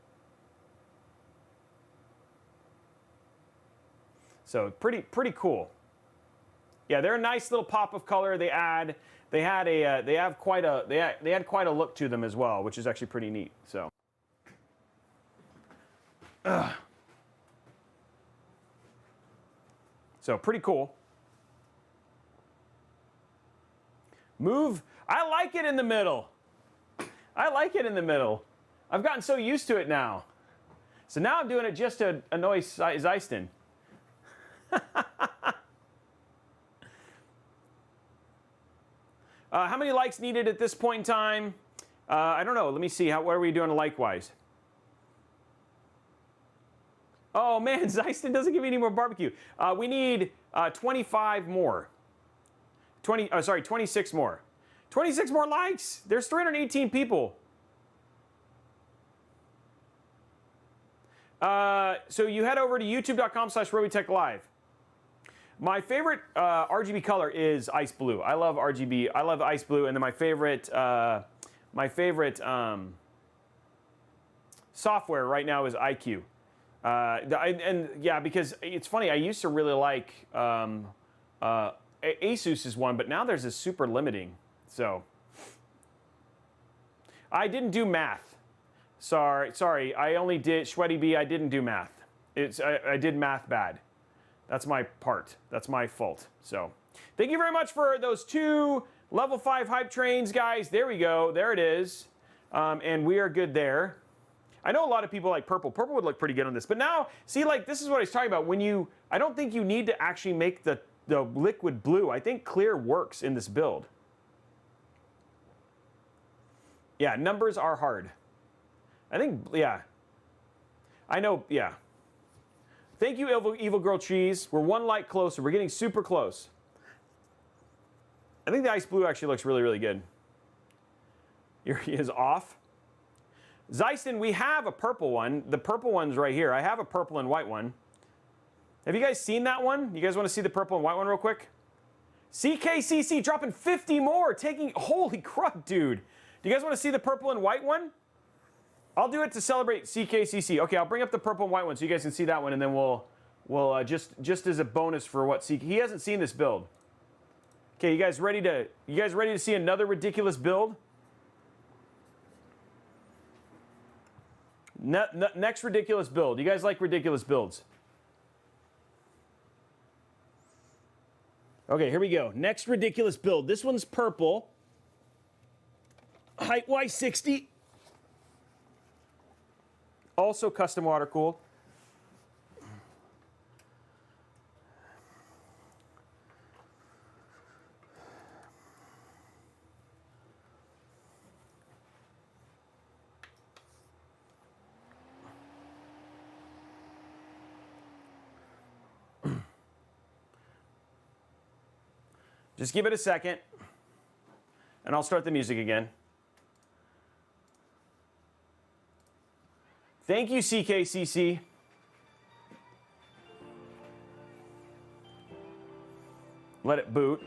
So pretty cool. Yeah, they're a nice little pop of color. They had quite a look to them as well, which is actually pretty neat. So. So pretty cool. Move. I like it in the middle. I like it in the middle. I've gotten so used to it now. So now I'm doing it just to annoy Zeiston. How many likes needed at this point in time? I don't know. Let me see. What are we doing like-wise? Oh, man, Zeiston doesn't give me any more barbecue. We need 25 more. 26 more. 26 more likes. There's 318 people. So you head over to youtube.com/Robeytech Live. My favorite RGB color is ice blue. I love RGB. I love ice blue, and then my favorite software right now is IQ. And yeah, because it's funny. I used to really like Asus is one, but now there's a super limiting. So I didn't do math. Sorry. I only did Shweddy B. I didn't do math. I did math bad. That's my part. That's my fault. So thank you very much for those 2 level 5 hype trains, guys. There we go. There it is. And we are good there. I know a lot of people like purple. Purple would look pretty good on this. But now, see, like, this is what I was talking about. I don't think you need to actually make the liquid blue. I think clear works in this build. Yeah, numbers are hard. I think, yeah. I know, yeah. Thank you, Evil Girl Cheese. We're 1 like closer. We're getting super close. I think the ice blue actually looks really, really good. He is off. Zeiston, we have a purple one. The purple one's right here. I have a purple and white one. Have you guys seen that one? You guys want to see the purple and white one real quick? CKCC dropping 50 more, taking, holy crap, dude. Do you guys want to see the purple and white one? I'll do it to celebrate CKCC. Okay, I'll bring up the purple and white one so you guys can see that one, and then we'll just as a bonus for what he hasn't seen this build. Okay, you guys ready to see another ridiculous build? Next ridiculous build. You guys like ridiculous builds? Okay, here we go. Next ridiculous build. This one's purple. Height Y60. Also custom water cooled. Just give it a second, and I'll start the music again. Thank you, CKCC. Let it boot.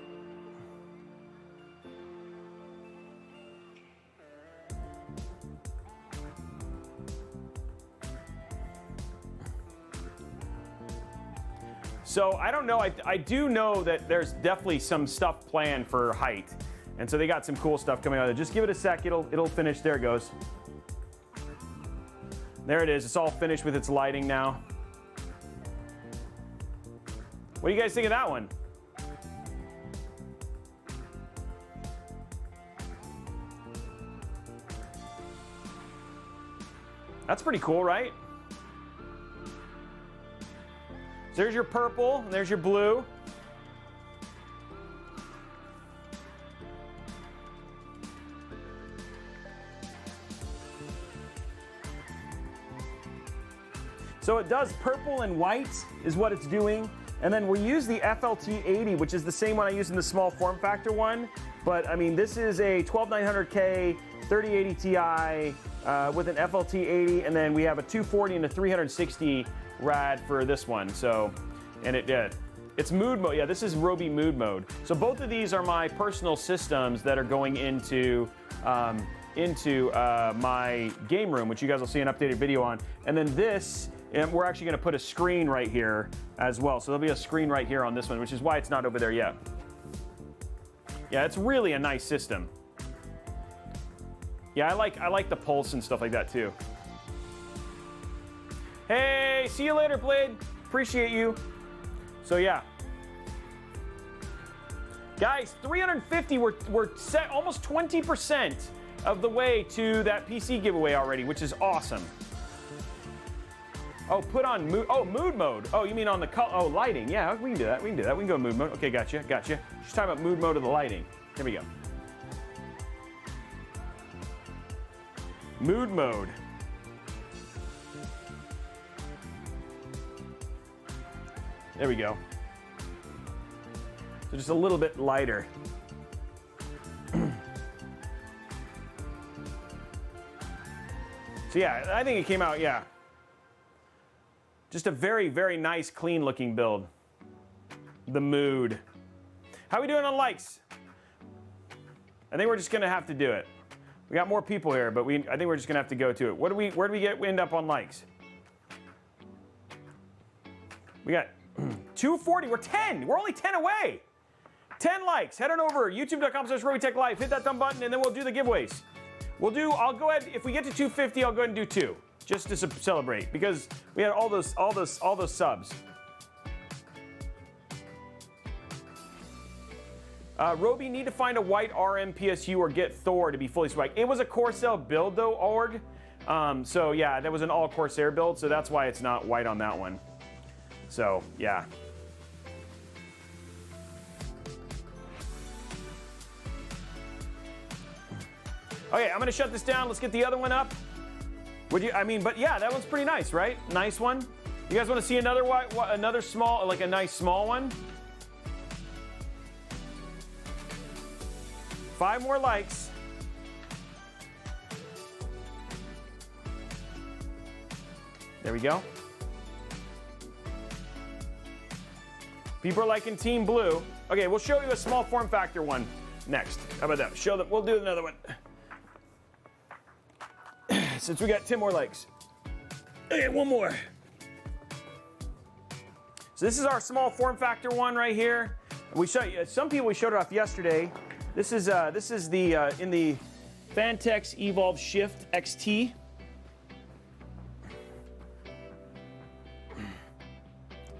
So I don't know, I do know that there's definitely some stuff planned for height. And so they got some cool stuff coming out of it. Just give it a sec, it'll finish. There it goes. There it is, it's all finished with its lighting now. What do you guys think of that one? That's pretty cool, right? So there's your purple, and there's your blue. So it does purple and white is what it's doing. And then we use the FLT80, which is the same one I used in the small form factor one. But I mean, this is a 12900K 3080 Ti with an FLT80, and then we have a 240 and a 360 rad for this one. So, and it did. It's mood mode. Yeah, this is Robey mood mode. So both of these are my personal systems that are going into my game room, which you guys will see an updated video on. And then this, and we're actually going to put a screen right here as well. So there'll be a screen right here on this one, which is why it's not over there yet. Yeah, it's really a nice system. Yeah, I like the pulse and stuff like that too. Hey, see you later, Blade. Appreciate you. So yeah. Guys, 350, we're set almost 20% of the way to that PC giveaway already, which is awesome. Oh, put on mood, mood mode. Oh, you mean on the color, oh, lighting. Yeah, we can do that, we can do that. We can go mood mode. Okay, gotcha. She's talking about mood mode of the lighting. Here we go. Mood mode. There we go. So just a little bit lighter. So yeah, I think it came out, yeah. Just a very, very nice, clean looking build. The mood. How are we doing on likes? I think we're just gonna have to do it. We got more people here, but I think we're just gonna have to go to it. Where do we end up on likes? We got 240, we're 10. We're only 10 away. 10 likes. Head on over, youtube.com/Robeytech Live. Hit that thumb button, and then we'll do the giveaways. I'll go ahead, if we get to 250, I'll go ahead and do 2, just to celebrate, because we had all those subs. Robey, need to find a white RM PSU or get Thor to be fully swag. It was a Corsair build though, org. So yeah, that was an all Corsair build, so that's why it's not white on that one. So yeah. Okay, I'm gonna shut this down. Let's get the other one up. But yeah, that one's pretty nice, right? Nice one. You guys want to see another small, like a nice small one? 5 more likes. There we go. People are liking Team Blue. Okay, we'll show you a small form factor one next. How about that? Show them. We'll do another one. Since we got 10 more likes. Okay, one more. So this is our small form factor one right here. We showed some people we showed it off yesterday. This is the in the Fantex Evolve Shift XT.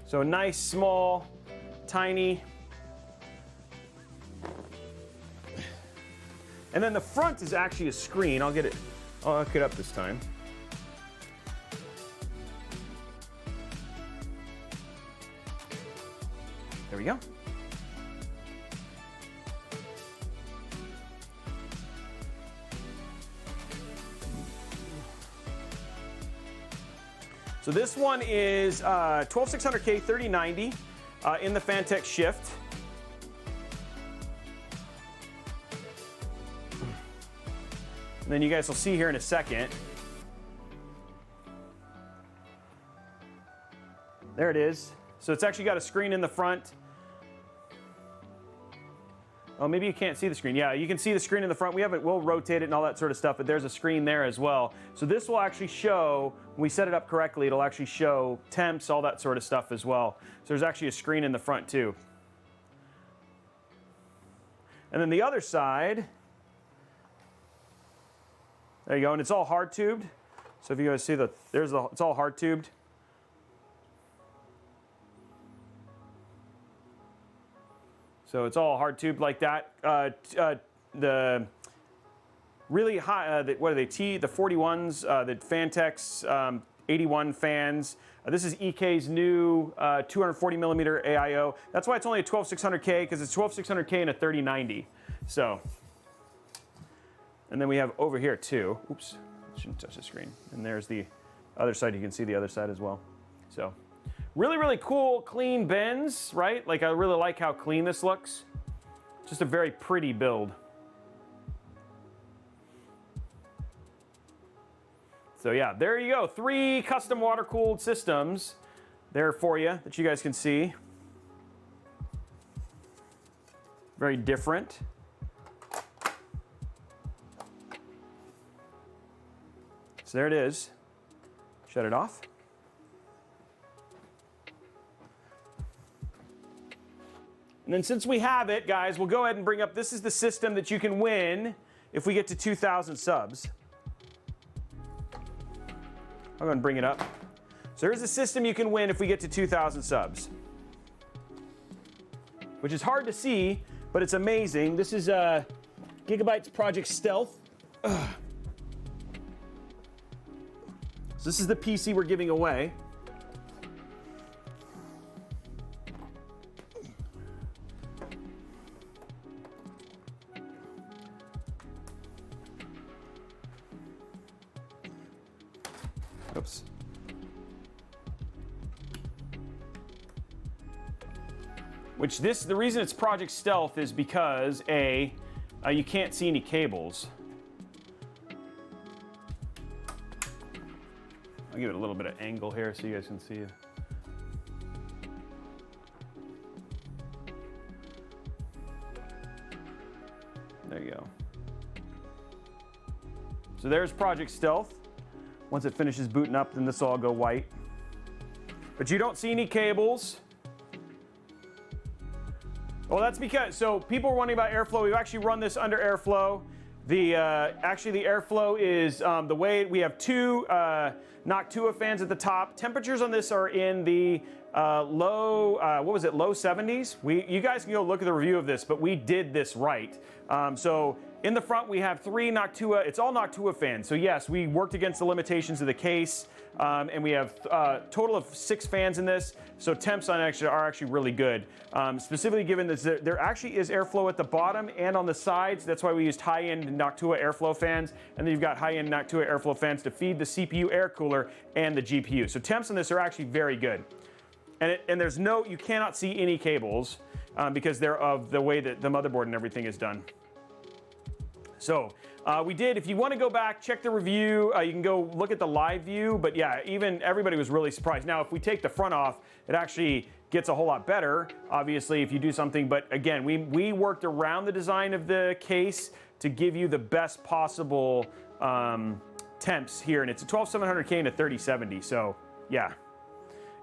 So nice, small, tiny. And then the front is actually a screen. I'll hook it up this time. There we go. So this one is 12600K 3090 in the Fantex Shift. And then you guys will see here in a second. There it is. So it's actually got a screen in the front. Oh, maybe you can't see the screen. Yeah, you can see the screen in the front. We'll rotate it and all that sort of stuff, but there's a screen there as well. So this will actually show, when we set it up correctly, it'll actually show temps, all that sort of stuff as well. So there's actually a screen in the front too. And then the other side, there you go, and it's all hard tubed. So if you guys see it's all hard tubed. So it's all hard tubed like that. The really high, the 41s, the Fantex 81 fans. This is EK's new 240 millimeter AIO. That's why it's only a 12600K, because it's 12600K and a 3090. So, and then we have over here too. Oops, shouldn't touch the screen. And there's the other side. You can see the other side as well. So. Really, really cool, clean bends, right? Like, I really like how clean this looks. Just a very pretty build. So yeah, there you go. 3 custom water-cooled systems there for you that you guys can see. Very different. So there it is. Shut it off. And then since we have it, guys, we'll go ahead and bring up, this is the system that you can win if we get to 2,000 subs. I'm going to bring it up. So here's a system you can win if we get to 2,000 subs. Which is hard to see, but it's amazing. This is Gigabyte's Project Stealth. Ugh. So this is the PC we're giving away. Oops. The reason it's Project Stealth is because you can't see any cables. I'll give it a little bit of angle here so you guys can see it. There you go. So there's Project Stealth. Once it finishes booting up, then this will all go white. But you don't see any cables. Well, that's because, so people are wondering about airflow. We've actually run this under airflow. Actually, the airflow is the way we have 2 Noctua fans at the top. Temperatures on this are in the low 70s. You guys can go look at the review of this, but we did this right. So in the front, we have 3 Noctua. It's all Noctua fans. So yes, we worked against the limitations of the case, and we have a total of 6 fans in this. So temps are actually really good. Specifically given that there actually is airflow at the bottom and on the sides. That's why we used high-end Noctua airflow fans. And then you've got high-end Noctua airflow fans to feed the CPU air cooler and the GPU. So temps on this are actually very good. And there's you cannot see any cables because they're of the way that the motherboard and everything is done. So we did, if you want to go back, check the review, you can go look at the live view, but yeah, even everybody was really surprised. Now, if we take the front off, it actually gets a whole lot better, obviously, if you do something, but again, we worked around the design of the case to give you the best possible temps here, and it's a 12700K and a 3070, so yeah.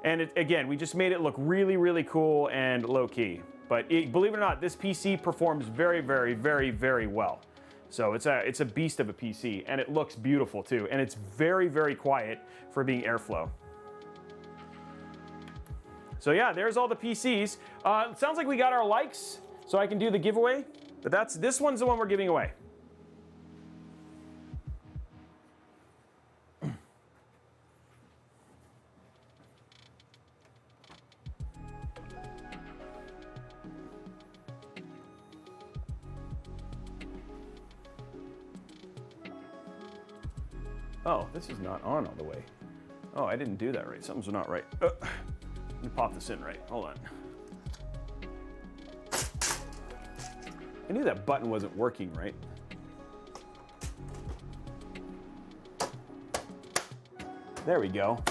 And again, we just made it look really, really cool and low-key. But believe it or not, this PC performs very, very, very, very well. So it's a beast of a PC, and it looks beautiful too. And it's very, very quiet for being airflow. So yeah, there's all the PCs. It sounds like we got our likes, so I can do the giveaway. But this one's the one we're giving away. Oh, this is not on all the way. Oh, I didn't do that right. Something's not right. Let me pop this in right. Hold on. I knew that button wasn't working right. There we go.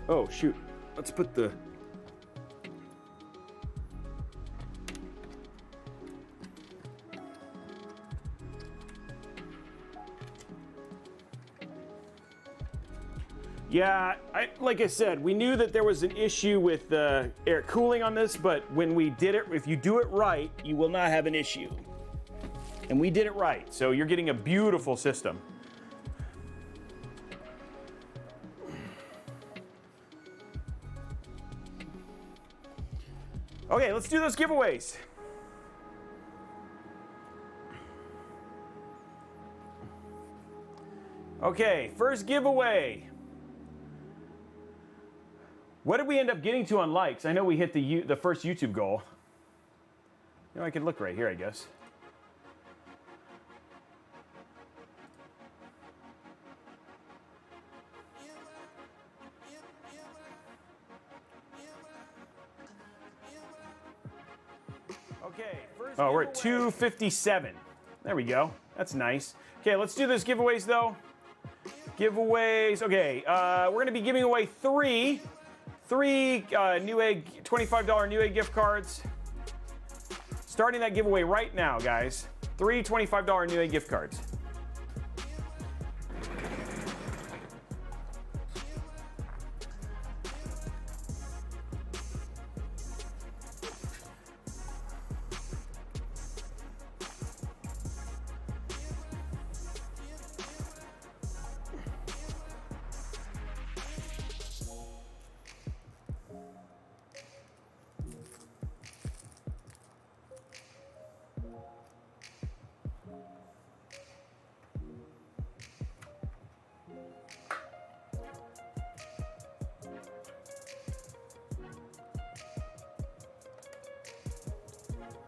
Oh, shoot. Let's put the... Yeah, like I said, we knew that there was an issue with the air cooling on this, but when we did it, if you do it right, you will not have an issue. And we did it right, so you're getting a beautiful system. Okay, let's do those giveaways. Okay, first giveaway. What did we end up getting to on likes? I know we hit the first YouTube goal. You know, I can look right here, I guess. Okay, first giveaway. We're at 257. There we go. That's nice. Okay, let's do those giveaways, though. Giveaways. Okay, we're going to be giving away three Newegg $25 Newegg gift cards. Starting that giveaway right now, guys. 3 $25 Newegg gift cards.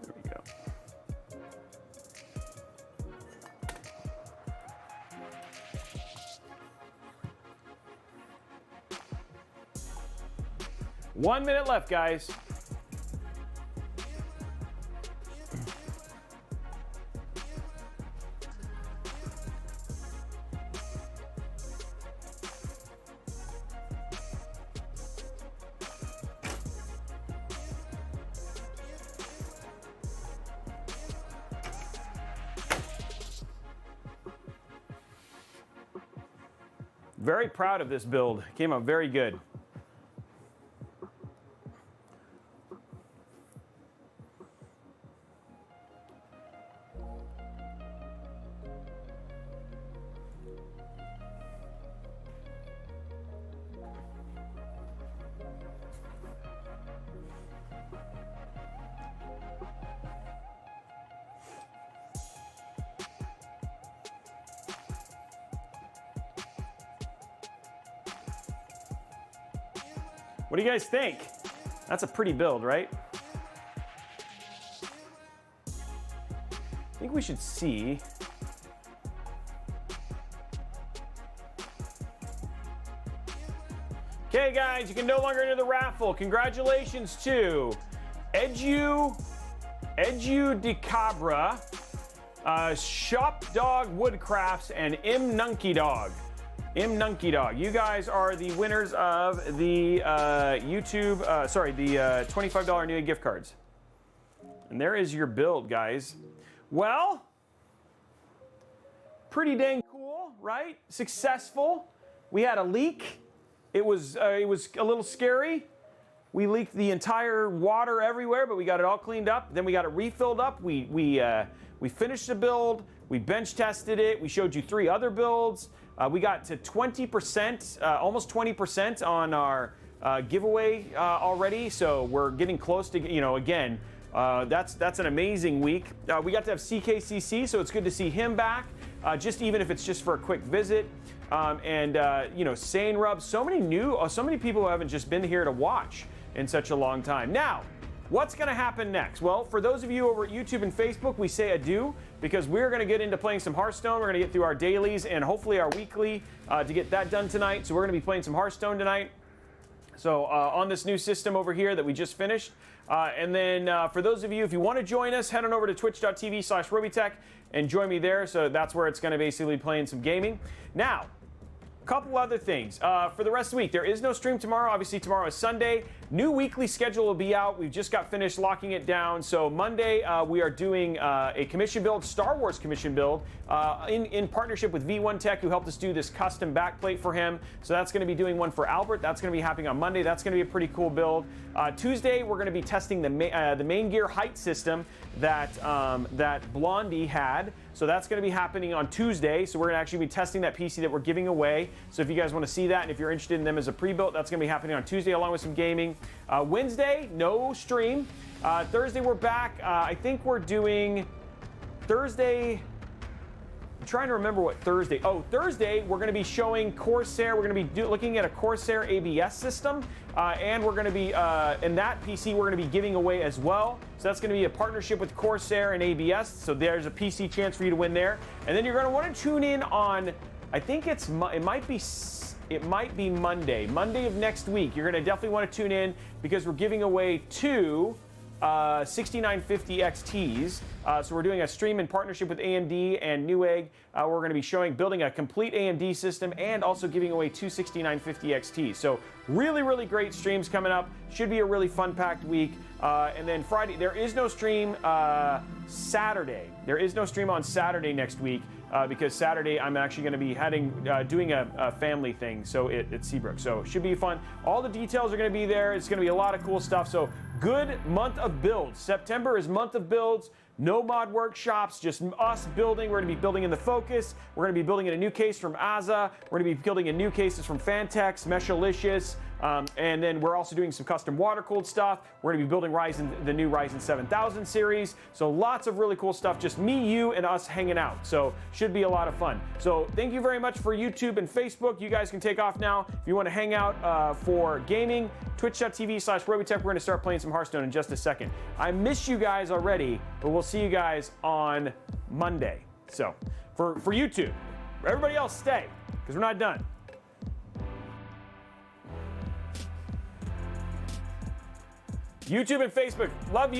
There we go. One minute left, guys. Very proud of this build. Came out very good. What do you guys think? That's a pretty build, right? I think we should see. Okay, guys, you can no longer enter the raffle. Congratulations to Edu de Cabra, Shop Dog Woodcrafts, and M Nunky Dog. You guys are the winners of the the $25 Newegg gift cards. And there is your build, guys. Well, pretty dang cool, right? Successful. We had a leak. It was a little scary. We leaked the entire water everywhere, but we got it all cleaned up. Then we got it refilled up. We finished the build. We bench tested it. We showed you 3 other builds. We got to 20%, almost 20% on our giveaway already. So we're getting close to, again, that's an amazing week. We got to have CKCC, so it's good to see him back. Just even if it's just for a quick visit. Sane Rub, so many people who haven't just been here to watch in such a long time. Now, what's going to happen next? Well, for those of you over at YouTube and Facebook, we say adieu because we're going to get into playing some Hearthstone. We're going to get through our dailies and hopefully our weekly to get that done tonight. So we're going to be playing some Hearthstone tonight. So on this new system over here that we just finished. And then for those of you, if you want to join us, head on over to twitch.tv/Robeytech and join me there. So that's where it's going to basically be playing some gaming. Now, couple other things. For the rest of the week, there is no stream tomorrow. Obviously, tomorrow is Sunday. New weekly schedule will be out. We've just got finished locking it down. So Monday, we are doing a commission build, Star Wars commission build, in partnership with V1 Tech, who helped us do this custom backplate for him. So that's going to be doing one for Albert. That's going to be happening on Monday. That's going to be a pretty cool build. Tuesday, we're going to be testing the main gear height system that Blondie had. So that's going to be happening on Tuesday. So we're going to actually be testing that PC that we're giving away. So if you guys want to see that and if you're interested in them as a pre-built, that's going to be happening on Tuesday along with some gaming. Wednesday, no stream. Thursday, we're back. I think we're doing Thursday. I'm trying to remember what Thursday. Oh, Thursday, we're going to be showing Corsair. We're going to be looking at a Corsair ABS system. And we're going to be, in that PC, we're going to be giving away as well. So that's going to be a partnership with Corsair and ABS. So there's a PC chance for you to win there. And then you're going to want to tune in on, I think it might be Monday of next week. You're going to definitely want to tune in because we're giving away 2 6950 XTs. So we're doing a stream in partnership with AMD and Newegg. We're going to be building a complete AMD system and also giving away 2 6950 XTs. So really, really great streams coming up. Should be a really fun-packed week. And then Friday, there is no stream Saturday. There is no stream on Saturday next week because Saturday I'm actually going to be doing a family thing. So at Seabrook. So it should be fun. All the details are going to be there. It's going to be a lot of cool stuff. So good month of builds. September is month of builds. No mod workshops, just us building. We're going to be building in the Focus. We're going to be building in a new case from Aza. We're going to be building in new cases from Fantex, Meshalicious. And then we're also doing some custom water-cooled stuff. We're going to be building the new Ryzen 7000 series. So lots of really cool stuff. Just me, you, and us hanging out. So should be a lot of fun. So thank you very much for YouTube and Facebook. You guys can take off now. If you want to hang out for gaming, twitch.tv/Robeytech. We're going to start playing some Hearthstone in just a second. I miss you guys already, but we'll see you guys on Monday. So for YouTube, everybody else stay because we're not done. YouTube and Facebook, love you.